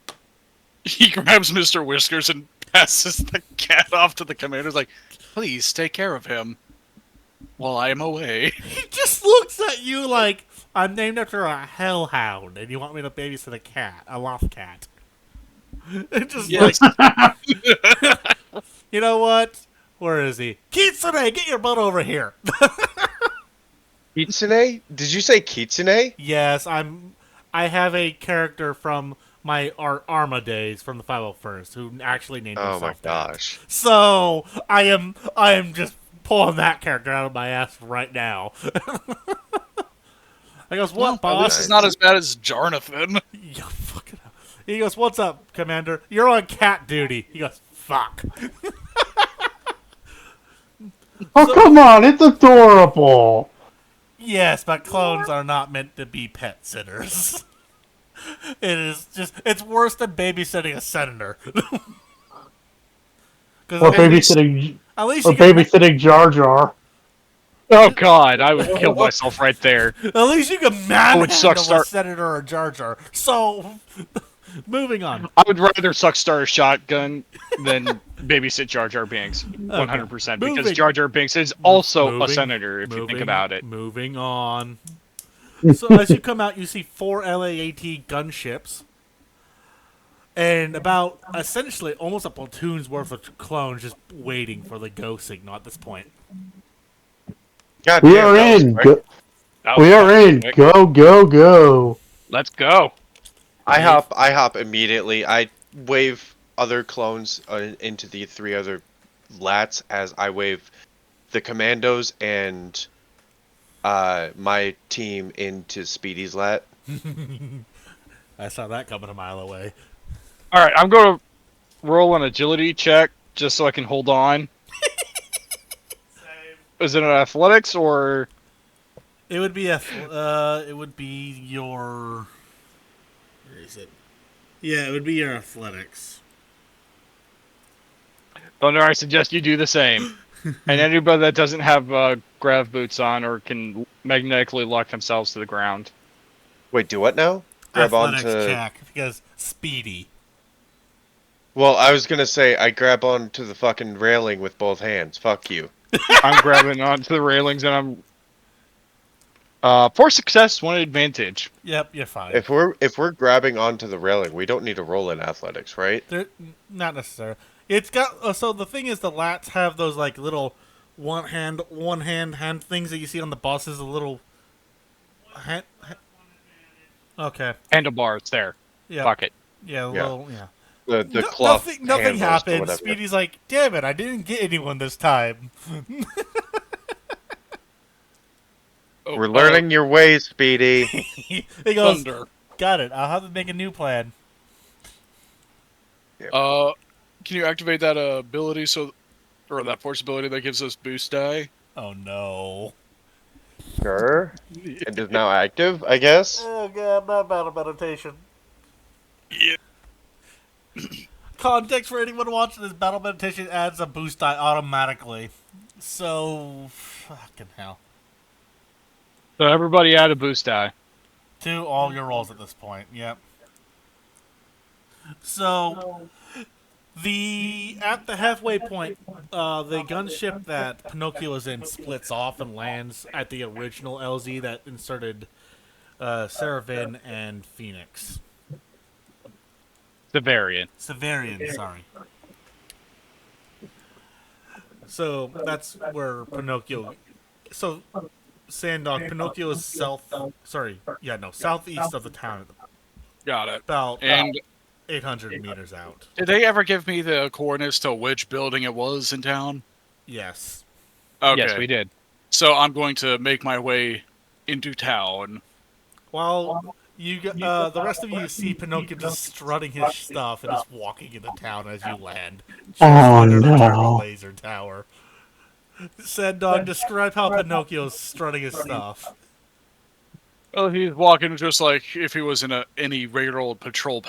he grabs Mr. Whiskers and passes the cat off to the commander's like, please take care of him. while I am away. He just looks at you like, I'm named after a hellhound, and you want me to babysit a cat, a loft cat. It just Yes. you know what? Where is he? Kitsune, get your butt over here. Kitsune? Did you say Kitsune? Yes, I have a character from my Arma days from the 501st who actually named Oh my himself that. gosh. So I am just pulling that character out of my ass right now. I goes, what, At least boss? it's not as bad as Jarnathan. Yeah, fucking hell. He goes, what's up, Commander? You're on cat duty. He goes, fuck. Oh, come on, it's adorable. Yes, but clones are not meant to be pet sitters. It is just, it's worse than babysitting a senator. Or babysitting, at least or you can, babysitting Jar Jar. Oh God, I would kill myself right there. at least you can would manhandle suck a start- senator or a Jar Jar. So, moving on. I would rather suck start a shotgun than babysit Jar Jar Binks, 100%. Because Moving- Jar Jar Binks is also a Moving- senator, if you think about it. Moving on. So as you come out, you see 4 LAAT gunships, and about essentially almost a platoon's worth of clones just waiting for the go signal at this point. God We damn, are that was in. quick. Go, That was we are fucking in. quick. Go, go, go. Let's go. I hop immediately. I wave other clones into the 3 other lats as I wave the commandos and my team into Speedy's lat. I saw that coming a mile away. Alright, I'm going to roll an agility check just so I can hold on. Is it an athletics or... It would be it would be your. Where is it? Yeah, it would be your athletics. Thunder, I suggest you do the same. And anybody that doesn't have grav boots on or can magnetically lock themselves to the ground. Wait, do what now? Grab Athletics onto. check because speedy. Well, I was gonna say I grab onto the fucking railing with both hands. Fuck you. I'm grabbing onto the railings and I'm... for success, 1 advantage. Yep, you're fine. If we're grabbing onto the railing, we don't need to roll in athletics, right? They're not necessarily. It's got so the thing is the lats have those like little one hand things that you see on the buses. A little okay, Handlebars there. yeah, Fuck it. yeah, Yeah. little yeah. The cloth. Nothing handles or happened. whatever. Speedy's like, damn it, I didn't get anyone this time. Oh, We're learning your ways, Speedy. He goes, Thunder. got it. I'll have to make a new plan. Can you activate that ability or that force ability that gives us boost die? Oh no. Sure. It is now active, I guess. Oh god, not battle meditation. Yeah. Context for anyone watching this, battle meditation adds a boost die automatically. So, fucking hell. So everybody add a boost die. To all your rolls at this point, yep. So, at the halfway point, the gunship that Pinocchio is in splits off and lands at the original LZ that inserted Seraphim and Phoenix. The variant. Severian, sorry. So that's where Pinocchio. So, Sandog, Pinocchio is southeast of the town, Got it. about And 800 meters out. did they ever give me the coordinates to which building it was in town? Yes. Okay. Yes, we did. So I'm going to make my way into town. While the rest of you see Pinocchio just strutting his stuff and just walking into town as you land. Just Oh, under the no. turbo laser tower. Sandog, describe how Pinocchio's strutting his stuff. Well, he's walking just like if he was in any regular old patrol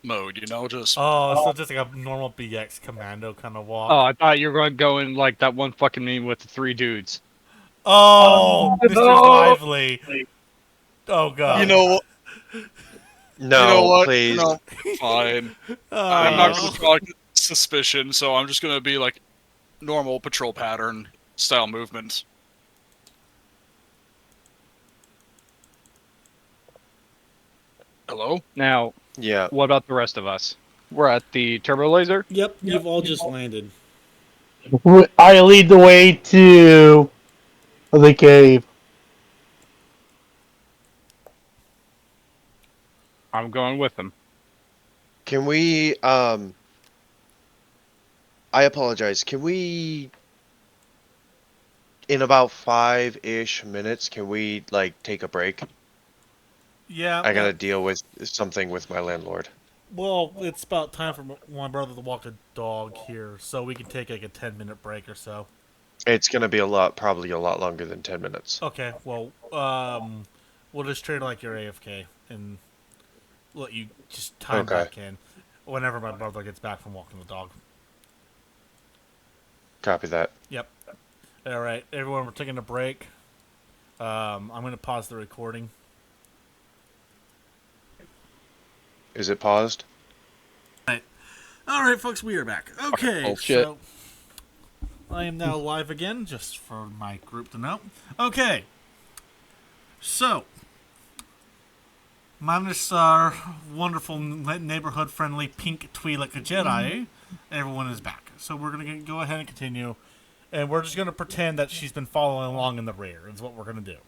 mode, just Oh, so just like a normal BX commando kind of walk. Oh, I thought you were going to go in like that one fucking meme with the 3 dudes. Oh, Mr. no. Lively. Oh god. you know No, what? please. No, fine. I'm not going to talk suspicion, so I'm just going to be like, normal patrol pattern style movement. Hello? Now, Yeah. what about the rest of us? We're at the turbo laser. Yep, you've all just landed. I lead the way to the cave. I'm going with them. Can we, I apologize. Can we, in about 5-ish minutes, can we, like, take a break? Yeah. I gotta deal with something with my landlord. Well, it's about time for my brother to walk the dog here, so we can take like a 10-minute break or so. It's gonna be probably a lot longer than 10 minutes. Okay. Well, we'll just trade like your AFK and let you just time Okay. back in whenever my brother gets back from walking the dog. Copy that. Yep. All right, everyone, we're taking a break. I'm gonna pause the recording. Is it paused? All right, folks, we are back. Okay, bullshit. so I am now live again, just for my group to know. Okay, so minus our wonderful neighborhood-friendly pink Twi'lek Jedi, everyone is back. So we're gonna go ahead and continue, and we're just gonna pretend that she's been following along in the rear. Is what we're gonna do.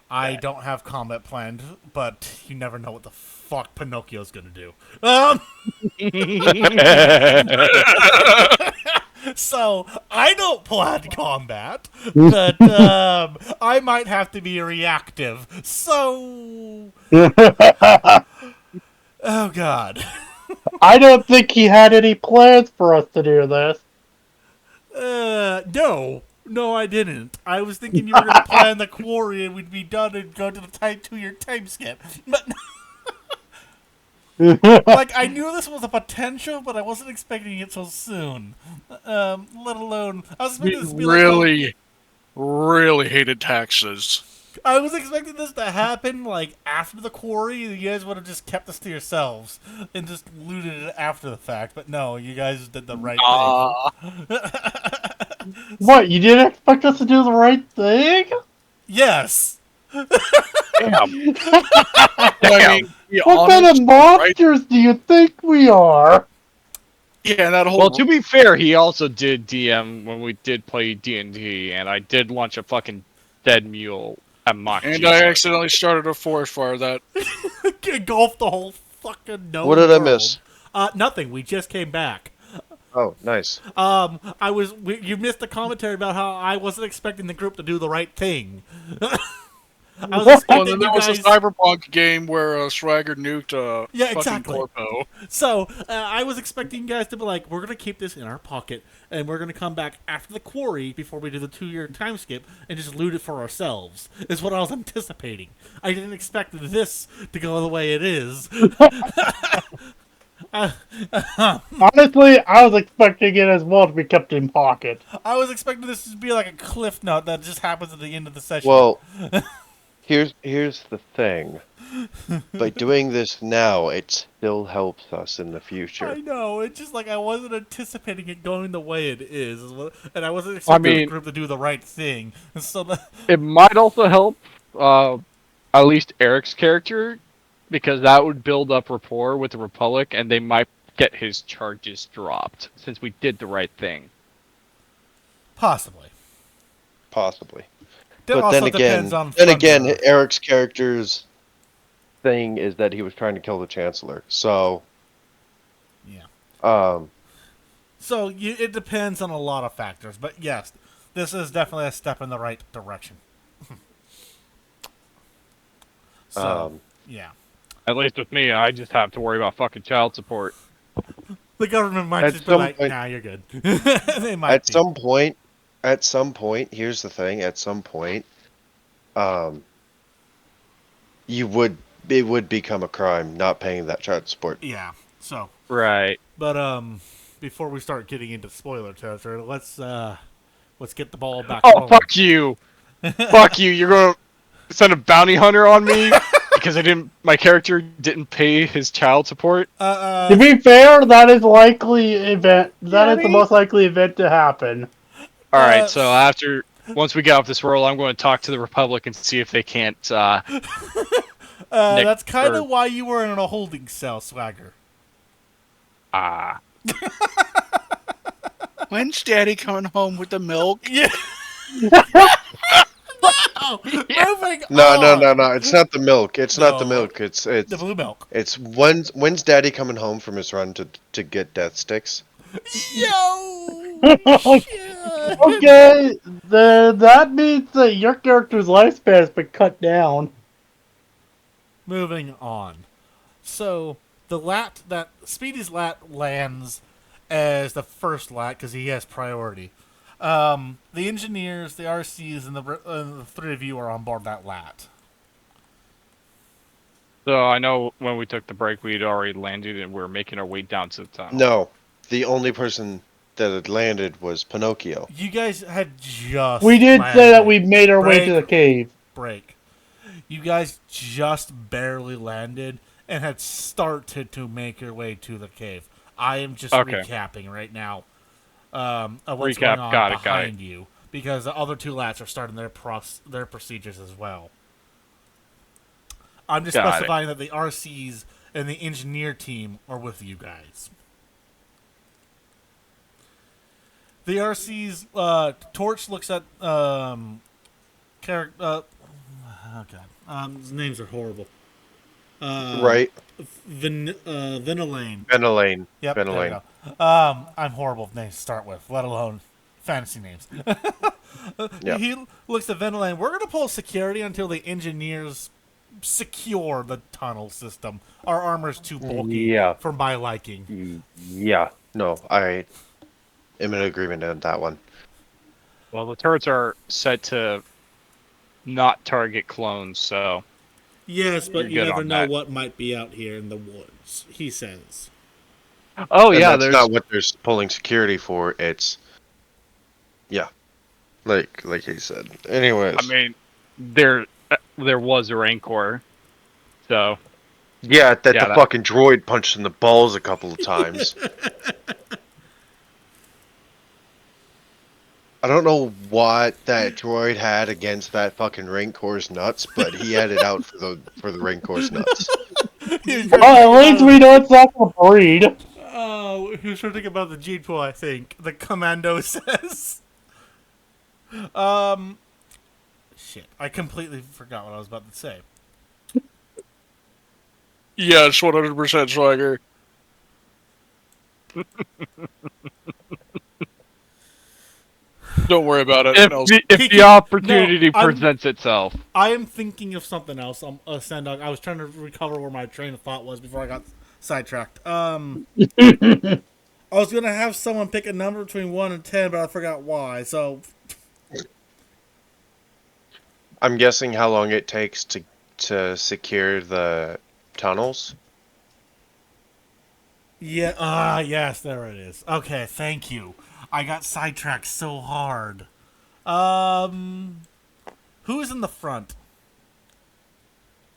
I don't have combat planned, but you never know what the fuck Pinocchio's gonna do. So I don't plan combat, but I might have to be reactive. So, oh god, I don't think he had any plans for us to do this. no, I didn't. I was thinking you were gonna plan the quarry and we'd be done and go to the 2-year time skip, but. Like, I knew this was a potential, but I wasn't expecting it so soon. Let alone, I was expecting this to be Really, really hated taxes. I was expecting this to happen, like, after the quarry. You guys would have just kept this to yourselves and just looted it after the fact. But no, you guys did the right thing. What, you didn't expect us to do the right thing? Yes. Damn. I mean, be What kind of honest, monsters do you think we are? Yeah, that whole Well, to be fair, he also did DM when we did play D&D, and I did launch a fucking dead mule at Mach. and I accidentally started a forest fire that Engulfed the whole fucking known What did I world. miss? Nothing. We just came back. Oh, nice. You missed the commentary about how I wasn't expecting the group to do the right thing. I was well, expecting then you there was guys. a cyberpunk game where Swagger nuked a Yeah, fucking exactly. corpo. So I was expecting you guys to be like, we're gonna keep this in our pocket, and we're gonna come back after the quarry before we do the 2-year time skip and just loot it for ourselves. Is what I was anticipating. I didn't expect this to go the way it is. Honestly, I was expecting it as well to be kept in pocket. I was expecting this to be like a cliff note that just happens at the end of the session. Well, here's the thing. By doing this now, it still helps us in the I future. know. It's just like I wasn't anticipating it going the way it is, and I wasn't expecting the mean- group to do the right thing. And so, It might also help, at least Eric's character, because that would build up rapport with the Republic, and they might get his charges dropped, since we did the right thing. possibly. Possibly. That But also then depends on again, Thunder. Eric's character's thing is that he was trying to kill the Chancellor. So, Yeah. um, So it depends on a lot of factors, but yes, this is definitely a step in the right direction. So yeah, At least with me, I just have to worry about fucking child support. the government might At just be some like, point- "Nah, you're good." They might. at be. some point, here's the thing. At some point, it would become a crime not paying that child support. Yeah. So, Right. but before we start getting into spoiler territory, let's get the ball back. Oh, rolling. fuck you! Fuck you! You're gonna send a bounty hunter on me? because my character didn't pay his child support. To be fair, that is likely event. That is the most likely event to happen. All right, so once we get off this roll, I'm going to talk to the Republic and see if they can't. Nick, that's kind or- of why you were in a holding cell, Swagger. When's Daddy coming home with the milk? Yeah. Moving No, on. no. It's not the milk. It's not the No. milk. It's The blue milk. it's when's Daddy coming home from his run to get death sticks? Yo. Shit. Okay, that means that your character's lifespan has been cut down. Moving on. So Speedy's lat lands as the first lat because he has priority. The engineers, the RCs, and the three of you are on board that lat. So I know when we took the break, we'd already landed and we were making our way down to the tunnel. No, the only person that had landed was Pinocchio. You guys had just We did landed. say that we made our way to the cave. Break. You guys just barely landed and had started to make your way to the cave. I am just Okay. recapping right now of what's Recap. going on Got it. behind you because the other two lats are starting their procedures as well. I'm just Got it. specifying that the RCs and the engineer team are with you guys. The RCs, Torch looks at character. Oh god, his names are horrible. Right? Vinilane. Venelane. Yep. There Venelane. we go. I'm horrible with names to start with, let alone fantasy names. Yep. He looks at Vinilane. We're gonna pull security until the engineers secure the tunnel system. Our armor's too bulky Yeah. for my liking. Yeah. No, I am in agreement on that one. Well, the turrets are set to not target clones, so Yes, but You're you good never on know that. what might be out here in the woods. He says. Oh And yeah, that's there's not what they're pulling security for. It's like he said. Anyways, I mean, there was a Rancor, so yeah, that Yeah, the that- fucking droid punched in the balls a couple of times. I don't know what that droid had against that fucking Rancor's nuts, but he had it out for the Rancor's nuts. Well, at least we know it's not the breed. Oh, he was trying to think about the G pool, I think. The commando says. Shit. I completely forgot what I was about to say. Yes, 100% Swagger. Don't worry about it. if the opportunity I'm- presents itself. I am thinking of something else. Sandog. I was trying to recover where my train of thought was before I got sidetracked. I was gonna have someone pick a number between 1 and 10, but I forgot why. So I'm guessing how long it takes to secure the tunnels. yeah, yes, there it is. Okay, thank you. I got sidetracked so hard. Who's in the front?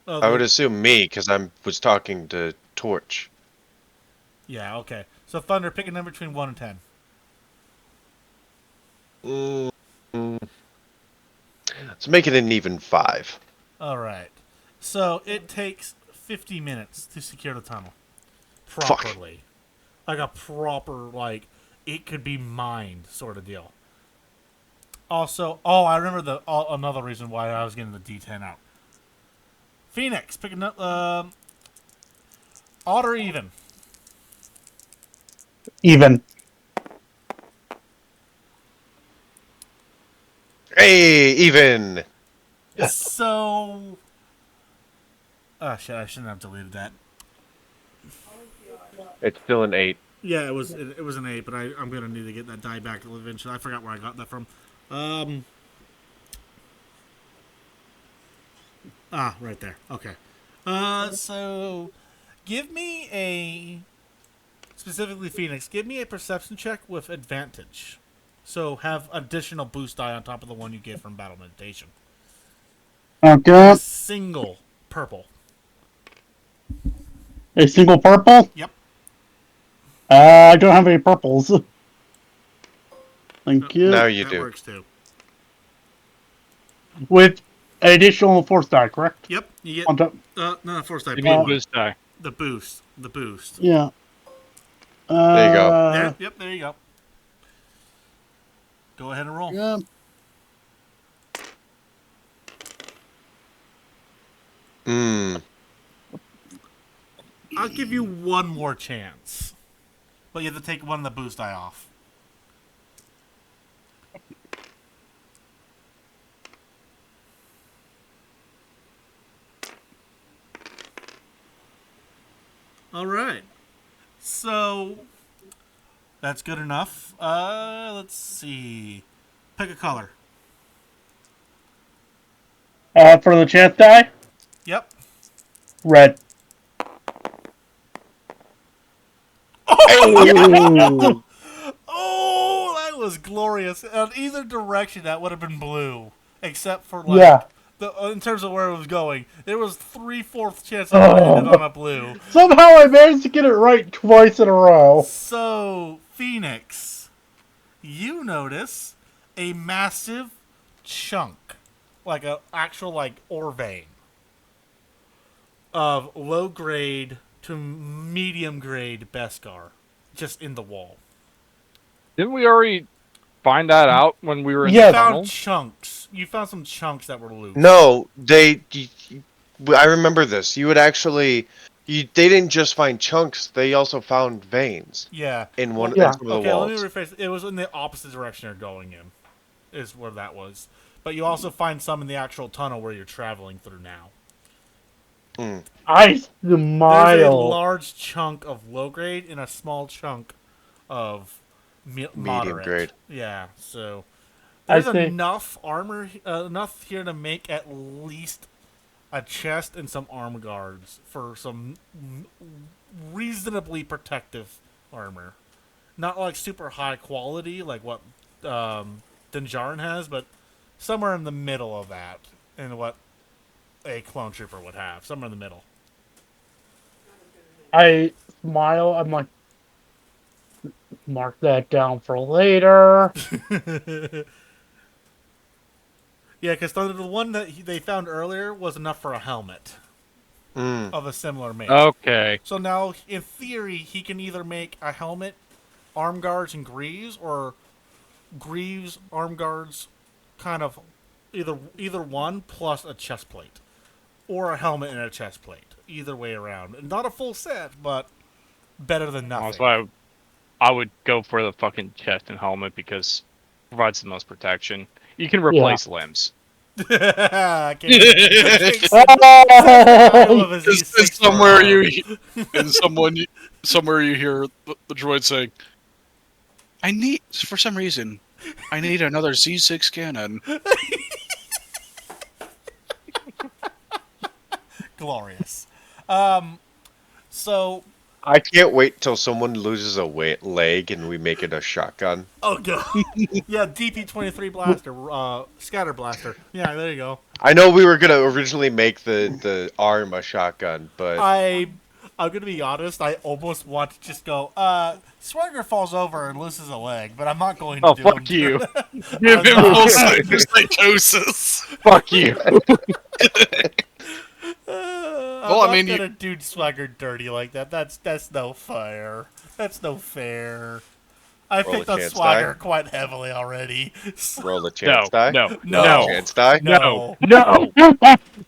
Oh, I would assume me, because I was talking to Torch. Yeah, okay. So Thunder, pick a number between 1 and 10. Let's make it an even 5. All right. So it takes 50 minutes to secure the tunnel Fuck. properly, like a proper it could be mined sort of deal. Also, I remember another reason why I was getting the D10 out. Phoenix, pick a odd or even. Even. Hey, even. So, oh shit, I shouldn't have deleted that. It's still an 8. Yeah, it was an 8, but I'm gonna need to get that die back eventually. I forgot where I got that from. Right there. Okay. So give me specifically Phoenix. Give me a perception check with advantage. So have additional boost die on top of the one you get from battle meditation. Okay. Single purple. A single purple? Yep. I don't have any purples. Thank you. Now you That do. works too. With an additional 4 star, correct? Yep. You get On top. no force die You blue mean one. boost die. The boost. The boost. Yeah. There you go. There. Yep. There you go. Go ahead and roll. Yeah. Mm. I'll give you one more chance, but you have to take one of the boost die off. All right. So that's good enough. Let's see. Pick a color. For the chance die, Yep. red. Oh! Oh, that was glorious. In either direction, that would have been blue, except for Yeah. in terms of where it was going. There was 3/4 chance it landed on a blue. Somehow I managed to get it right twice in a row. So, Phoenix, you notice a massive chunk, like an actual ore vein of low grade to medium grade Beskar, just in the wall. Didn't we already find that out when we were in Yeah. the Found tunnel? chunks. You found some chunks that were loose. No, I remember this. You would actually. They didn't just find chunks, they also found veins Yeah. in one Yeah. in some of the Okay, let me walls. rephrase. It was in the opposite direction you're going in, is where that was. But you also find some in the actual tunnel where you're traveling through now. I There's a smile. large chunk of low grade and a small chunk of moderate. grade. Yeah, so I there's see. enough armor, enough here to make at least a chest and some arm guards for some reasonably protective armor. Not like super high quality like what Dinjarin has, but somewhere in the middle of that, and what a clone trooper would have. Somewhere in the middle. I smile. I'm like, mark that down for later. Yeah, because the one that they found earlier was enough for a helmet Mm. of a similar make. Okay. So now, in theory, he can either make a helmet, arm guards, and greaves, or greaves, arm guards, kind of either one plus a chest plate, or a helmet and a chest plate. Either way around, not a full set, but better than nothing. That's why I would go for the fucking chest and helmet because it provides the most protection. You can replace limbs. I can't- And somewhere you hear the droid saying, "I need for some reason, I need another Z6 cannon." Glorious. So, I can't wait till someone loses a leg and we make it a shotgun. oh god, yeah, DP-23 blaster, scatter blaster. Yeah, there you go. I know we were gonna originally make the arm a shotgun, but I'm gonna be honest. I almost want to just go. Swagger falls over and loses a leg, but I'm not going to. Oh, do fuck him. you. Give him full psychosis. Fuck you. Well, I mean, I'm not gonna do Swagger dirty like that. That's no fair. That's no fair. I Roll picked a on chance Swagger die. quite heavily already. roll the chance die. No. No. No. Chance die. No. No. No. No.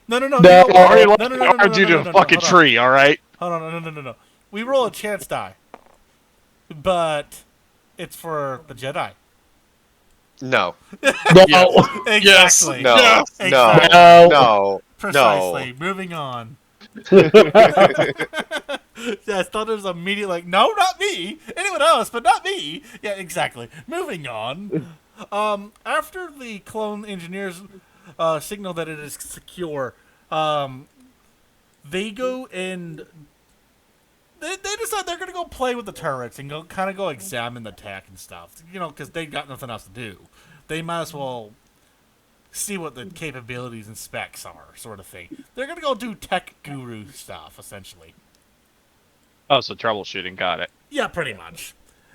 No. No. I already No. lost No. No. the No. No. RG to No. a No. fucking Hold on. tree, alright? Hold on. No. We roll a chance die, but it's for the Jedi. No. No. Exactly. No. Yes. No. Exactly. No. Precisely. Moving on. Yeah, Thunder's immediately like, no, not me. Anyone else, but not me. Yeah, exactly. Moving on. After the clone engineers signal that it is secure, they go and they decide they're gonna go play with the turrets and go examine the tech and stuff. You know, because they got nothing else to do. They might as well see what the capabilities and specs are, sort of thing. They're gonna go do tech guru stuff, essentially. Oh, so troubleshooting. Got it. Yeah, pretty much.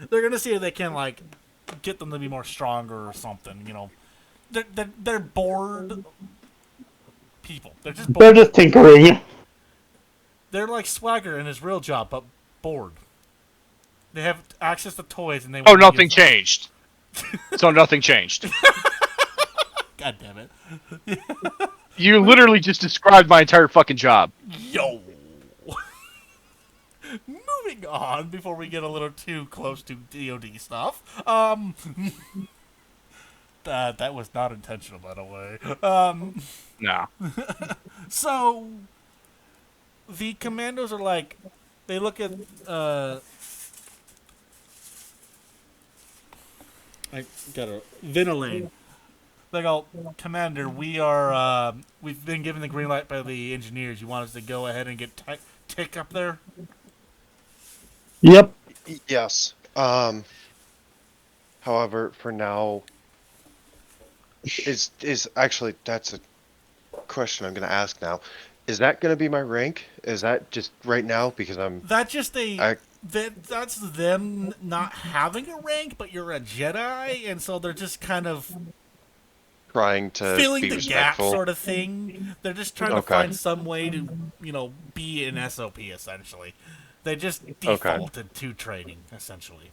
They're gonna see if they can like get them to be more stronger or something. You know, they're bored people. They're just They're bored. just tinkering. They're like Swagger in his real job, but bored. They have access to toys and they. Oh, want to nothing use them. changed. So nothing changed. God damn it! You literally just described my entire fucking job. Yo. Moving on before we get a little too close to DoD stuff. That was not intentional, by the way. No. So the commandos are like, they look at I got a Vinolane. They go, Commander, we've been given the green light by the engineers. You want us to go ahead and get Tick up there? Yep. Yes. However, for now, is actually that's a question I'm gonna ask now. Is that gonna be my rank? Is that just right now because That's just I that's them not having a rank, but you're a Jedi, and so they're just kind of trying to filling be the gap, respectful? sort of thing. They're just trying to Okay. find some way to, be an SOP essentially. They just defaulted to training essentially.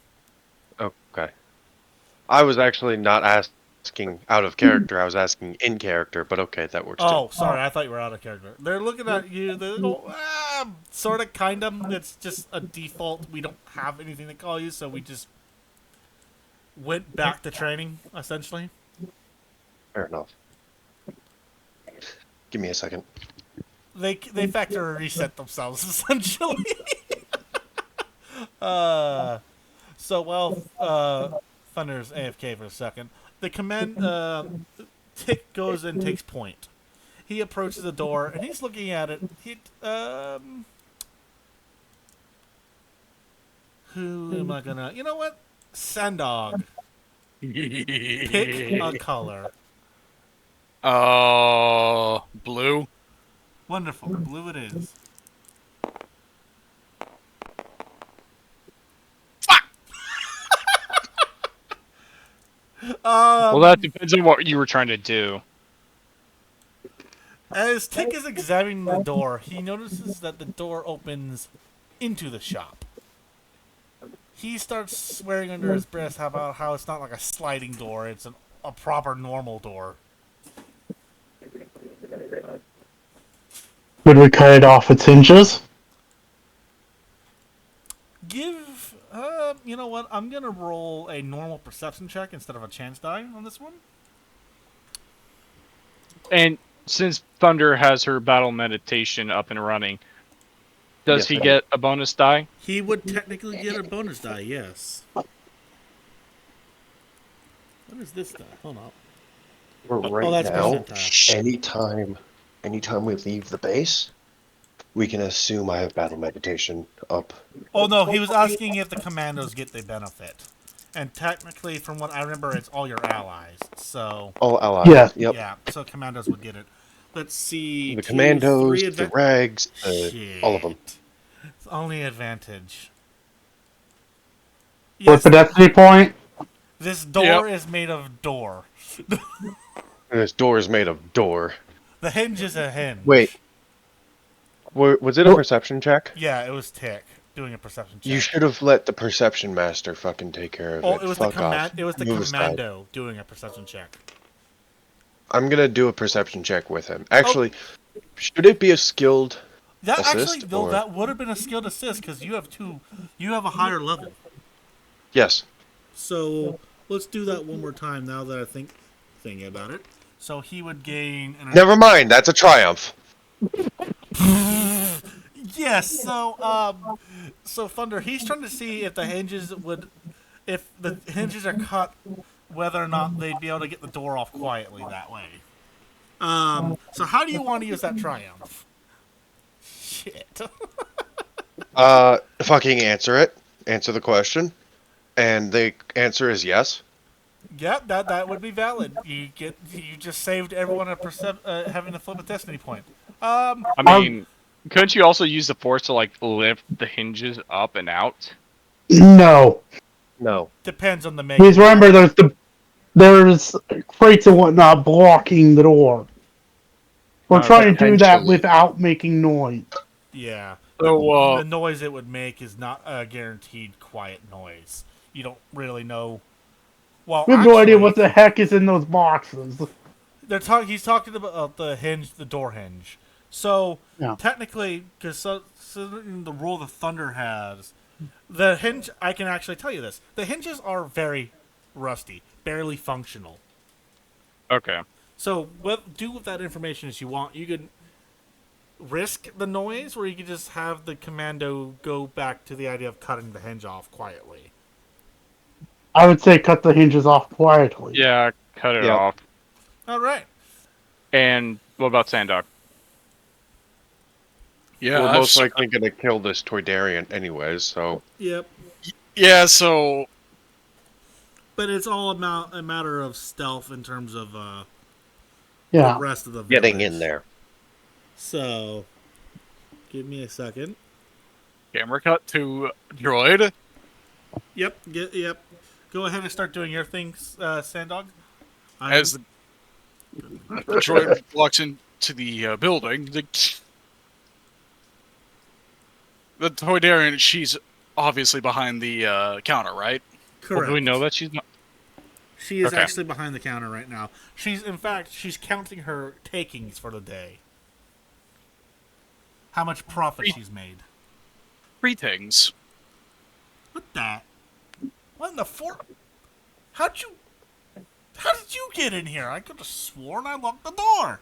Okay. I was actually not asking out of character. I was asking in character, but okay, that works Oh, too. sorry, I thought you were out of character. They're looking at you. They go, sort of, kind of. It's just a default. We don't have anything to call you, so we just went back to training essentially. Fair enough. Give me a second. They factory reset themselves essentially. So while Thunder's AFK for a second, the command Tick goes and takes point. He approaches the door and he's looking at it. Who am I gonna? You know what? Sandog. Pick a color. Blue. Wonderful. Blue it is. Well, that depends on what you were trying to do. As Tick is examining the door, he notices that the door opens into the shop. He starts swearing under his breath about how it's not like a sliding door, it's a proper normal door. Would we cut it off its hinges? You know what? I'm gonna roll a normal perception check instead of a chance die on this one. And since Thunder has her battle meditation up and running, does Yes, he I do. get a bonus die? He would technically get a bonus die, yes. What is this die? Hold on. For right that's now, percentile. anytime we leave the base, we can assume I have battle meditation up. Oh no, he was asking if the commandos get the benefit. And technically, from what I remember, it's all your allies. So All allies. Yeah. Yep. yeah, so commandos would get it. Let's see. The 2, commandos, 3 the rags, all of them. It's only advantage. What's Yes, the destiny point? this door is made of door. And this door is made of door. The hinge is a hinge. Wait. Was it a perception check? Yeah, it was Tick doing a perception check. You should have let the perception master fucking take care of Oh, it. it was Fuck the off. it was the Move aside. commando doing a perception check. I'm gonna do a perception check with him. Actually, should it be a skilled That assist? actually, though, or- that would have been a skilled assist because you have a higher level. Yes. So let's do that one more time. Now that I thinking about it, so he would gain. Never mind. That's a triumph. Yes. So Thunder, he's trying to see if the hinges are cut, whether or not they'd be able to get the door off quietly that way. So how do you want to use that triumph? Shit. Fucking answer it. Answer the question. And the answer is yes. Yep, that would be valid. You just saved everyone having to flip a destiny point. I mean, couldn't you also use the force to like lift the hinges up and out? No. No. Depends on the make. Because remember, there's crates and whatnot blocking the door. We're trying to do that Potentially. without making noise. Yeah. So, The noise it would make is not a guaranteed quiet noise. You don't really know. Well, We have no idea what the heck is in those boxes. He's talking about the hinge, the door hinge. So Yeah. technically, because the rule the Thunder has, the hinge. I can actually tell you this: the hinges are very rusty, barely functional. Okay. So do with that information as you want. You could risk the noise, or you could just have the commando go back to the idea of cutting the hinge off quietly. I would say cut the hinges off quietly. Yeah, cut it Yep. off. All right. And what about Sandog? yeah, We're I've most s- likely going to kill this Toydarian anyways, so... Yep. yeah. So But it's all about a matter of stealth in terms of the Yeah. rest of the Getting village. in there. So, give me a second. camera cut to droid. Yep. Yep. Go ahead and start doing your things, Sandog. As the droid walks into the building, the Toydarian, she's obviously behind the counter, right? correct. Well, do we know that she's not? She is Okay. actually behind the counter right now. She's counting her takings for the day. How much profit she's made. Three things. What that? What in the How did you get in here? I could have sworn I locked the door.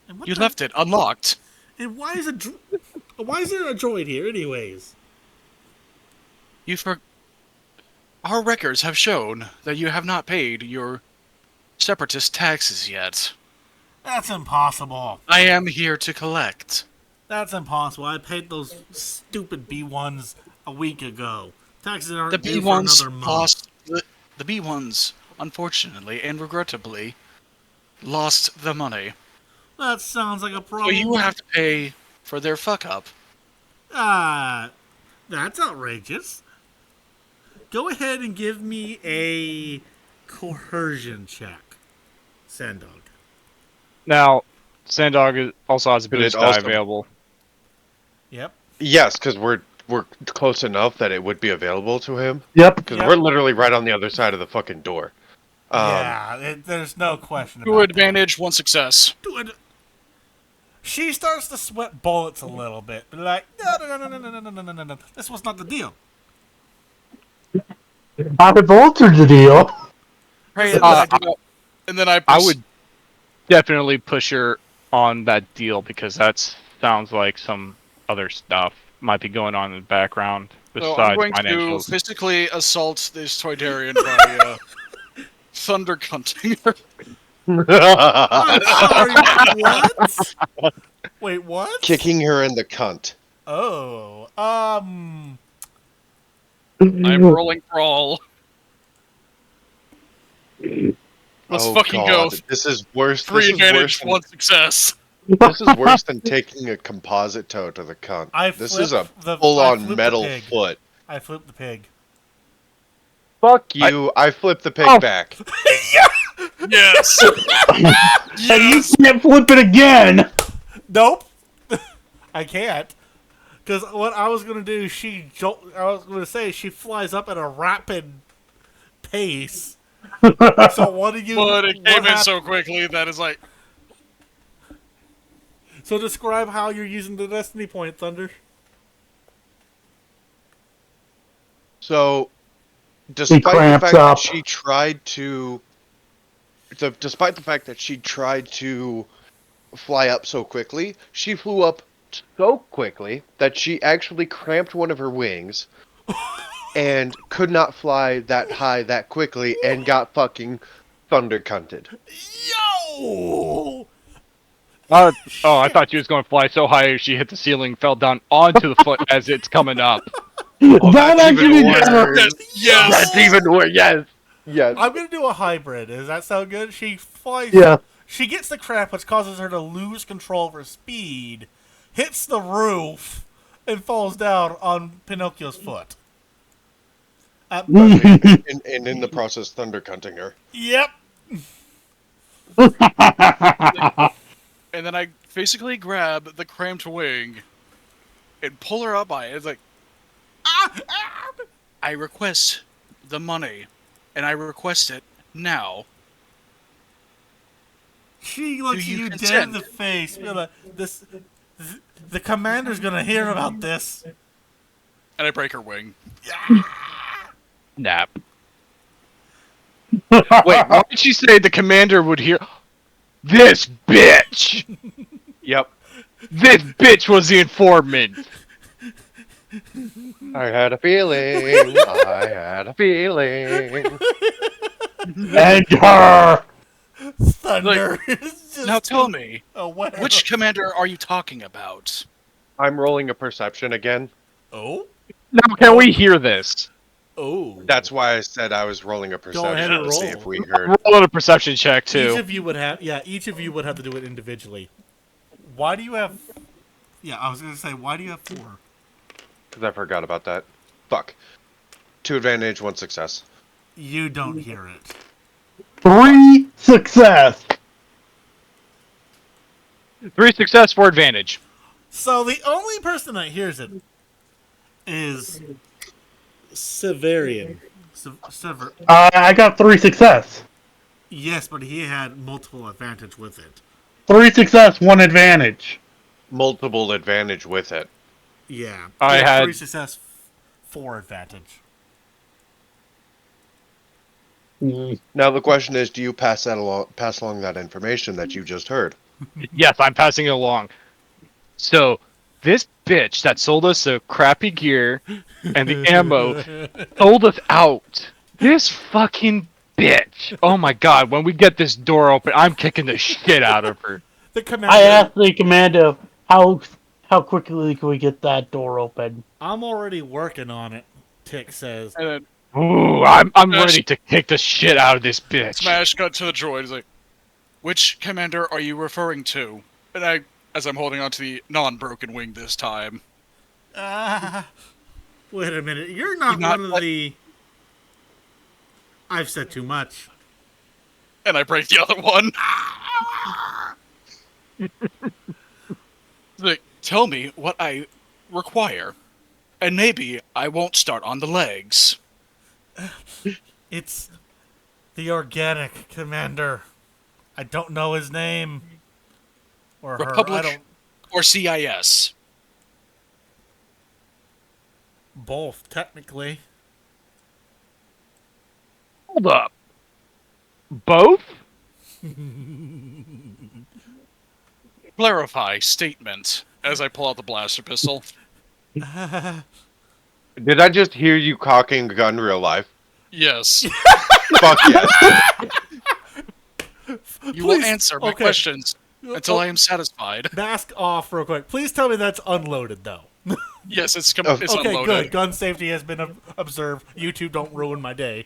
And what You the- left it unlocked. And why is there a droid here, anyways? Our records have shown that you have not paid your separatist taxes yet. That's impossible. I am here to collect. That's impossible. I paid those stupid B1s a week ago. Taxes aren't The due B1s for another month. lost. The B1s, unfortunately and regrettably, lost the money. That sounds like a So problem. you have to pay for their fuck up. That's outrageous. Go ahead and give me a coercion check, Sandog. Now, Sandog also has a But boost it die also- available. Yep. Yes, because we're close enough that it would be available to him. Yep. Because Yep. we're literally right on the other side of the fucking door. There's no question about Two advantage, one success. that. She starts to sweat bullets a little bit, but like, no. This was not the deal. I've altered the deal. Right, and then I I would definitely push her on that deal because that sounds like some other stuff might be going on in the background So I'm besides going to financials. physically assault this Toydarian by thunder cunting her. I'm sorry, what? Wait, what? Kicking her in the cunt. Oh, I'm rolling brawl. Let's Oh, fucking God. go. This is worse. Three This is advantage, worse than, one success. this is worse than taking a composite toe to the cunt. This is a I full-on flipped the metal pig. foot. I flipped the pig. Fuck you! I flipped the pig Oh. back. Yes. And you can't flip it again. Nope. I can't. Because what I was going to do, I was going to say she flies up at a rapid pace. So what do you... But it what came in hap- so quickly that it's like, So describe how you're using the Destiny Point, Thunder. So, despite the cramps fact that up. she tried to, despite the fact that she tried to fly up so quickly, she flew up so quickly that she actually cramped one of her wings and could not fly that high that quickly and got fucking thunder cunted. Yo! Oh, I thought she was going to fly so high she hit the ceiling, fell down onto the foot as it's coming up. Oh, That that's even actually worse. never- yes. That's even worse. Yes. Yes. I'm going to do a hybrid. Does that sound good? She flies... Yeah. She gets the cramp, which causes her to lose control of her speed. hits the roof, and falls down on Pinocchio's foot. And in the process, thunder cunting her. Yep. And then I basically grab the cramped wing and pull her up by it. It's like, I request the money, and I request it now. She looks you you dead in consent? the face. The commander's gonna hear about this. And I break her wing. Nap. Wait, why did she say the commander would hear? This bitch! Yep. This bitch was the informant! I had a feeling. I had a feeling. And her. Thunder is just Now tell me, aware which of- commander are you talking about? I'm rolling a perception again. Oh? Now, can we hear this? Oh. That's why I said I was rolling a perception ahead and to see roll. if we heard. Roll on a perception check, Each too. of you would have each of you would have to do it individually. Why do you have I was gonna say, why do you have 4? Because I forgot about that. Fuck. 2 advantage, 1 success. You don't hear it. 3 success. 3 success, 4 advantage. So the only person that hears it is Severian. Sever. I got 3 success. Yes, but he had multiple advantage with it. 3 success, 1 advantage. Multiple advantage with it. Yeah. I Yeah, had- 3 success, 4 advantage. Now the question is, do you pass along that information that you just heard? Yes, I'm passing it along. So, this bitch that sold us the crappy gear and the ammo sold us out. This fucking bitch. Oh my god, when we get this door open, I'm kicking the shit out of her. The commander. I asked the commando how quickly can we get that door open. I'm already working on it. Tick says. And then Ooh, I'm Smash. ready to kick the shit out of this bitch. Smash cut to the droid. He's like, which commander are you referring to? And I, as I'm holding onto the non-broken wing this time. Wait a minute. You're not Not one of like- the. I've said too much. And I break the other one. Like, tell me what I require. And maybe I won't start on the legs. It's the organic commander. I don't know his name. Or her. I Republic don't. or CIS? Both, technically. Hold up. Both? Clarify statement as I pull out the blaster pistol. Did I just hear you cocking a gun real life? Yes. Fuck yes. You will Please- answer my okay. questions until I am satisfied. Mask off real quick. Please tell me that's unloaded, though. Yes, it's Oh. it's Okay, unloaded. good. Gun safety has been observed. YouTube, don't ruin my day.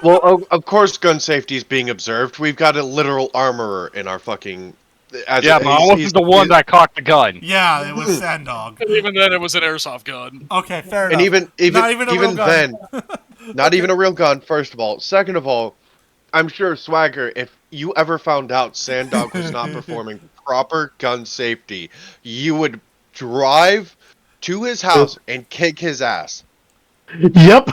Well, of course, gun safety is being observed. We've got a literal armorer in our fucking. Yeah, but I wasn't the one that cocked the gun. Yeah, it was Sandog. And even then, it was an airsoft gun. Okay, fair enough. And even Not even a real gun. then, not even a real gun. First of all, second of all, I'm sure Swagger, if you ever found out Sandog was not performing proper gun safety, you would drive to his house and kick his ass. Yep.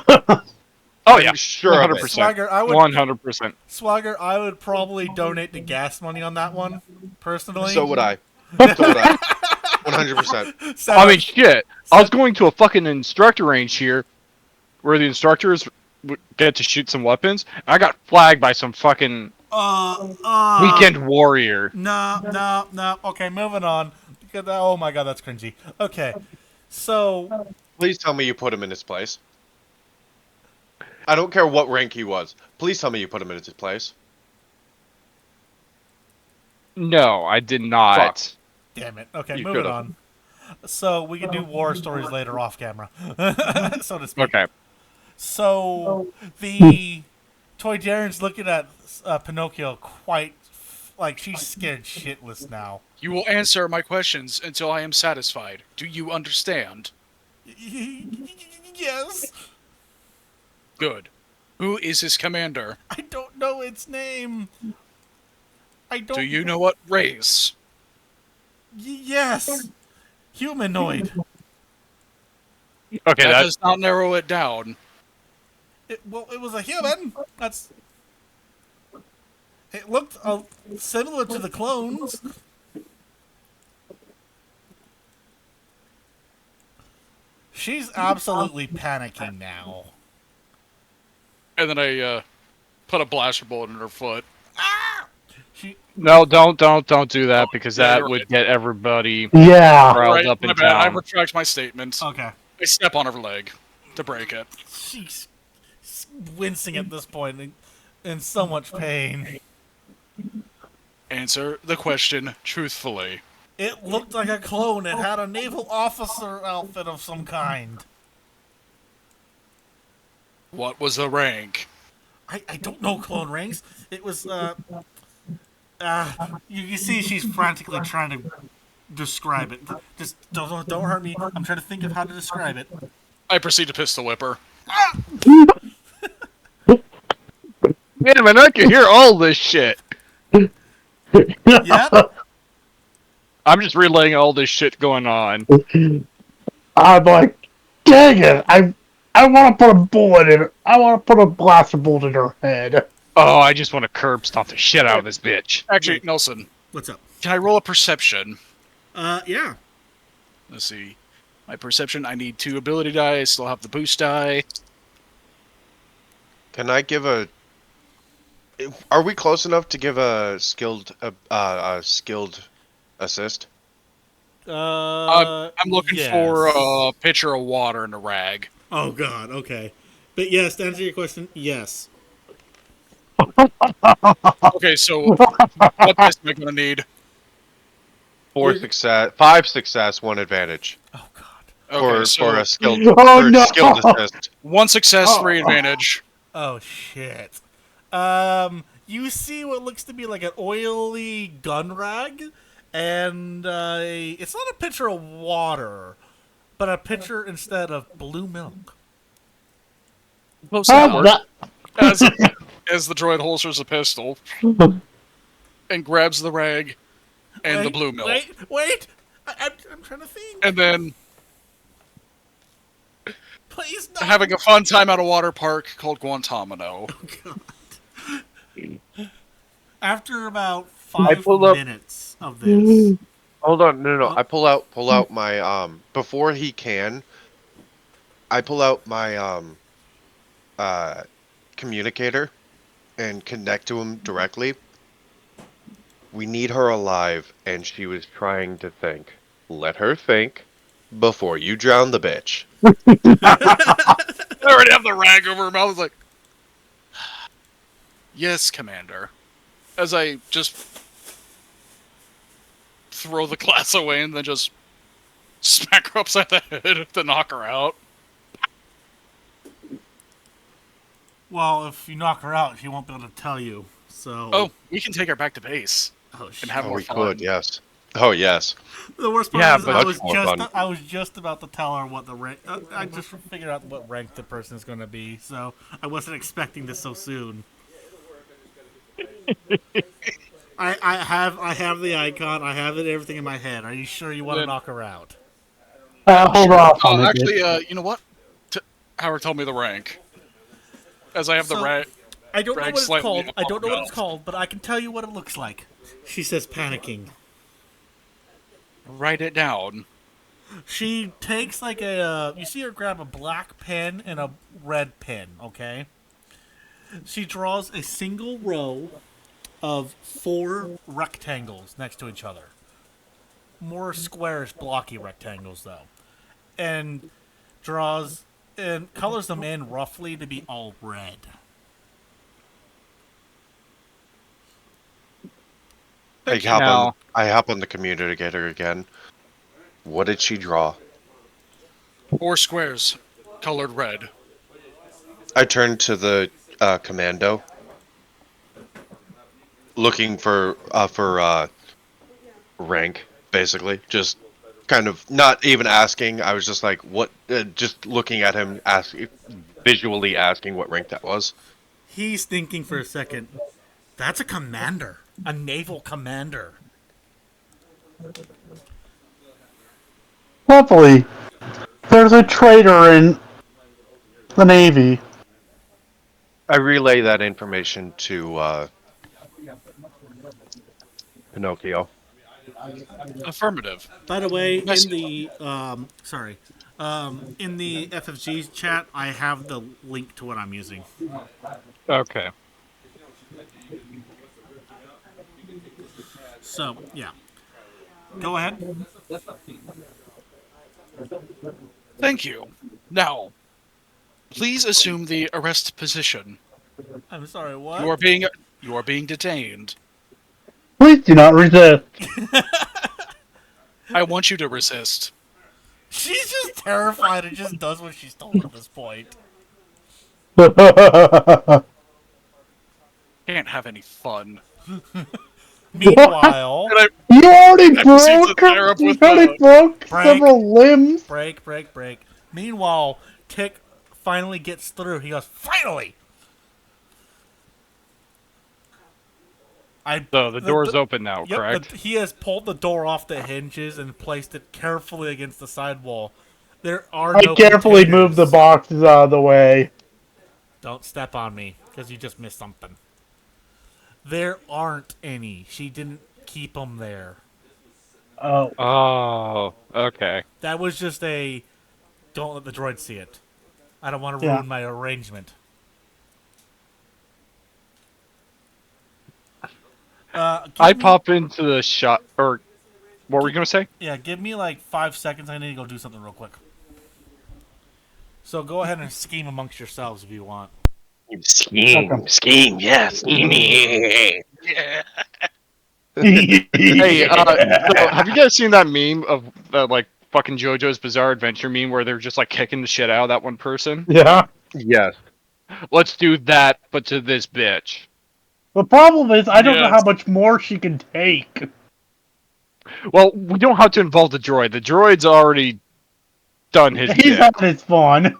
Oh yeah, I'm sure of it. 100%. Swagger, I would 100%. Swagger, I would probably donate the gas money on that one, personally. So would I. So would I. 100%. I mean, shit. I was going to a fucking instructor range here, where the instructors get to shoot some weapons. And I got flagged by some fucking weekend warrior. No. Okay, moving on. Because, oh my god, that's cringy. Okay, so Please tell me you put him in his place. I don't care what rank he was. Please tell me you put him in his place. No, I did not. damn it. Okay, You moving could've. on. So we can do war stories later off camera, so to speak. Okay. So the Toy Darren's looking at Pinocchio quite like she's scared shitless now. You will answer my questions until I am satisfied. Do you understand? Yes. Good. Who is his commander? I don't know its name. I don't. Do you know what race? Yes. Humanoid. Okay, That that does not narrow it down. Well, it was a human. That's. It looked similar to the clones. She's absolutely panicking now. And then I put a blaster bullet in her foot. She. no, don't do that because yeah, that you're would right. get everybody Yeah. riled Right, up my in bad. I town. retract my statement. Okay. I step on her leg to break it. She's wincing at this point in so much pain. Answer the question truthfully. It looked like a clone. It had a naval officer outfit of some kind. What was the rank? I don't know clone ranks. It was you see she's frantically trying to describe it. Just don't hurt me. I'm trying to think of how to describe it. I proceed to pistol whip her. Wait a minute, I can hear all this shit. Yeah. I'm just relaying all this shit going on. I'm like, dang it! I want to put a bullet in her. I want to put a blaster bolt in her head. Oh, I just want to curb stomp the shit out of this bitch. Actually, Nelson, What's up? can I roll a perception? Yeah. Let's see. My perception, I need 2 ability die. I still have the boost die. Can I give a? Are we close enough to give a skilled assist? I'm looking yes. for a pitcher of water and a rag. Oh God. Okay. But yes, to answer your question, yes. Okay, so what dice am I going to need? 4 success, 5 success, 1 advantage Oh God. Okay, for a so skilled Oh, for no! skilled assist. 1 success, 3 advantage. Oh shit. You see what looks to be like an oily gun rag, and it's not a pitcher of water, but a pitcher instead of blue milk. Close Oh, enough. that- As the droid holsters a pistol and grabs the rag and the blue milk. Wait! I'm trying to think. And then Please no. having a fun time at a water park called Guantanamo. After about I 5 pulled up- minutes of this, Hold on, no. I pull out my before he can. I pull out my communicator and connect to him directly. We need her alive, and she was trying to think. Let her think before you drown the bitch. I already have the rag over her mouth. I was like, yes, Commander. As I just throw the glass away and then just smack her upside the head to knock her out. well, if you knock her out, she won't be able to tell you. So. Oh, we can take her back to base Oh shit. and have Oh, more we fun. could, yes. Oh, yes. The worst part Yeah, is but much more fun. I was just about to tell her what the rank. I just figured out what rank the person is going to be, so I wasn't expecting this so soon. I have the icon. I have everything in my head. Are you sure you want to Then- knock her out? hold off on Oh, it. actually, you know what? Howard told me the rank. As I have the So- rag. I don't know Drag what it's slightly called. I don't know what above it's called, but I can tell you what it looks like. She says panicking. Write it down. She takes like a. You see her grab a black pen and a red pen, okay? She draws a single row of 4 rectangles next to each other. More squarish, blocky rectangles, though. And draws. And colors them in roughly to be all red. Now- I hop on the communicator again. What did she draw? 4 squares, colored red. I turned to the commando. looking for rank, basically. Just kind of not even asking. I was just like, what? Just looking at him, visually asking what rank that was. He's thinking for a second. That's a commander, a naval commander. Luckily, there's a traitor in the Navy. I relay that information to Pinocchio. Affirmative. By the way, Nice. in the in the FFG chat, I have the link to what I'm using. Okay. So yeah, go ahead. Thank you. Now, please assume the arrest position. I'm sorry. What? You are being detained. Please do not resist. I want you to resist. She's just terrified and just does what she's told at this point. Can't have any fun. Meanwhile, And You already I proceed to broke. tear up You with already the- broke Break. several limbs. break. Meanwhile, Tick finally gets through. He goes, finally! So the door's open now, Yep, correct? he has pulled the door off the hinges and placed it carefully against the sidewall. There are I no carefully moved the containers. boxes out of the way. Don't step on me, because you just missed something. There aren't any. She didn't keep them there. Oh, Oh, okay. That was just a, don't let the droid see it. I don't want to Yeah. ruin my arrangement. I pop into the shop, or what were you gonna say? Yeah, give me like 5 seconds. I need to go do something real quick. So go ahead and scheme amongst yourselves if you want. Scheme, yes. Hey, so have you guys seen that meme of like fucking JoJo's Bizarre Adventure meme where they're just like kicking the shit out of that one person? yeah. Yes. Let's do that, but to this bitch. The problem is, I don't know Yes. how much more she can take. Well, we don't have to involve the droid. The droid's already done his He's bit. having his fun.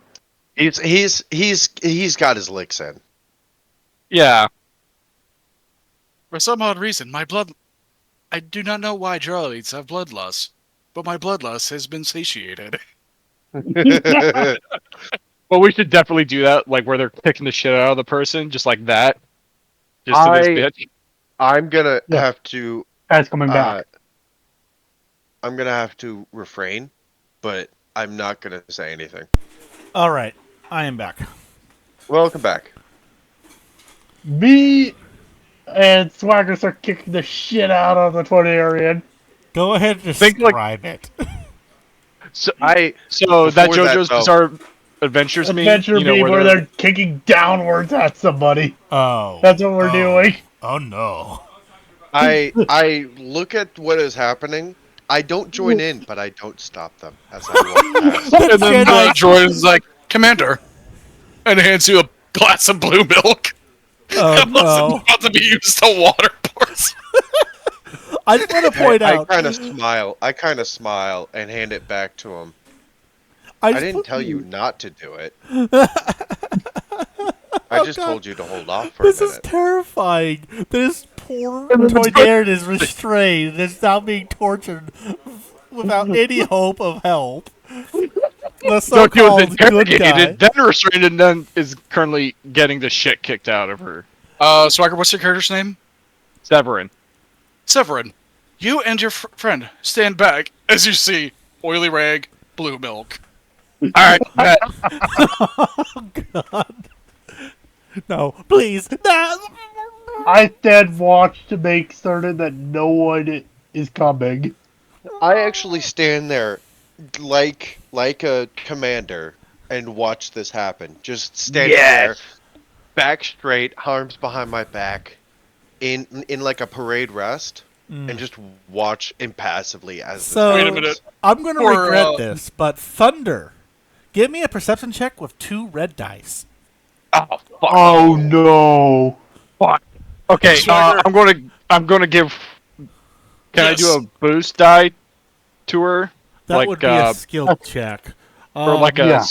He's got his licks in. Yeah. For some odd reason, I do not know why droids have bloodlust, but my bloodlust has been satiated. Well, we should definitely do that, like where they're kicking the shit out of the person, just like that. Just to this bitch. I'm gonna Yeah. have to Guy's coming back. I'm gonna have to refrain, but I'm not gonna say anything. All right, I am back. Welcome back. Me and Swagger start kicking the shit out of the 20-Aryan. Go ahead and Think, like- describe it. So, I so that before that, JoJo's though- Bizarre Adventures meme, Adventure you know, meme where they're they're kicking downwards at somebody. Oh. That's what we're doing. Oh no. I look at what is happening. I don't join in, but I don't stop them as I walk past. And then the Jedi- droid is like, Commander, and hands you a glass of blue milk. Oh It wasn't no. about to be used to water ports. I just want to point I out. kind of smile. I kind of smile and hand it back to him. I didn't tell you not to do it. I just told you to hold off for a This is minute. terrifying. This poor Toydaren is restrained and is now being tortured without any hope of help. The Goku was so-called good guy. interrogated, then restrained, and then is currently getting the shit kicked out of her. Swagger, what's your character's name? Severin. Severin. You and your friend stand back as you see oily rag, blue milk. Alright, bet. No, please. No. I stand watch to make certain that no one is coming. I actually stand there like a commander and watch this happen. Just standing there, back straight, arms behind my back, in like a parade rest, and just watch impassively as this So, Wait a happens. minute. I'm going to Or, regret this, but Thunder, give me a perception check with 2 red dice. Oh, fuck. Oh no. Fuck. Okay, Swagger. I'm gonna give. Can I do Yes. a boost die tour? That Like, would be a skill check. or like a yeah.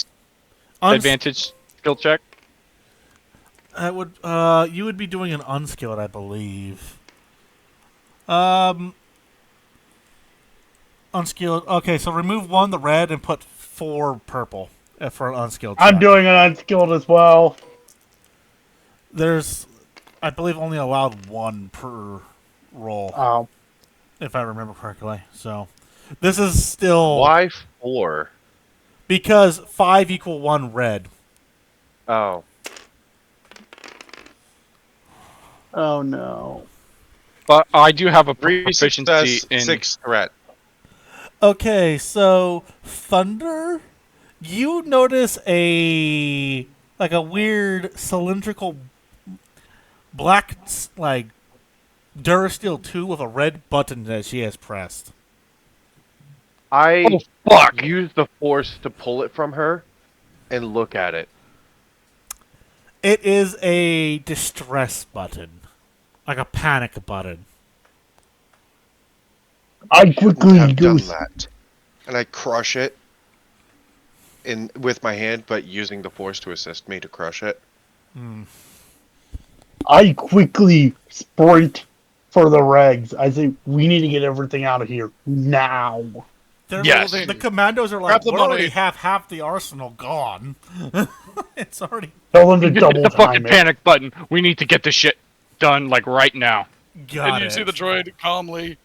advantage skill check? That would you would be doing an unskilled, I believe. Um, unskilled. Okay, so remove 1 the red and put 4 purple for an unskilled. I'm check. doing an unskilled as well. There's, I believe, only allowed 1 per roll, Oh, if I remember correctly. So, this is still Why 4? because 5 equal 1 red. Oh. oh no. But I do have a 3 proficiency success, in. 6 threat. Okay, so Thunder, you notice a weird cylindrical black like Durasteel 2 with a red button that she has pressed. I Oh fuck! use the force to pull it from her and look at it. It is a distress button, like a panic button. I quickly Have done use. that. And I crush it with my hand, but using the force to assist me to crush it. I quickly sprint for the regs. I say we need to get everything out of here now. Yes. The commandos are like, Grab the we money." already have half the arsenal gone. It's already Tell them to Just hit double the fucking time it. panic button. We need to get this shit done like right now. got And you it. see the droid calmly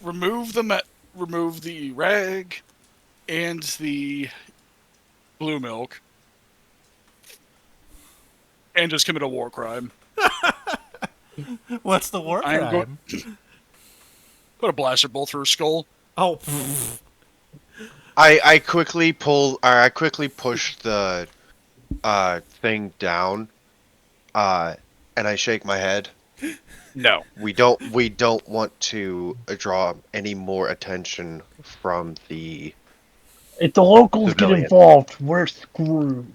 remove the rag and the blue milk, and just commit a war crime. What's the war I'm crime? Put a blaster bolt through her skull. Oh, I quickly push the thing down, and I shake my head. No. We don't want to draw any more attention from the. If the locals get Civilian. involved, we're screwed.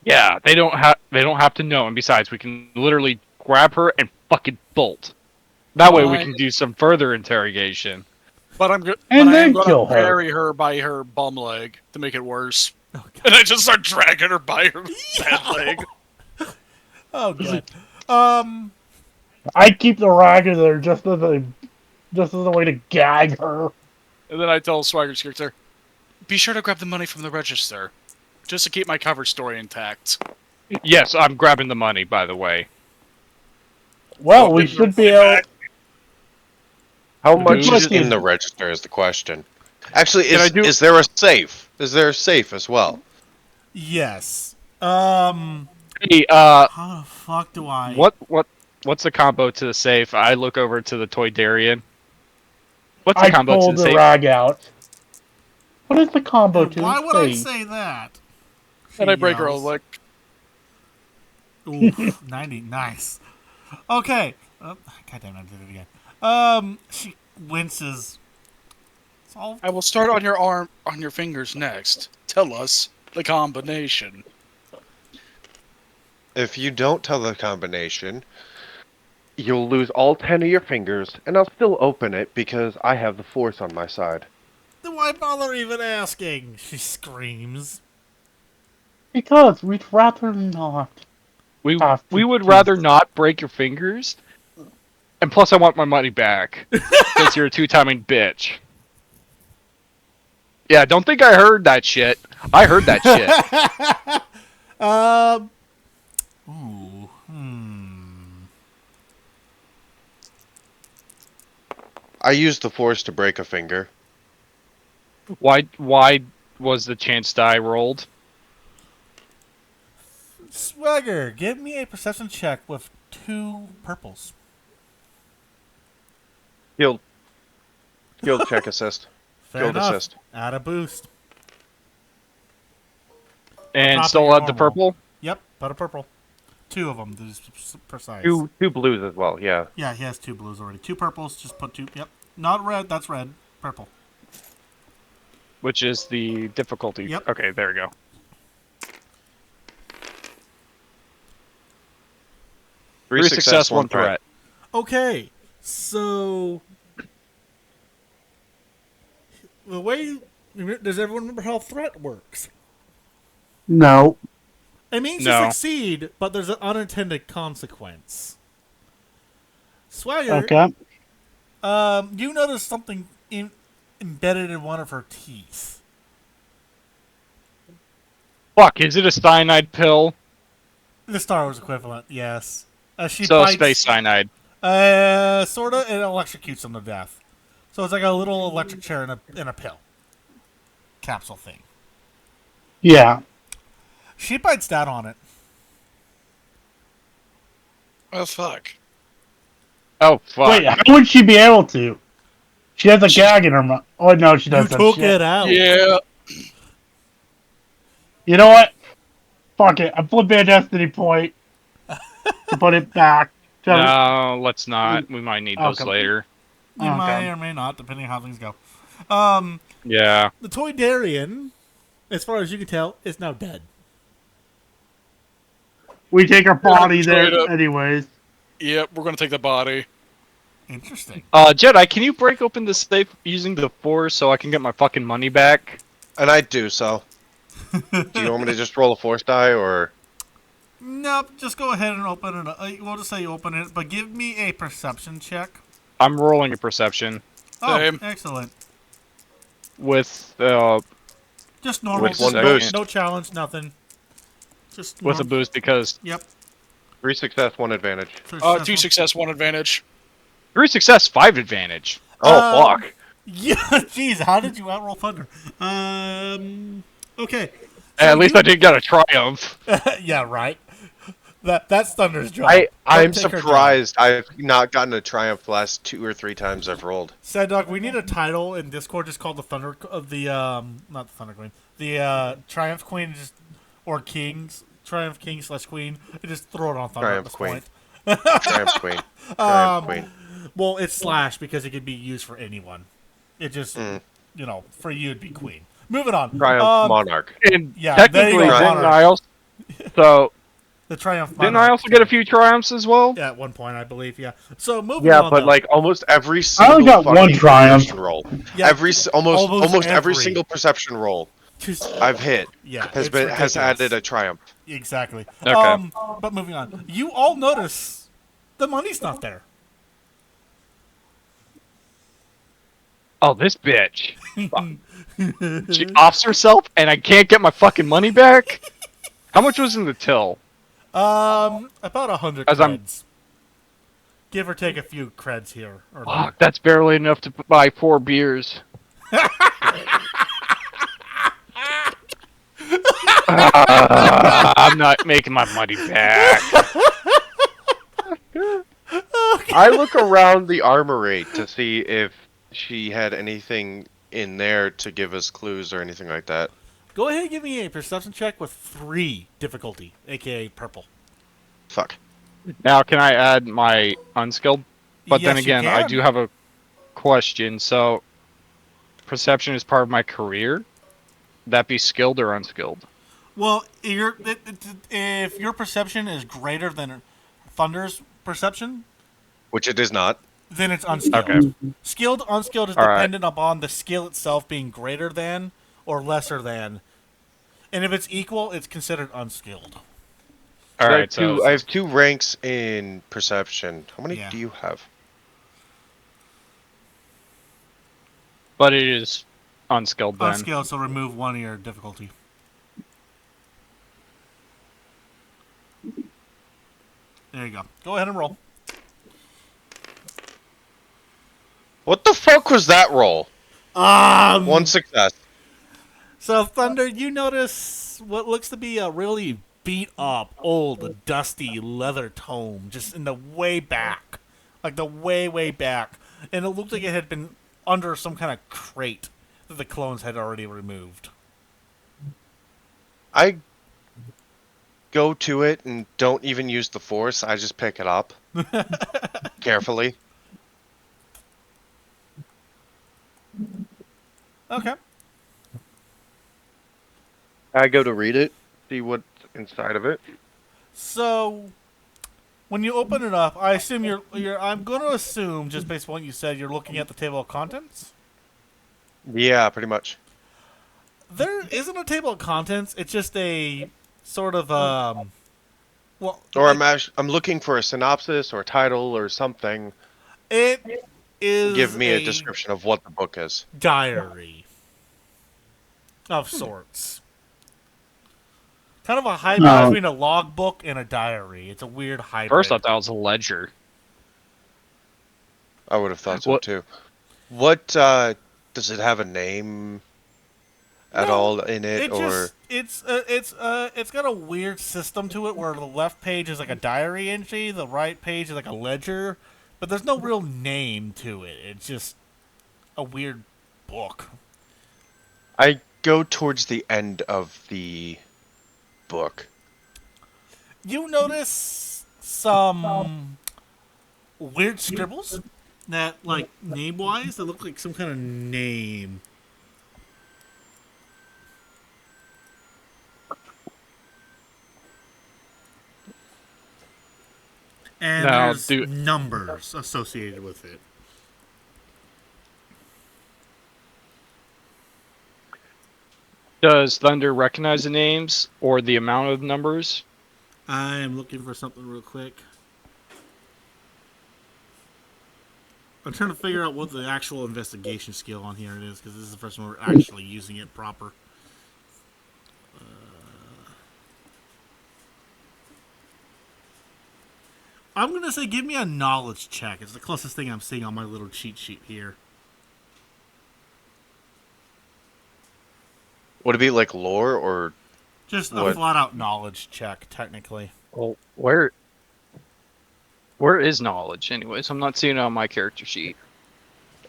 Yeah, they don't have to know. And besides, we can literally grab her and fucking bolt. That way, we Fine. can do some further interrogation. But I And am then going kill to her. bury her by her bum leg to make it worse. And I just start dragging her by her bad leg. oh god. I keep the rag in there just as a way to gag her. And then I tell Swagger's character, be sure to grab the money from the register, just to keep my cover story intact. Yes, I'm grabbing the money, by the way. Well, we should be able. How Good much is luck, in you- the register is the question. Actually, Can I do- is there a safe? Is there a safe as well? Yes. Hey, How the fuck do I? what's the combo to the safe? I look over to the Toydarian. What's the I combo to pulled the the safe? rag out. What is the combo to Why the would I safe? say that? And I break her yells. leg. Ooh, 90, nice. Okay. Oh, God damn it, I did it again. She winces. It's all I will start on your fingers next. Tell us the combination. If you don't tell the combination, you'll lose all 10 of your fingers, and I'll still open it because I have the force on my side. then why bother even asking? She screams. Because we'd rather not. We Ah, would jeez. rather not break your fingers. And plus, I want my money back because you're a two-timing bitch. Yeah, don't think I heard that shit. I heard that shit. Ooh. I used the force to break a finger. Why was the chance die rolled? Swagger, give me a perception check with 2 purples. He'll check assist. Fair Guild enough. assist. Add a boost. And top of still your had the normal. purple? Yep, but a purple. 2 of them, to be precise. Two blues as well, yeah. Yeah, he has 2 blues already. 2 purples, just put 2. Yep. Not red, that's red. Purple. Which is the difficulty. Yep. Okay, there we go. 3 success, 1 threat. Okay, so the way does everyone remember how threat works? No. It means you No. succeed, but there's an unintended consequence. Swagger, Okay. you notice something embedded in one of her teeth. Fuck, is it a cyanide pill? The Star Wars equivalent, yes. She So bites, space cyanide. sorta, and it electrocutes them to death. So it's like a little electric chair in a pill capsule thing. Yeah. She bites down on it. Oh fuck. Oh fuck. Wait, how would she be able to? She has a gag in her mouth. Oh no, she You doesn't. took Shit. it out. Yeah. You know what? Fuck it. I'm flipping a destiny point to put it back. No, let's not. We might need Oh, those come- later. You Okay. may or may not, depending on how things go. Yeah. The Toy Darian, as far as you can tell, is now dead. We take her body Straight there up. anyways. Yep, we're gonna take the body. Interesting. Jedi, can you break open the safe using the Force so I can get my fucking money back? And I do so. Do you want me to just roll a force die, or Nope, just go ahead and open it. We'll just say you open it, but give me a perception check. I'm rolling a perception Oh, Same. excellent. with Just normal. With just one no, boost. No challenge, nothing. Just with a norm- boost because Yep. 3 success, 1 advantage? 2 success, 1 advantage. 3 success, 5 advantage. Oh, Fuck. Yeah, jeez, how did you outroll Thunder? Okay. At least I didn't get a triumph. Yeah, right. That's Thunder's job. I'm Don't take her job. surprised I've not gotten a triumph the last 2 or 3 times I've rolled. Sad Dog, we need a title in Discord just called the Thunder of the not the Thunder Queen, the Triumph Queen, just or Kings Triumph King / Queen. And just throw it on Thunder Triumph at this Queen. point. Triumph Queen. Triumph Queen. Well, it's slash because it could be used for anyone. It just Mm. for you it'd be Queen. Moving on. Triumph Monarch. And Yeah, there you technically, go, didn't Monarch. I also? So The Triumph. didn't Monarch. I also get a few triumphs as well? Yeah, at one point I believe. Yeah. So moving Yeah, on. but though. like almost every I single only got one fucking triumph. perception roll, Yeah, almost every every. single perception roll Just- I've hit yeah, has it's has added ridiculous. a triumph. Exactly. Okay. But moving on. You all notice the money's not there. Oh, this bitch. She offs herself, and I can't get my fucking money back. How much was in the till? About 100 As I'm- creds. Give or take a few creds here. Or Fuck, that's barely enough to buy 4 beers. I'm not making my money back. I look around the armory to see if she had anything in there to give us clues or anything like that. Go ahead and give me a perception check with 3 difficulty, aka purple. Fuck. Now, can I add my unskilled? But then Yes, you again, I can. do have a question. So, perception is part of my career. That be skilled or unskilled? Well, if your perception is greater than Thunder's perception, Which it is not. then it's unskilled. Okay. Skilled, unskilled is All right. dependent upon the skill itself being greater than or lesser than. And if it's equal, it's considered unskilled. All I right. have So, I have 2 ranks in perception. How many Yeah. do you have? but it is unskilled then. Unskilled, so remove 1 of your difficulty. There you go. Go ahead and roll. What the fuck was that roll? 1 success. So, Thunder, you notice what looks to be a really beat up, old, dusty leather tome just in the way back. Like the way back. And it looked like it had been under some kind of crate that the clones had already removed. I go to it and don't even use the force. I just pick it up carefully. Okay. I go to read it, see what's inside of it. So, when you open it up, I assume you're. I'm going to assume, just based on what you said, you're looking at the table of contents. Yeah, pretty much. There isn't a table of contents. It's just a sort of well, Or I'm looking for a synopsis or a title or something. it is Give me a a description of what the book is. diary of sorts. Kind of a hybrid between a logbook and a diary. It's a weird hybrid. First, I thought it was a ledger. I would have thought so What- too. What does it have a name at No, all in it, It or just it's got a weird system to it where the left page is like a diary entry, the right page is like a ledger, but there's no real name to it. It's just a weird book. I go towards the end of the book. You notice some weird scribbles that, like, name-wise, that look like some kind of name. And Now, there's numbers associated with it. Does Thunder recognize the names or the amount of numbers? I am looking for something real quick. I'm trying to figure out what the actual investigation skill on here is, because this is the first one we're actually using it proper. I'm going to say give me a knowledge check. It's the closest thing I'm seeing on my little cheat sheet here. Would it be like lore or Just a What? flat-out knowledge check, technically. Well, where is knowledge, anyways? I'm not seeing it on my character sheet.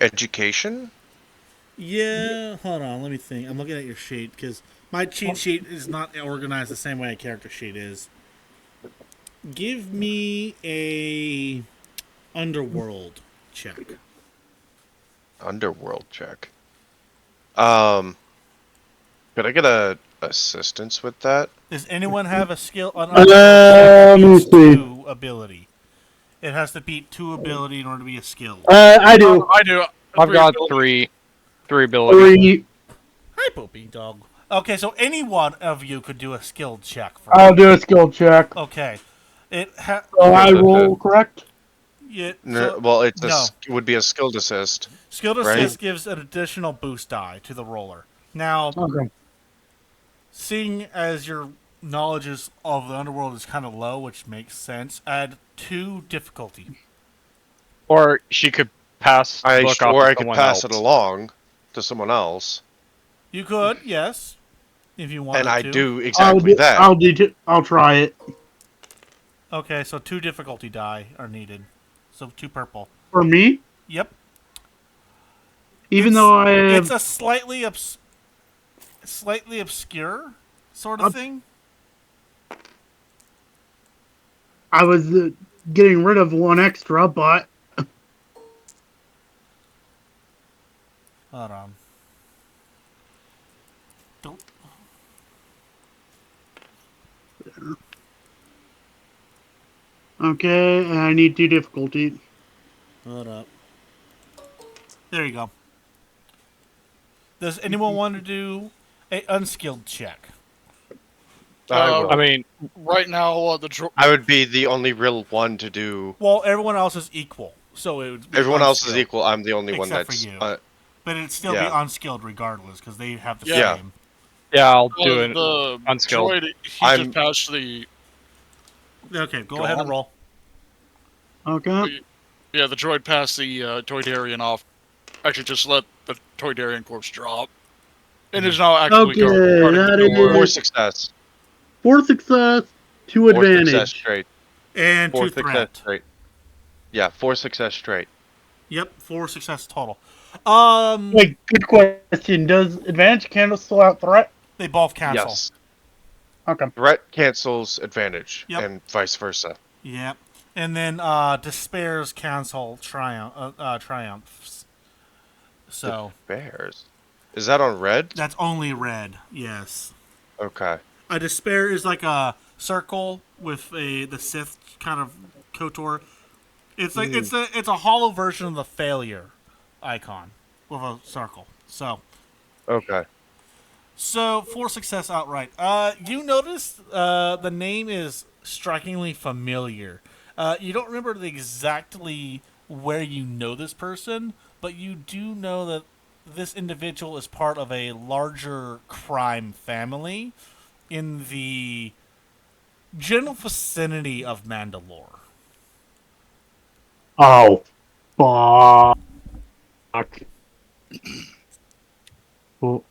education? Yeah, hold on, let me think. I'm looking at your sheet, because my cheat sheet is not organized the same way a character sheet is. Give me a underworld check. Underworld check. Could I get a assistance with that? Does anyone have a skill on Let me beats see. 2 ability? It has to beat 2 ability in order to be a skill. I do. I do. I've got three abilities. 3. Hi, Poopy Dog. Okay, so any one of you could do a skill check for I'll me. do a skill check. Okay. So I roll correct? Well, it's no. it would be a skilled assist. Skill right? assist gives an additional boost die to the roller. Now, Okay. seeing as your knowledge of the underworld is kind of low, which makes sense, add 2 difficulty. Or she could pass the book off Or to I could someone pass else. it along to someone else, You could, yes, if you wanted and I to. do exactly that. I'll try it. Okay, so 2 difficulty die are needed. So 2 purple. For me? Yep. Even though I have... It's a slightly obscure sort of thing. I was getting rid of 1 extra, but... Hold on. Don't. Okay, and I need 2 difficulty. Hold up. There you go. Does anyone want to do a unskilled check? I mean, right now, I would be the only real one to do. Well, everyone else is equal, so it would be Everyone else is unskilled. equal. I'm the only one Except that's. for you. But it'd still yeah. be unskilled regardless, because they have the Yeah. same. yeah, I'll do it. the unskilled. droid, he I'm- just passed the Okay, go Go ahead on. and roll. Okay. the droid passed the Toydarian off. Actually, just let the Toydarian corpse drop, and is now actually Okay, guarding that the door. is- 4 success. 4 success, 2 4 success advantage. straight. And 4 2 success threat. straight. Yeah, 4 success straight. Yep, 4 success total. Wait, good question. Does advantage cancel out threat? They both cancel. Yes. Okay. Threat cancels advantage, Yep. and vice versa. Yep. And then despairs cancel triumphs. So Bears. Is that on red? that's only red. Yes. Okay. A despair is like a circle with the Sith kind of KOTOR. It's like it's a hollow version of the failure icon with a circle. Okay. So for success outright, you notice the name is strikingly familiar. You don't remember exactly where you know this person, but you do know that this individual is part of a larger crime family in the general vicinity of Mandalore. Oh, fuck. Well,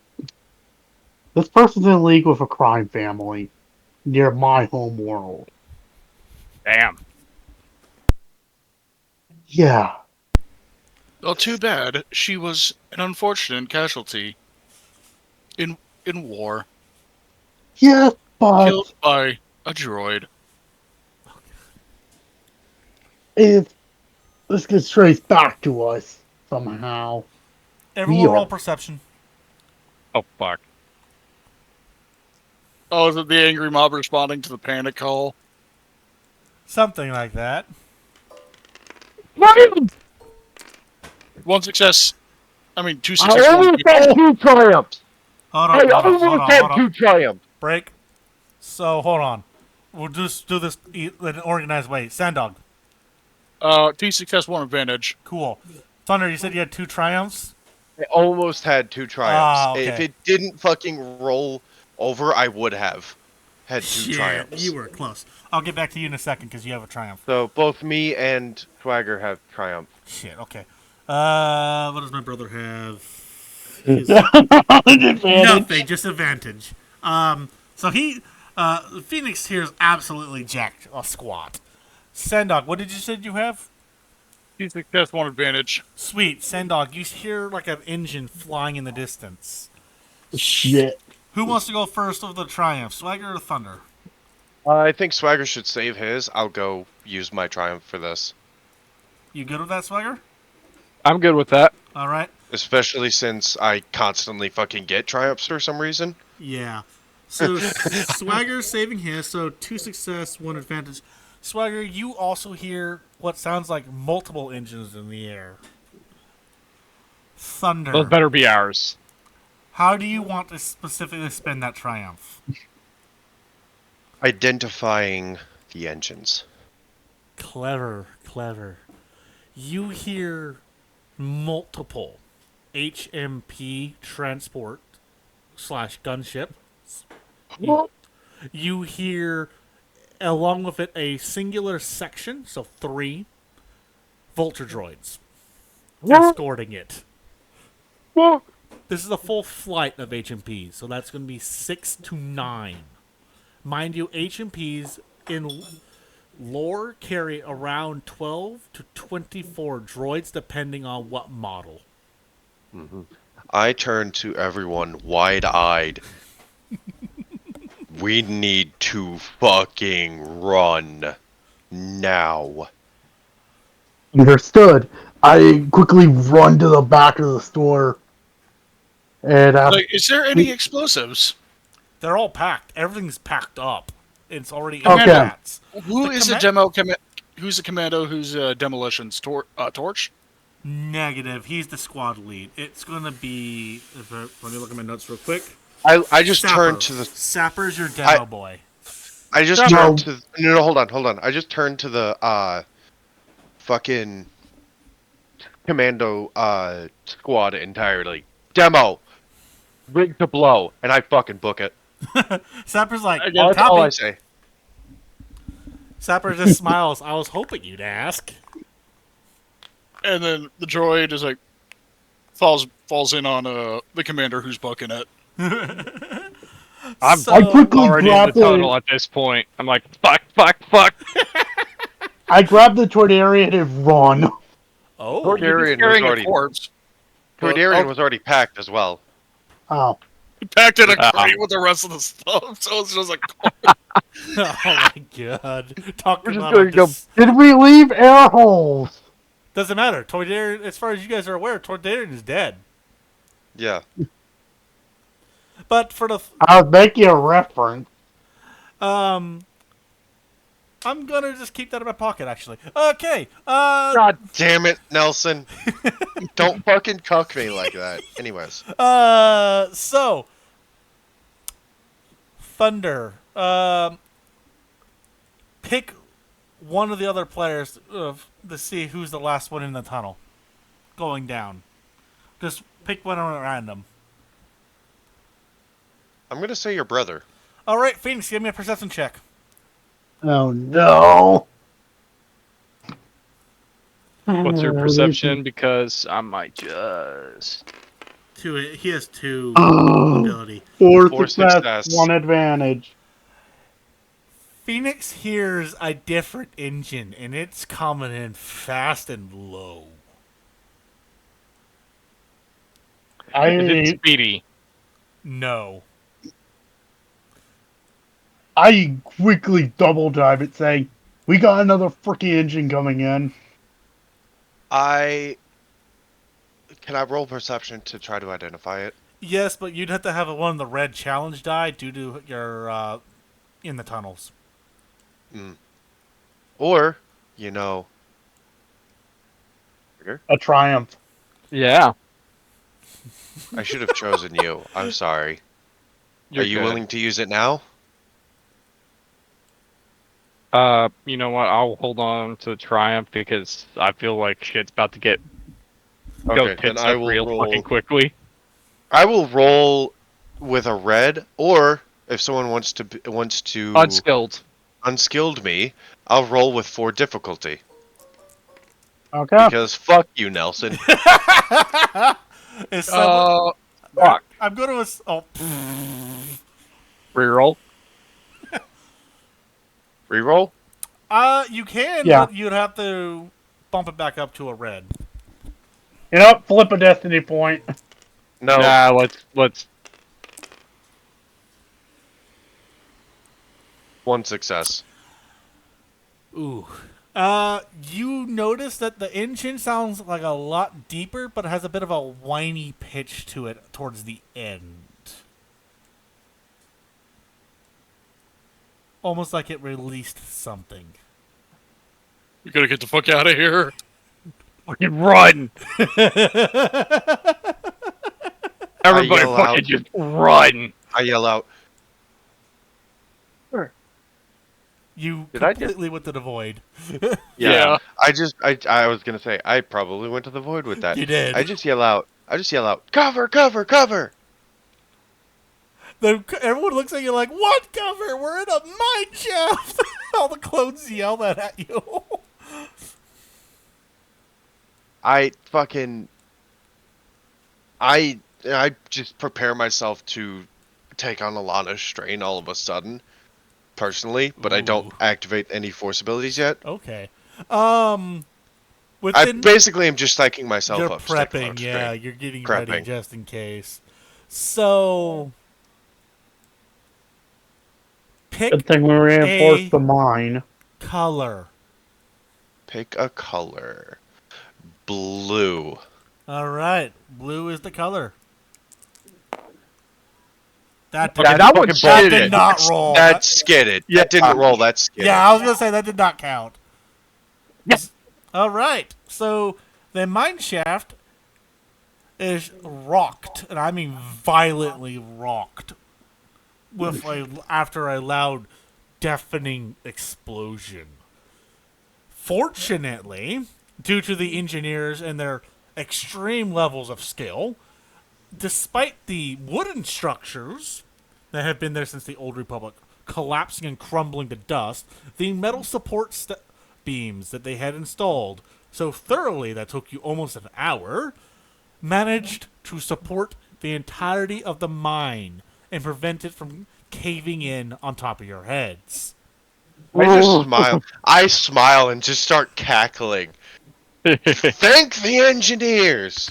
this person's in league with a crime family near my home world. Damn. Yeah. Well, too bad. She was an unfortunate casualty in war, Yes, but killed by a droid. if this gets traced back to us somehow, Everyone we roll are. perception. Oh fuck. Oh, is it the angry mob responding to the panic call? Something like that. One success. I mean, two I success. One almost had 2 triumphs. Hold I on, hold on, hold almost on, had hold 2 on. triumphs. Break. So hold on. We'll just do this in an organized way. Sandog. two success, one advantage. Cool. Thunder, you said you had 2 triumphs? I almost had 2 triumphs. Ah, okay. If it didn't fucking roll over, I would have had 2 Shit, triumphs. you were close. I'll get back to you in a second because you have a triumph. So both me and Swagger have triumph. Shit, okay. What does my brother have? Advantage. Nothing, just advantage. So Phoenix here is absolutely jacked a squat. Sandog, what did you say you have? Two success, one advantage. Sweet, Sandog, you hear like an engine flying in the distance. Shit. Who wants to go first of the triumph, Swagger or Thunder? I think Swagger should save his. I'll go use my triumph for this. You good with that, Swagger? I'm good with that. All right. Especially since I constantly fucking get triumphs for some reason. Yeah. So Swagger's saving his, so 2 success, 1 advantage. Swagger, you also hear what sounds like multiple engines in the air. Thunder. Those better be ours. How do you want to specifically spend that triumph? Identifying the engines. Clever, clever. You hear multiple HMP transport / gunship. You hear, along with it, a singular section, so 3 vulture droids escorting it. This is a full flight of HMPs, so that's going to be 6 to 9. Mind you, HMPs in lore carry around 12 to 24 droids, depending on what model. I turn to everyone wide-eyed. We need to fucking run. Now. Understood. I quickly run to the back of the store. And Like, is there any explosives? They're all packed. Everything's packed up. It's already in Okay. mats. Who The is the who's a commando? Who's demolitions? Torch? Negative. He's the squad lead. It's going to be... let me look at my notes real quick. I just Sapper. turned to the... Sapper's your demo boy. I just No. turned to... No, hold on. I just turned to the, fucking... commando, squad entirely. Demo! Rig to blow. And I fucking book it. Sapper's like, That's all I copy. say. Sapper just smiles. I was hoping you'd ask. And then the droid is like falls in on the commander who's bucking it. I'm I quickly already in the grabbed tunnel at this point. I'm like, fuck. I grab the Tordarian and run. Oh. Tordarian was Carrying a already... corpse. Tordarian was already packed as well. Oh. He packed in a crate with the rest of the stuff, so it's just like... Oh my god. Talk We're just about gonna go- this. Did we leave air holes? Doesn't matter. Toydarian, as far as you guys are aware, Toydarian is dead. Yeah. But for the I was making a reference. I'm gonna just keep that in my pocket, actually. Okay. God. Damn it, Nelson. Don't fucking cuck me like that. Anyways. So Thunder. Pick one of the other players to see who's the last one in the tunnel going down. Just pick one at random. I'm gonna say your brother. All right, Phoenix, give me a perception check. Oh no. What's your perception? Because I might just. He has 2 Oh, ability. 4 4 success, success. 1 advantage. Phoenix hears a different engine, and it's coming in fast and low. Is it I speedy? No. quickly double dive it, saying, "We got another freaking engine coming in." Can I roll perception to try to identify it? Yes, but you'd have to have one of the red challenge die due to your in the tunnels. Or, A triumph. Yeah. I should have chosen you. I'm sorry. You're Are you good. willing to use it now? You know what? I'll hold on to the triumph because I feel like shit's about to go Okay, then tits I up will real roll. fucking quickly. I will roll with a red, or if someone wants to Unskilled. unskilled me, I'll roll with 4 difficulty. Okay. Because fuck you, Nelson. Is someone, Fuck. I'm going to. Reroll. Reroll? You can, Yeah. but you'd have to bump it back up to a red. You know, flip a destiny point. No. Nah, let's. 1 success. Ooh. You notice that the engine sounds like a lot deeper, but it has a bit of a whiny pitch to it towards the end. Almost like it released something. We gotta get the fuck out of here. Fucking run! Everybody yell fucking out. just run! I yell out, You Did I just- completely went to the void. Yeah. I was gonna say, I probably went to the void with that. You did. I just yell out, cover, cover, cover! Then everyone looks at you like, what cover? We're in a mine shaft! All the clones yell that at you. I just prepare myself to take on a lot of strain all of a sudden, personally, but I don't Ooh. activate any force abilities yet. Okay. I Within basically am just psyching myself you're up to take a lot prepping, of yeah, strain. you're getting ready Prepping. just in case. So pick Good thing we reinforced A- the mine. color. Pick a color. Blue. All right, blue is the color. That did, Okay, that one that bullshit. did not roll. That's skidded. Yeah. That didn't roll, that's skidded. Yeah, I was gonna say that did not count. Yes. All right, so the mine shaft is rocked, and I mean violently rocked, with after a loud, deafening explosion. Fortunately, due to the engineers and their extreme levels of skill, despite the wooden structures that have been there since the Old Republic collapsing and crumbling to dust, the metal support beams that they had installed so thoroughly that took you almost an hour managed to support the entirety of the mine and prevent it from caving in on top of your heads. I just smile. I smile and just start cackling. Thank the engineers!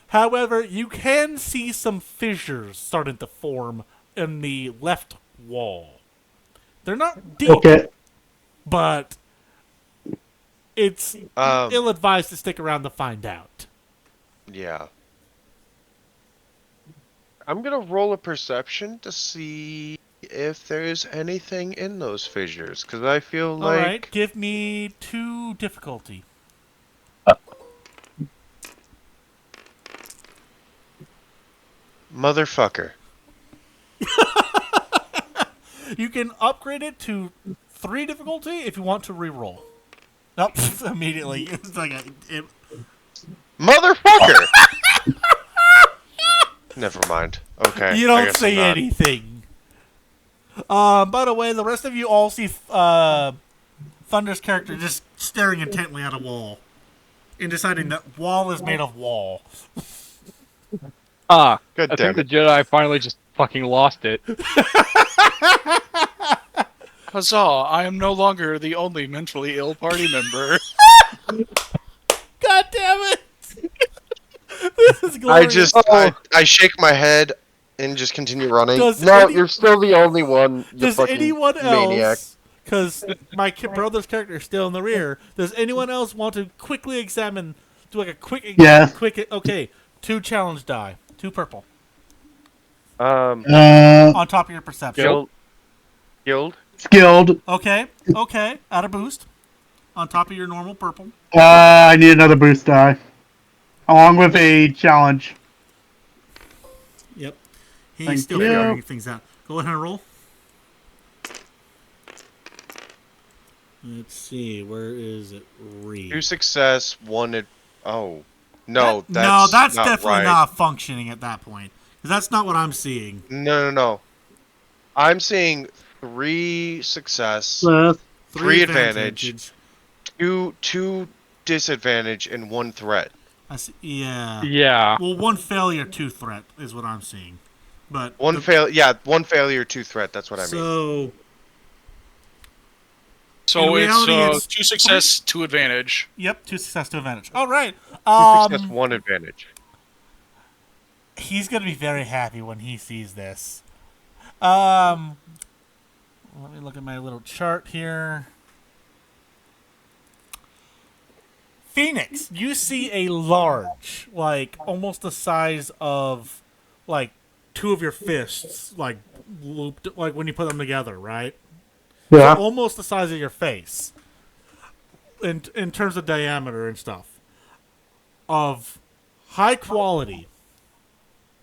However, you can see some fissures starting to form in the left wall. They're not deep, Okay. but it's ill-advised to stick around to find out. Yeah. I'm gonna roll a perception to see if there's anything in those fissures, because I feel All right, like give me 2 difficulty. motherfucker. You can upgrade it to 3 difficulty if you want to re-roll. Nope, immediately. It's like Motherfucker! Never mind. Okay. you I don't guess say I'm not. anything. By the way, the rest of you all see Thunder's character just staring intently at a wall and deciding that wall is made of wall. Ah, God I damn think it. the Jedi finally just fucking lost it. Huzzah! I am no longer the only mentally ill party member. God damn it! This is glorious. I shake my head and just continue running. Does No, any- you're still the only one, you Does fucking anyone maniac. else, because my brother's character is still in the rear, does anyone else want to quickly examine, do like a quick, Yes. okay, 2 challenge die, 2 purple, Um, on top of your perception. guild? Skilled. Okay, add a boost, on top of your normal purple. I need another boost die. Along with a challenge. Yep. He's Thank still you. figuring things out. Go ahead and roll. Let's see, where is it? Read. 2 success, 1 Oh. No, No, that's not definitely right. not functioning at that point. 'Cause that's not what I'm seeing. No. I'm seeing 3 success, Plus, 3 advantage, 2 disadvantage, and 1 threat. I see, yeah. Yeah. Well, 1 failure, 2 threat is what I'm seeing. But 1 failure, 2 threat, that's what I mean. So So In reality, it's it's 2 success, 2 advantage. yep, 2 success, 2 advantage. All right. 2 success, 1 advantage. He's gonna be very happy when he sees this. Let me look at my little chart here. Phoenix, you see a large, like almost the size of, like 2 of your fists, like looped, like when you put them together, right? yeah. So almost the size of your face, in terms of diameter and stuff, of high quality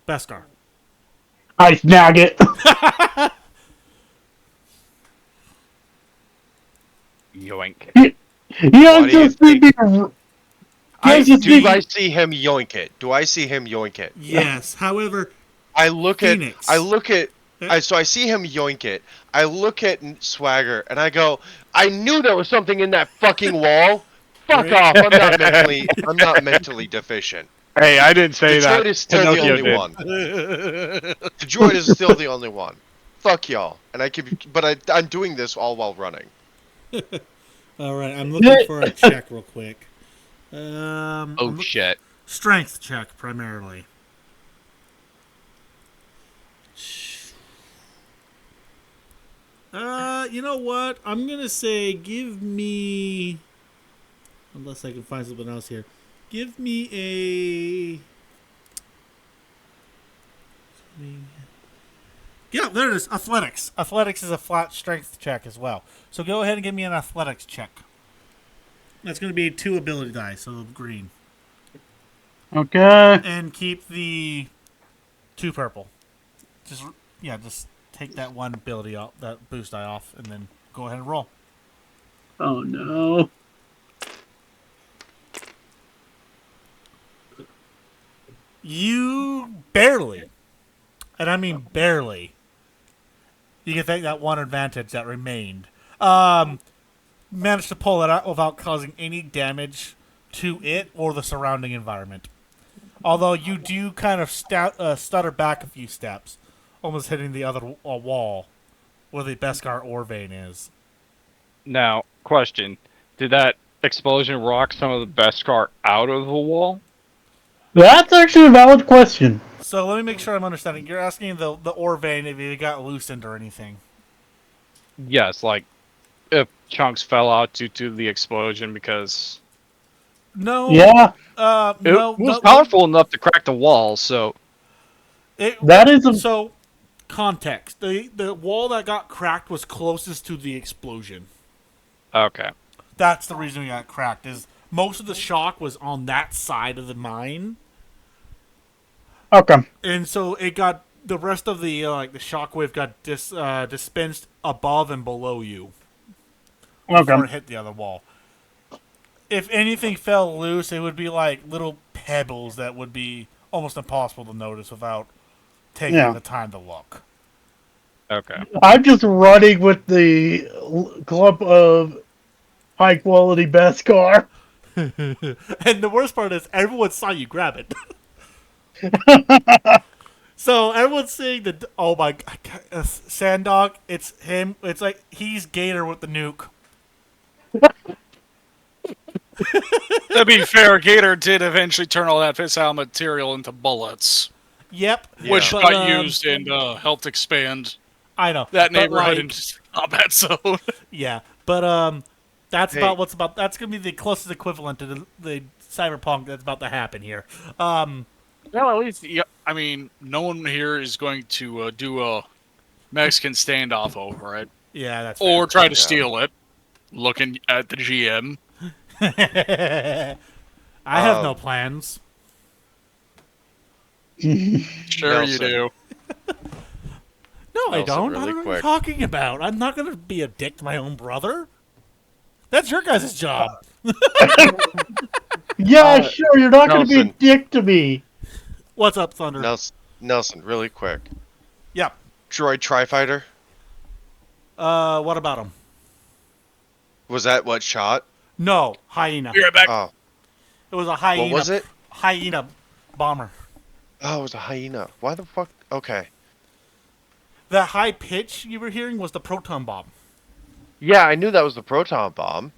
Beskar. I snag it. Yoink. You What do you just think? need to. I just do need- I see him yoink it? Do I see him yoink it? Yes. However, I look Phoenix. so I see him yoink it. I look at Swagger and I go, I knew there was something in that fucking wall. Fuck Right. off! I'm not mentally deficient. Hey, I didn't say The that. droid is still the Pinocchio only did. one. The droid is still the only one. Fuck y'all. And I'm doing this all while running. all right. I'm looking for a check real quick. Oh shit. Strength check primarily. You know what? I'm gonna say give me, unless I can find something else here. Give me a. Yeah, there it is. Athletics. Athletics is a flat strength check as well. So go ahead and give me an athletics check. That's going to be 2 ability dice, so green. Okay. And keep the 2 purple. Just take that 1 ability off, that boost die off, and then go ahead and roll. Oh no. You barely, and I mean barely, you can take that 1 advantage that remained. Managed to pull it out without causing any damage to it or the surrounding environment. Although you do kind of stutter back a few steps, almost hitting the other wall where the Beskar ore vein is. Now, question: did that explosion rock some of the Beskar out of the wall? That's actually a valid question. So let me make sure I'm understanding. You're asking the ore vein if it got loosened or anything. Yes, like if chunks fell out due to the explosion because No. Yeah, it was powerful enough to crack the wall. So It, that is a. So, context. The wall that got cracked was closest to the explosion. Okay. That's the reason we got cracked. Is most of the shock was on that side of the mine, Okay. and so it got the rest of the like the shockwave got dispensed above and below you before it Okay. hit the other wall. If anything fell loose, it would be like little pebbles that would be almost impossible to notice without taking Yeah. the time to look. Okay. I'm just running with the clump of high quality Beskar. And the worst part is everyone saw you grab it. So everyone's seeing the oh my Sandog. It's him. It's like he's Gator with the nuke. To be fair, Gator did eventually turn all that fissile material into bullets, Yep. which But, got used and helped expand I know that but, neighborhood like, into combat zone. Yeah, but that's Hey. about what's about. That's gonna be the closest equivalent to the cyberpunk that's about to happen here. Well, at least, yeah, I mean, no one here is going to do a Mexican standoff over it Yeah, that's or try to Yeah. steal it. Looking at the GM, fair. I have no plans. sure you Nelson. do. No, I Nelson, don't. I really don't know what you're quick. talking about. I'm not gonna be a dick to my own brother. That's your guys' job. Yeah, sure. You're not going to be a Nelson. dick to me. What's up, Thunder? Nelson, really quick. Yep. Droid Tri-Fighter? What about him? Was that what shot? No, hyena. Be right back. Oh. It was a hyena. What was it? Hyena bomber. Oh, it was a hyena. Why the fuck? Okay. The high pitch you were hearing was the proton bomb. Yeah, I knew that was the proton bomb.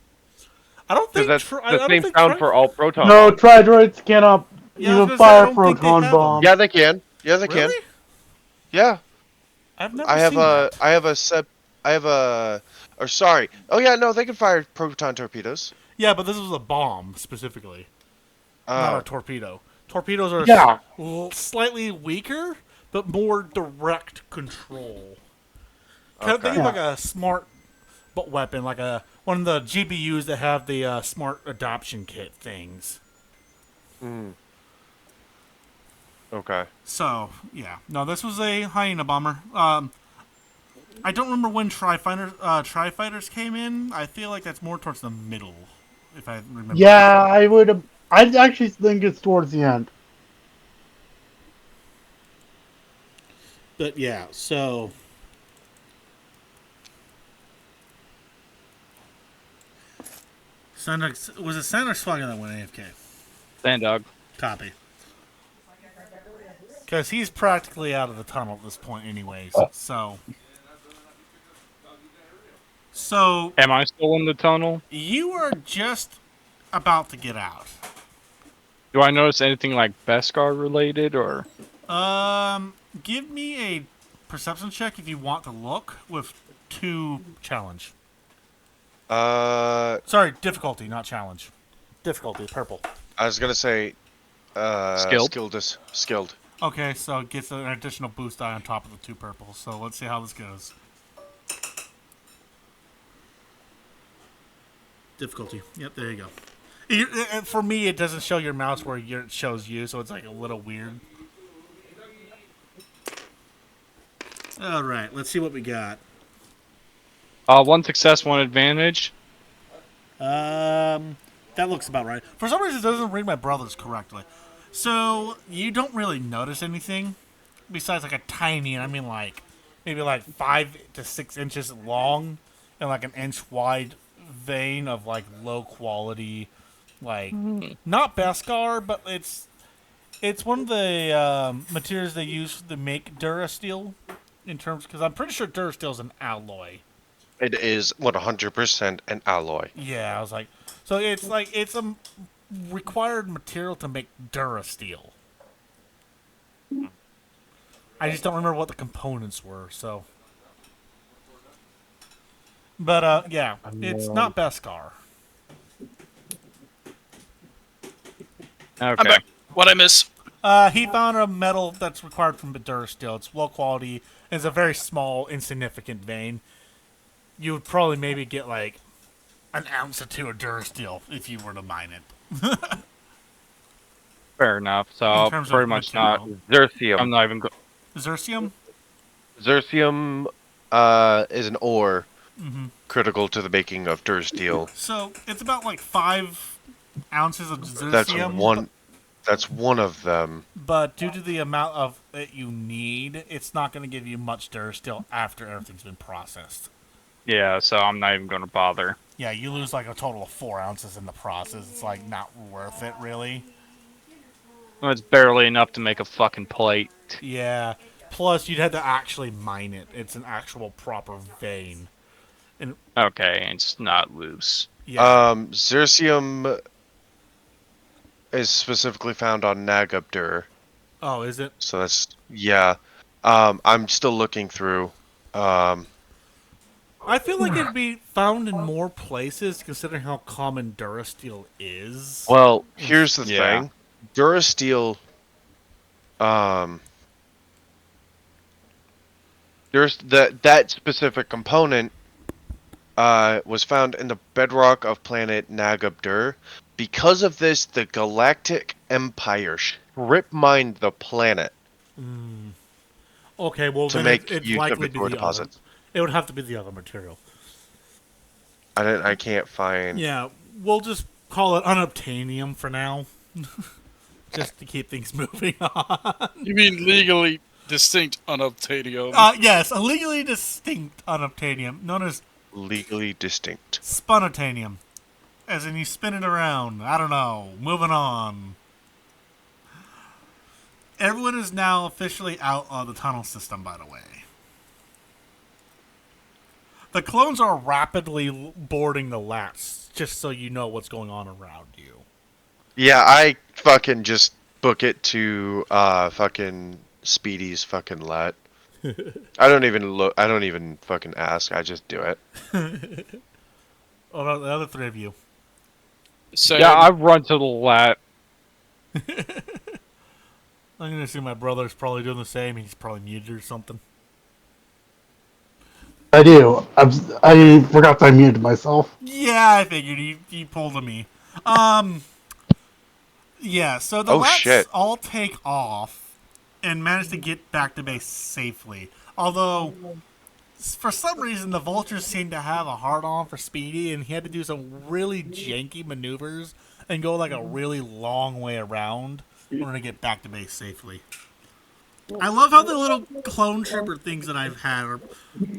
I don't think Because that's I the don't same think sound Tri- for all proton No, bombs. Tridroids cannot Yeah, I was even gonna say, I fire don't think they proton have them. bombs. Yeah, they can. Yeah, they can. Really? Yeah. I've never I have seen that. or sorry. Oh yeah, no, they can fire proton torpedoes. Yeah, but this was a bomb specifically, not a Oh. torpedo. Torpedoes are Yeah. slightly weaker, but more direct control. Kind of think Okay. of like a smart weapon, like one of the GPUs that have the smart adoption kit things. Okay. So yeah, no, this was a hyena bomber. I don't remember when Tri-Fighters came in. I feel like that's more towards the middle, if I remember. Yeah, I would. I actually think it's towards the end. But yeah, so was it Sand or Swagger that went AFK? Sandog. Copy. Because he's practically out of the tunnel at this point, anyways. So Am I still in the tunnel? you are just about to get out. Do I notice anything like Beskar related or? Give me a perception check if you want to look with 2 challenge. Sorry, difficulty, not challenge. Difficulty, purple. I was gonna say, Skilled? skilled. Okay, so it gets an additional boost die on top of the 2 purple. So let's see how this goes. Difficulty. Yep, there you go. For me, it doesn't show your mouse where it shows you, so it's like a little weird. All right, let's see what we got. 1 success, 1 advantage. That looks about right. For some reason, it doesn't read my brother's correctly. So you don't really notice anything besides like a tiny, and I mean like maybe like 5 to 6 inches long and like an inch wide vein of like low quality, like not Beskar, but it's one of the materials they use to make Durasteel. In terms, because I'm pretty sure Durasteel is an alloy. It is 100% an alloy. Yeah, I was like, so it's a required material to make Durasteel. I just don't remember what the components were, so. But yeah, it's not Beskar. Okay. I'm back. What'd I miss? He found a metal that's required from the durasteel. It's low quality. And it's a very small, insignificant vein. You would probably maybe get like an ounce or two of durasteel if you were to mine it. Fair enough. In So terms pretty of much not. material. I'm Zercium. not even. Zercium? Zercium is an ore critical to the making of durasteel. So it's about like 5 ounces of That's zercium. one. That's one of them. But due to the amount of it you need, it's not going to give you much durasteel after everything's been processed. Yeah, so I'm not even going to bother. Yeah, you lose like a total of 4 ounces in the process. It's like not worth it, really. It's barely enough to make a fucking plate. Yeah. Plus, you'd have to actually mine it. It's an actual proper vein. Okay, it's not loose. Yeah. Zercium is specifically found on Nagabdur. Oh, is it? So that's yeah. I'm still looking through. I feel like it'd be found in more places, considering how common durasteel is. Well, here's the Yeah. thing. Durasteel there's that specific component was found in the bedrock of planet Nagabdur. Because of this, the Galactic Empire strip mined the planet Okay, well to then make it's use of likely its be ore the deposits. other. It would have to be the other material. I can't find. Yeah, we'll just call it unobtainium for now, just to keep things moving on. You mean legally distinct unobtainium? Yes, a legally distinct unobtainium, known as Legally distinct. spunobtainium. As in, you spin it around. I don't know. Moving on. Everyone is now officially out of the tunnel system, by the way. The clones are rapidly boarding the lats, just so you know what's going on around you. Yeah, I fucking just book it to fucking Speedy's fucking lat. I don't even look. I don't even fucking ask. I just do it. What about the other 3 of you? Same. Yeah, I run to the lat. I'm gonna assume my brother's probably doing the same. He's probably muted or something. I do. I forgot I muted myself. Yeah, I figured he pulled a me. Yeah, so the Oh, lats shit. all take off and manage to get back to base safely. Although, for some reason, the vultures seem to have a hard-on for Speedy, and he had to do some really janky maneuvers and go like a really long way around in order to get back to base safely. I love how the little clone trooper things that I've had are,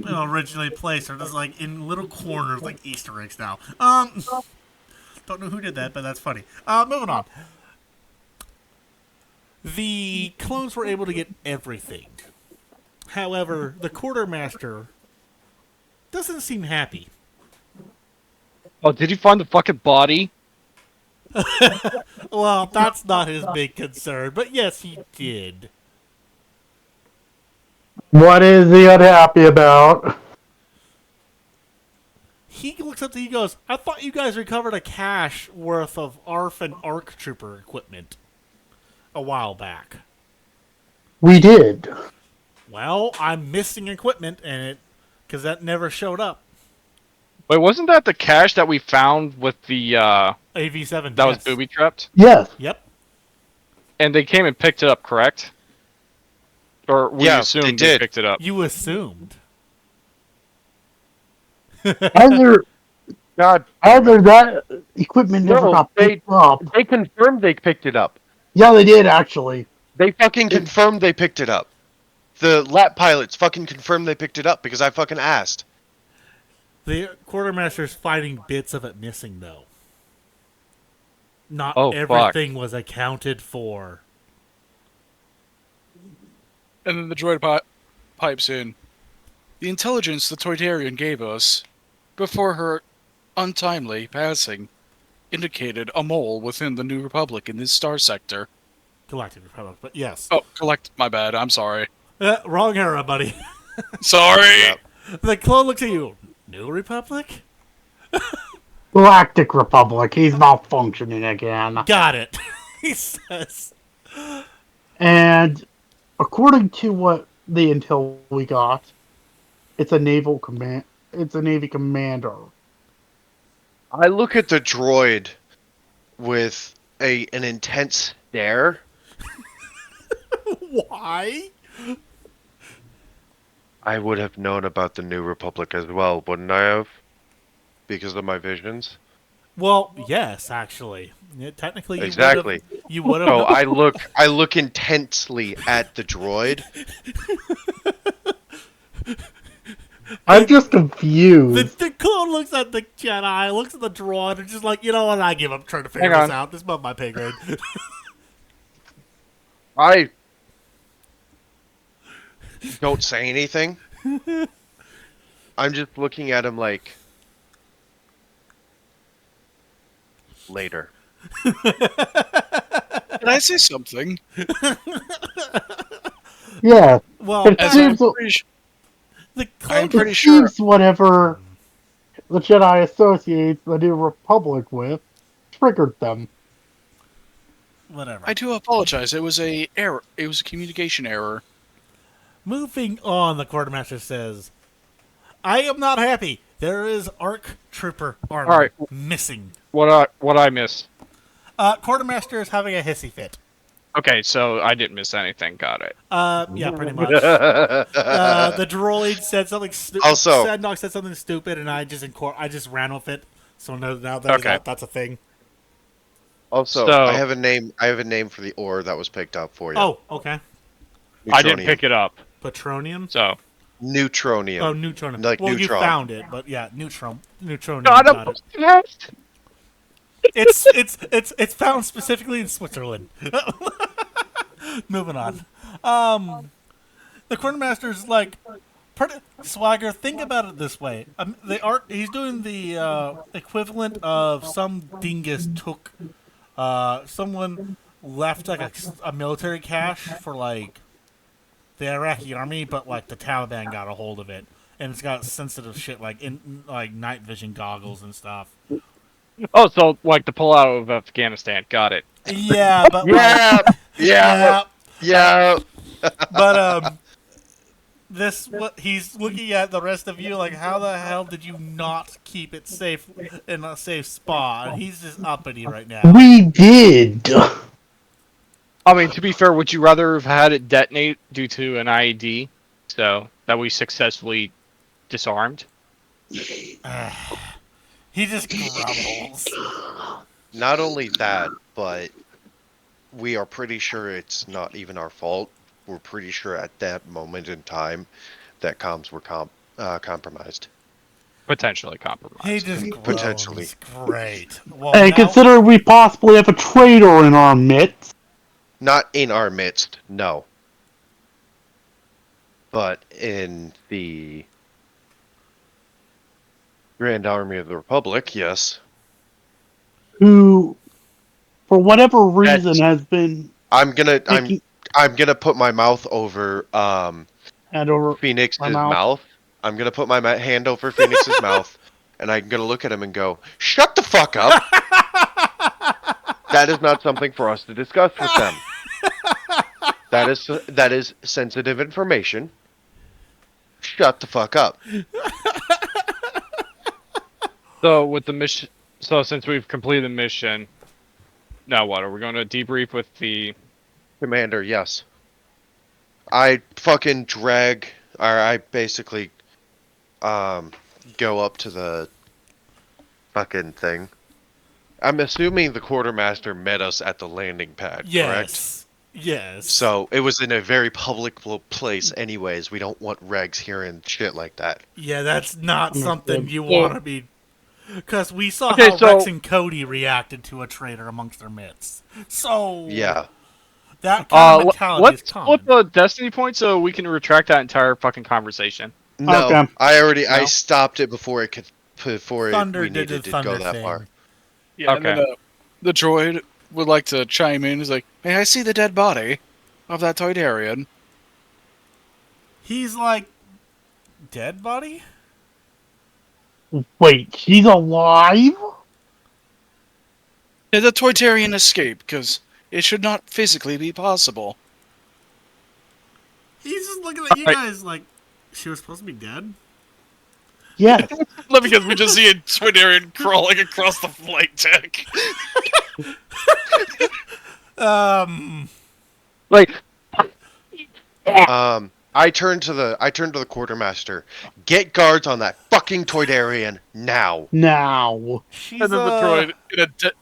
originally placed are just like in little corners, like Easter eggs now. Don't know who did that, but that's funny. Moving on. The clones were able to get everything. However, the quartermaster doesn't seem happy. Oh, did you find the fucking body? Well, that's not his big concern, but yes, he did. What is he unhappy about? He looks up to you and goes, I thought you guys recovered a cache worth of ARF and ARC Trooper equipment a while back. We did. Well, I'm missing equipment, and it because that never showed up. Wait, wasn't that the cache that we found with the AV7. that yes. was booby trapped? Yes. Yep. And they came and picked it up, correct? Or we Yeah, assumed they they did. picked it up. You assumed. Either God, that equipment never No, got they- picked up. they confirmed they picked it up. Yeah, they did actually. They fucking confirmed they picked it up. The lap pilots fucking confirmed they picked it up because I fucking asked. The quartermaster's finding bits of it missing, though. Not Oh, fuck. everything was accounted for. And then the droid pipes in. The intelligence the Toydarian gave us before her untimely passing indicated a mole within the New Republic in this star sector. Galactic Republic, but yes. Oh, my bad. I'm sorry. Wrong era, buddy. Sorry. Yep. The clone looks at you. New Republic? Galactic Republic. He's malfunctioning again. Got it. He says. And according to what the intel we got, it's a naval command. It's a navy commander. I look at the droid with an intense stare. Why? I would have known about the New Republic as well, wouldn't I have? Because of my visions. Well, yes, actually. Yeah, technically, you Exactly. You would have. So I look intensely at the droid. I'm just The confused. clone looks at the Jedi, looks at the droid, and just like, you know what? I give up trying to figure Hang this on. out. This is above my pay grade. I don't say anything. I'm just looking at him like later. Can I say something? Yeah, well, It As seems- the I'm clone. pretty it sure. seems whatever the Jedi associates the New Republic with triggered them. Whatever. I do apologize. It was a error. It was a communication error. Moving on, the quartermaster says, "I am not happy. There is ARC trooper armor All right. missing. What I miss? Quartermaster is having a hissy fit. Okay, so I didn't miss anything. Got it. Yeah, pretty much. The droid said something stupid. Also- Sandog said something stupid, and I just ran with it. So now that Okay. that's a thing. Also, So- I have a name. I have a name for the ore that was picked up for you. Oh, okay. I didn't pick it up. Petronium. So Neutronium. Oh, neutronium. Like well, neutron. you found it, but yeah, neutronium. got got it. it. It's found specifically in Switzerland. Moving on. The quartermaster's like, Swagger. Think about it this way. He's doing the equivalent of some dingus took. Someone left like a military cache for like the Iraqi army, but like the Taliban got a hold of it, and it's got sensitive shit like like night vision goggles and stuff. Oh, so like the pullout of Afghanistan. Got it. Yeah, but Yeah, yeah, yeah, yeah. but what he's looking at the rest of you like, how the hell did you not keep it safe in a safe spot? And he's just uppity right now. We did. I mean, to be fair, would you rather have had it detonate due to an IED, so that we successfully disarmed? He just grumbles. Not only that, but we are pretty sure it's not even our fault. We're pretty sure at that moment in time that comms were compromised. Potentially compromised. He just groans. Potentially. Great. Well, And now- consider we possibly have a traitor in our midst. Not in our midst, no. But in the Grand Army of the Republic, yes. Who, for whatever reason, That's- has been I'm gonna taking I'm gonna put my mouth over hand over. Phoenix's My mouth. mouth. I'm gonna put my hand over Phoenix's mouth, and I'm gonna look at him and go, "Shut the fuck up." That is not something for us to discuss with them. That is sensitive information. Shut the fuck up. So with the mission, so since we've completed the mission, now what? Are we going to debrief with the? Commander, yes. I fucking drag, or I basically, go up to the fucking thing. I'm assuming the quartermaster met us at the landing pad, correct? yes. Yes. So it was in a very public place, anyways. We don't want regs hearing shit like that. Yeah, that's not something you Well- want to be. Because we saw Okay, how so- Rex and Cody reacted to a traitor amongst their midst. So Yeah. that kind of mentality let's is common. flip the destiny point so we can retract that entire fucking conversation. No, Okay. I No? stopped it before it Thunder we did the needed to thunder go that thing. far. Yeah, and then, Okay. the droid would like to chime in. He's like, "May I see the dead body of that Toydarian?" He's like, dead body? Wait, she's alive? Did the Toydarian escape? Because it should not physically be possible. He's just looking at you Alright. guys like she was supposed to be dead. Yes. Because we just see a Twinarian crawling across the flight deck. Like, I turned to the quartermaster. Get guards on that fucking Toydarian now. Now. She's And then the droid in a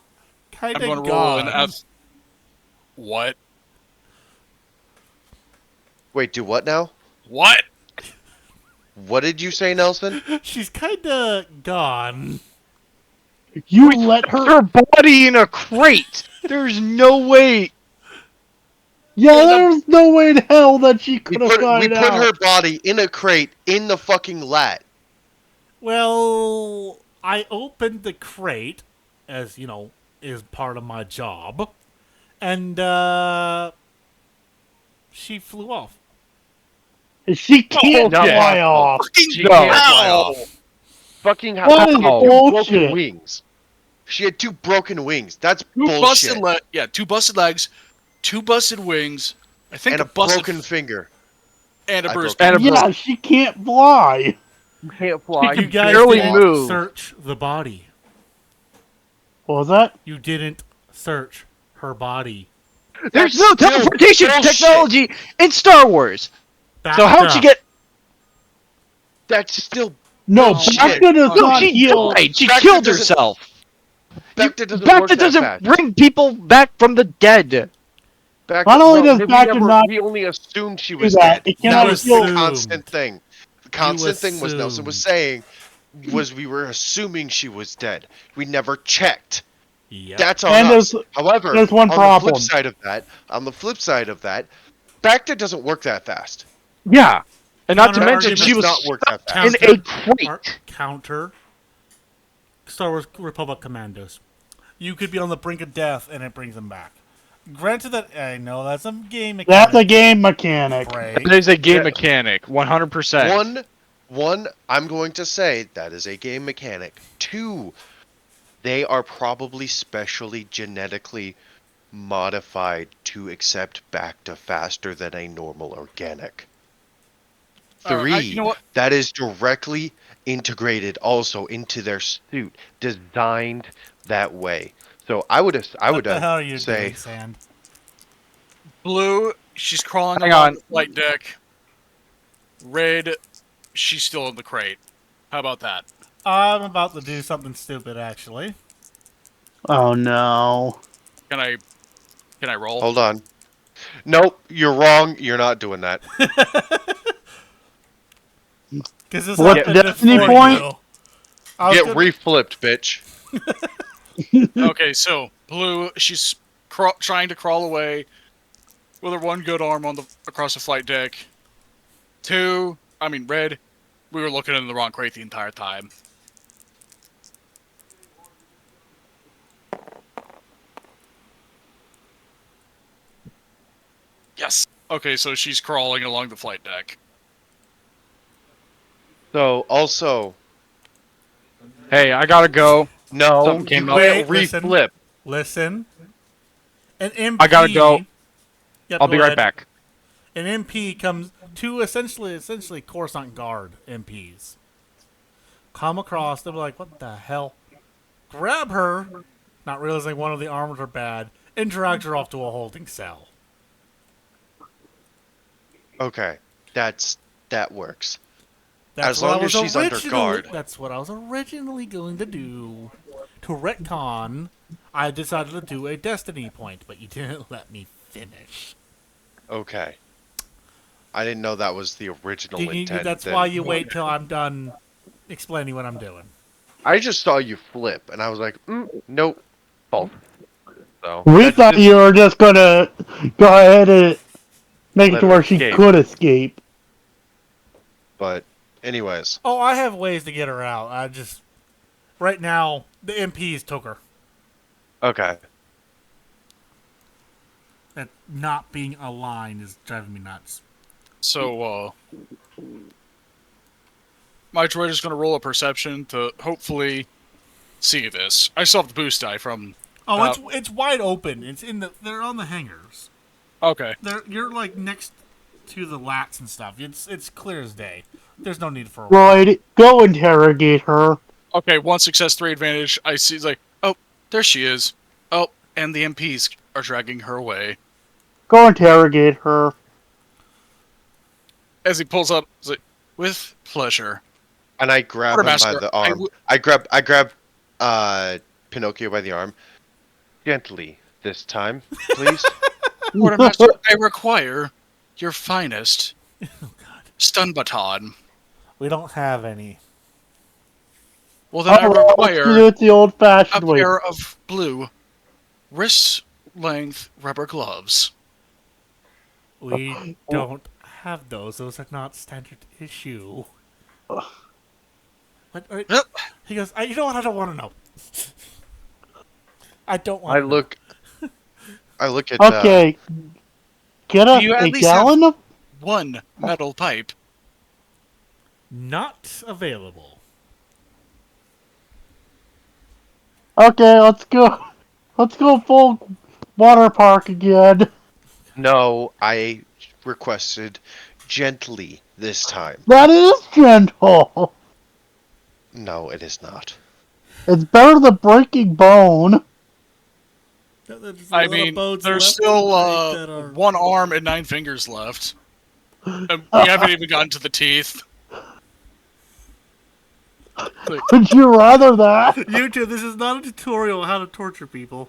kind I'm going of to roll and gone. ask, what? Wait, do what now? What? What did you say, Nelson? She's kind of gone. You let her. her body in a crate. There's no way. Yeah, there's no way in hell that she We could have put gotten out. her body in a crate in the fucking lat. Well, I opened the crate, as you know, is part of my job, and she flew off. She can't Oh, fly yeah. off. She No. can't fly off. Fucking how That is she had two bullshit. broken wings. She had 2 broken wings. That's bullshit. Two busted legs, 2 busted wings, I think And a busted broken finger. and a I bruised. broke- And a Yeah, she can't fly. You can't fly. You guys barely didn't move. search the body. What was that? You didn't search her body. There's That's no still teleportation bullshit. technology in Star Wars. Back So how'd up. she get? That's still No, Bullshit. Bacta does No, not she heal. died. She Bacta killed doesn't- herself. Bacta doesn't work Bacta that doesn't fast. bring people back from the dead. Bacta, Not only does we Bacta not we only assumed she do was that, dead. it cannot That was heal. the constant thing. The constant thing was Nelson assumed. was saying was we were assuming she was dead. We never checked. Yep. That's on And us. there's- However, there's one on problem. the flip side of that, Bacta doesn't work that fast. Yeah, and not to Counter mention argument she was does not work that in fast. a crate. Counter Star Wars Republic Commandos. You could be on the brink of death and it brings them back. Granted that I know that's a game mechanic. That's a game mechanic. Right. It is a game Yeah. mechanic, 100%. One, I'm going to say that is a game mechanic. 2, they are probably specially genetically modified to accept Bacta faster than a normal organic. 3, you know what? that is directly integrated also into their suit, designed that way. So I would What the hell are you say doing, Sand? Blue, she's crawling Hang along on. the flight deck. Red, she's still in the crate. How about that? I'm about to do something stupid, actually. Oh no. Can I roll? hold on. Nope, you're wrong. You're not doing that. Because this What, happened Destiny before point? you. I was Get gonna- reflipped, bitch. Okay, so Blue, she's trying to crawl away with her one good arm across the flight deck. Red, we were looking in the wrong crate the entire time. Yes. Okay, so she's crawling along the flight deck. So also, Hey, I gotta go. no, Something came you up. can't Wait, listen. reflip. Listen. An MP. I gotta go. Yep, I'll go be right ahead. back. An MP comes to essentially Coruscant Guard MPs. Come across, they'll be like, what the hell? Grab her, not realizing one of the armors are bad, and drag her off to a holding cell. Okay, that works. That's As what long I was as she's under originally- guard. That's what I was originally going to do. To retcon, I decided to do a destiny point, but you didn't let me finish. Okay. I didn't know that was the original intent. That's then. why you wait till I'm done explaining what I'm doing. I just saw you flip, and I was like, nope, false. So We that's thought just- you were just gonna go ahead and make it Let to her where she escape. could escape. But anyways, Oh, I have ways to get her out. I just right now the MPs took her. okay. That not being aligned is driving me nuts. So, my droid is going to roll a perception to hopefully see this. I still have the boost die from... Oh, it's wide open. It's in the. They're on the hangars. Okay. You're like next to the lats and stuff. It's clear as day. There's no need for a Droid, go interrogate her. Okay, 1 success, 3 advantage. I see, it's like, oh, there she is. Oh, and the MPs are dragging her away. Go interrogate her. As he pulls out, he's like, with pleasure. And I grab him by Quartermaster, the arm. I grab Pinocchio by the arm. Gently this time, please. Quartermaster, I require your finest stun baton. We don't have any. Well, then I Alright, let's require do it the a old-fashioned way. pair of blue wrist-length rubber gloves. We don't have those. Those are not standard issue. What? Yep. He goes, you know what? I don't want to know. I don't want I to look at Okay, get Do you a at least gallon of... One metal pipe. Not available. Okay, let's go. Let's go full water park again. No, I requested gently this time. That is gentle. No, it is not. It's better than breaking bone. I mean, there's still 1 arm and 9 fingers left. And we haven't even gotten to the teeth. Would you rather that? YouTube, this is not a tutorial on how to torture people.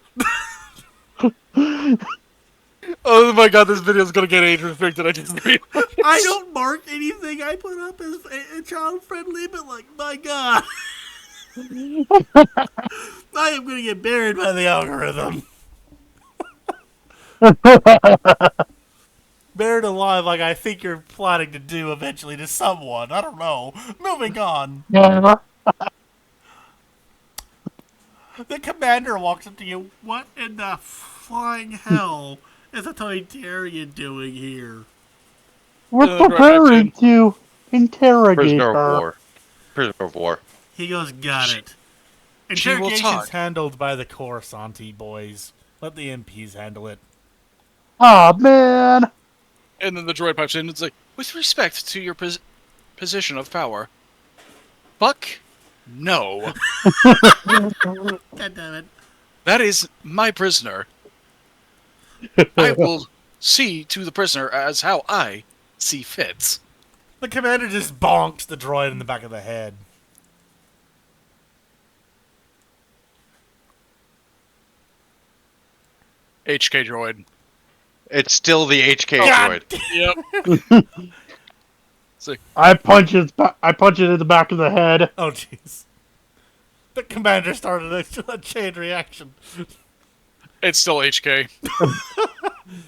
Oh my god, this video is gonna get age restricted. I just realized. I don't mark anything I put up as child friendly, but like, my god. I am gonna get buried by the algorithm. Buried alive like I think you're plotting to do eventually to someone. I don't know. Moving on. Yeah. The commander walks up to you. What in the flying hell is a Toytarian doing here? We're preparing to interrogate Prisoner her. of war. Prisoner of war. He goes, got it. She will Interrogation's talk. handled by the Coruscanti boys. Let the MPs handle it. Aw, man. And then the droid pipes in and it's like, with respect to your position of power. Fuck no. God damn it. That is my prisoner. I will see to the prisoner as how I see fit. The commander just bonks the droid in the back of the head. HK droid. It's still the HK God droid. Yep. I punch it in the back of the head. Oh, jeez. The commander started a chain reaction. It's still HK.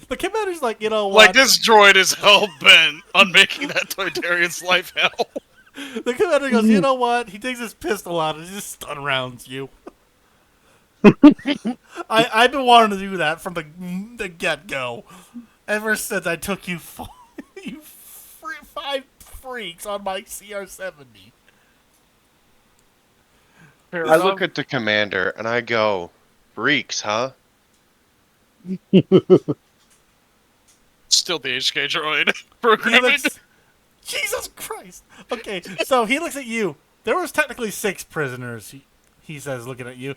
The commander's like, you know what? Like, this droid is hell-bent on making that Toydarian's life hell. The commander goes, you know what? He takes his pistol out and just stun rounds you. I've been wanting to do that from the get-go. Ever since I took you 5 freaks on my CR-70. I look at the commander and I go, freaks, huh? Still the HK droid. He Programming. looks, Jesus Christ. Okay, so he looks at you. There was technically 6 prisoners, he says, looking at you.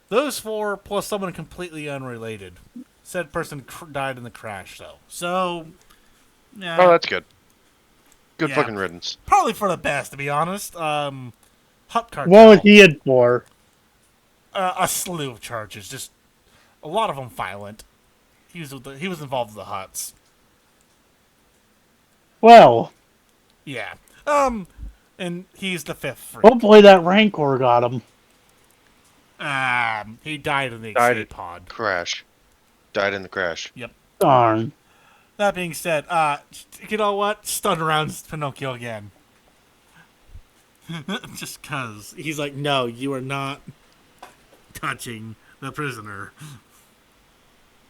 Those 4 plus someone completely unrelated. Said person died in the crash, though. So, yeah. Oh, that's good. Good Yeah. fucking riddance. Probably for the best, to be honest. Hut Cartel. What was he in for? A slew of charges. Just a lot of them violent. He was involved with the Huts. Well, Yeah. And he's the 5th freak. hopefully that Rancor got him. He died in the Died escape pod. Crash. Died in the crash. Darn. That being said, you know what? Stun around Pinocchio again. Just cause. He's like, no, you are not touching the prisoner.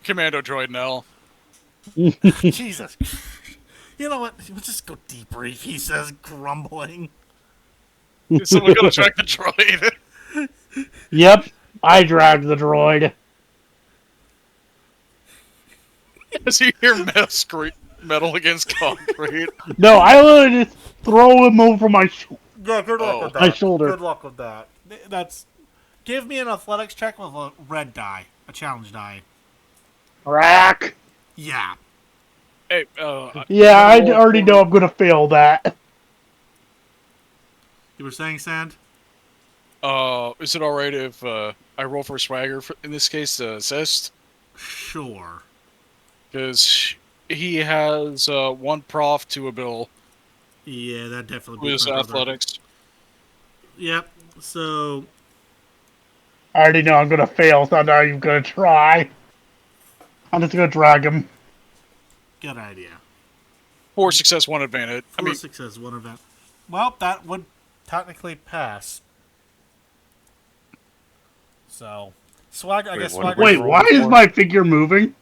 Commando droid Nell. Jesus. You know what? Let's just go debrief, he says, grumbling. Is someone gonna track the droid? Yep, I dragged the droid. As you hear metal against concrete. No, I would just throw him over my Yeah, good luck Oh. with my that. shoulder. Good luck with that. That's. Give me an athletics check with a red die, a challenge die. Crack. Yeah. Hey, Yeah, I roll already for- know I'm gonna fail that. You were saying, Sand? Is it alright if I roll for Swagger in this case to assist? Sure. Because he has one prof to a bill Yeah, that definitely with beats his my brother. athletics. Yep. So I already know I'm gonna fail, so I'm not even gonna try. I'm just gonna drag him. good idea. 4 success, 1 advantage. I Four mean, success, one event. Well, that would technically pass. So, Swagger. I Wait, guess what- Swagger. Wait, why is my figure moving?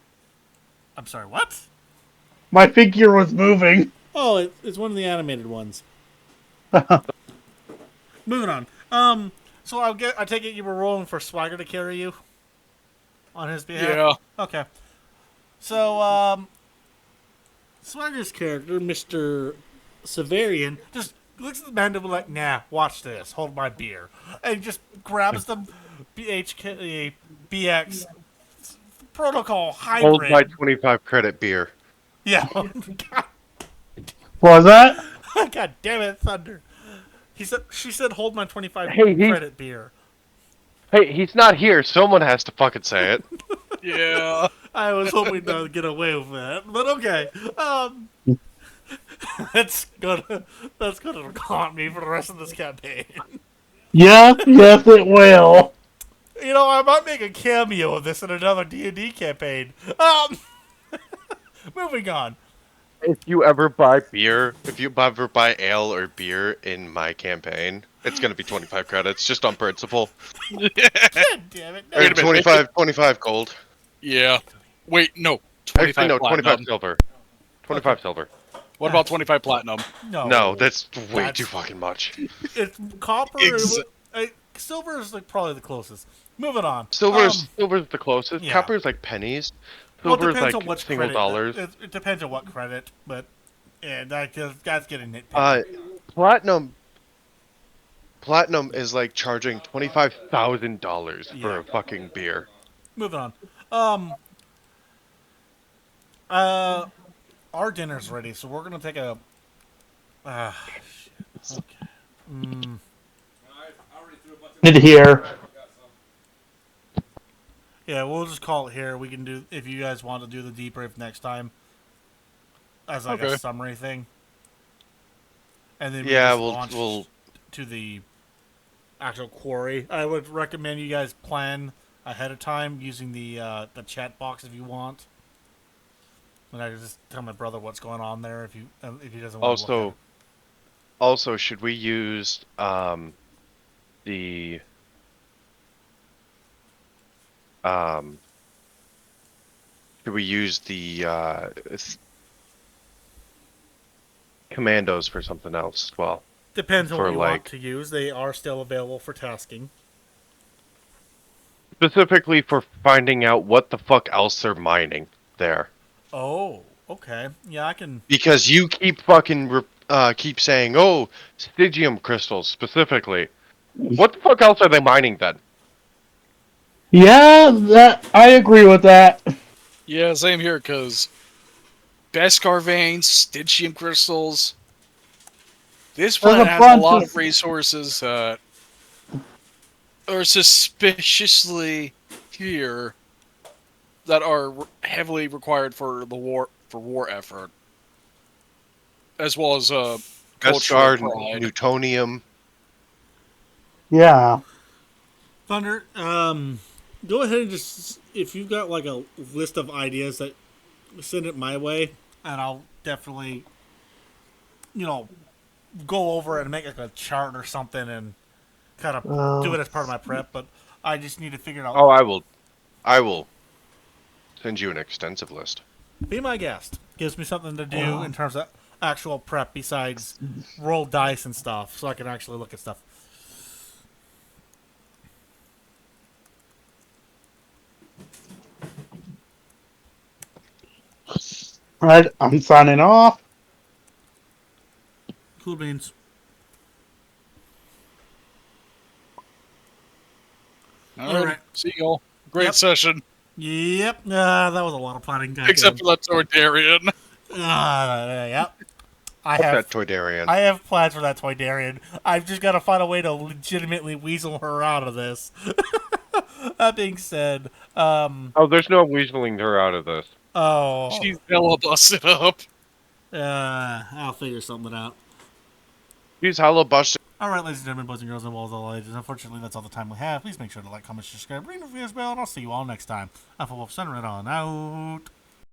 I'm sorry. What? My figure was moving. Oh, it's one of the animated ones. Moving on. So I take it you were rolling for Swagger to carry you on his behalf. yeah. Okay. So Swagger's character, Mr. Severian, just looks at the man and be like, "Nah, watch this. Hold my beer," and he just grabs the BX protocol Hold hybrid. my 25 credit beer. Yeah. What was that? God damn it, Thunder. She said, "Hold my 25 Hey, credit beer." Hey, he's not here. Someone has to fucking say it. Yeah. I was hoping to get away with that, but okay. That's gonna haunt me for the rest of this campaign. Yeah, yes, it will. You know, I might make a cameo of this in another D&D campaign. Moving on. If you ever buy beer, if you ever buy ale or beer in my campaign, it's gonna be 25 credits, just on principle. God damn it. No. Or Wait a minute. 25 gold. Yeah. Wait, no. Actually, 25 no, platinum. 25 silver. 25 silver. What about 25 platinum? No, that's way That's- too fucking much. It's copper. Silver is like probably the closest. Moving on. Silver's the closest. yeah. Copper's like pennies. Well, it Silver's depends like on which single credit. dollars. It depends on what credit, but yeah, that's getting it. Platinum is like charging $25,000 for Yeah. a fucking beer. Moving on. Our dinner's ready, so we're gonna take a. Shit. Okay. Did hear. Yeah, we'll just call it here. We can do if you guys want to do the debrief next time, as like Okay. a summary thing, and then we Yeah, just we'll launch to the actual quarry. I would recommend you guys plan ahead of time using the chat box if you want. And I can just tell my brother what's going on there if he doesn't want to look at it. also should we use the should we use the commandos for something else as well? Depends on for, what you want like- to use. They are still available for tasking. Specifically for finding out what the fuck else they're mining there. Oh, okay. Yeah, I can. Because you keep fucking keep saying, "Oh, stygium crystals specifically." What the fuck else are they mining then? Yeah, that I agree with that. Yeah, same here, because Beskar veins, Stygium crystals. This There's planet a has a bunch lot of- of resources that are suspiciously here that are heavily required for the war effort, as well as cultural Beskar, pride. Newtonium. Yeah. Thunder, go ahead and just if you've got like a list of ideas that send it my way, and I'll definitely, go over it and make like a chart or something and kind of do it as part of my prep. But I just need to figure it out. Oh, I will send you an extensive list. Be my guest. Gives me something to do in terms of actual prep besides roll dice and stuff, so I can actually look at stuff. Alright, I'm signing off. Cool beans. All right. right. See y'all. Great Yep. session. Yep. That was a lot of planning. Except for that Toydarian. Yep. I Fuck have that Toydarian. I have plans for that Toydarian. I've just got to find a way to legitimately weasel her out of this. That being said, Oh, there's no weaseling her out of this. She's hella busted up. I'll figure something out. She's hella busted. All right, ladies and gentlemen, boys and girls, and walls all ages. Unfortunately, that's all the time we have. Please make sure to like, comment, subscribe, ring the bell, and I'll see you all next time. I'm Wolf Sun, right on out.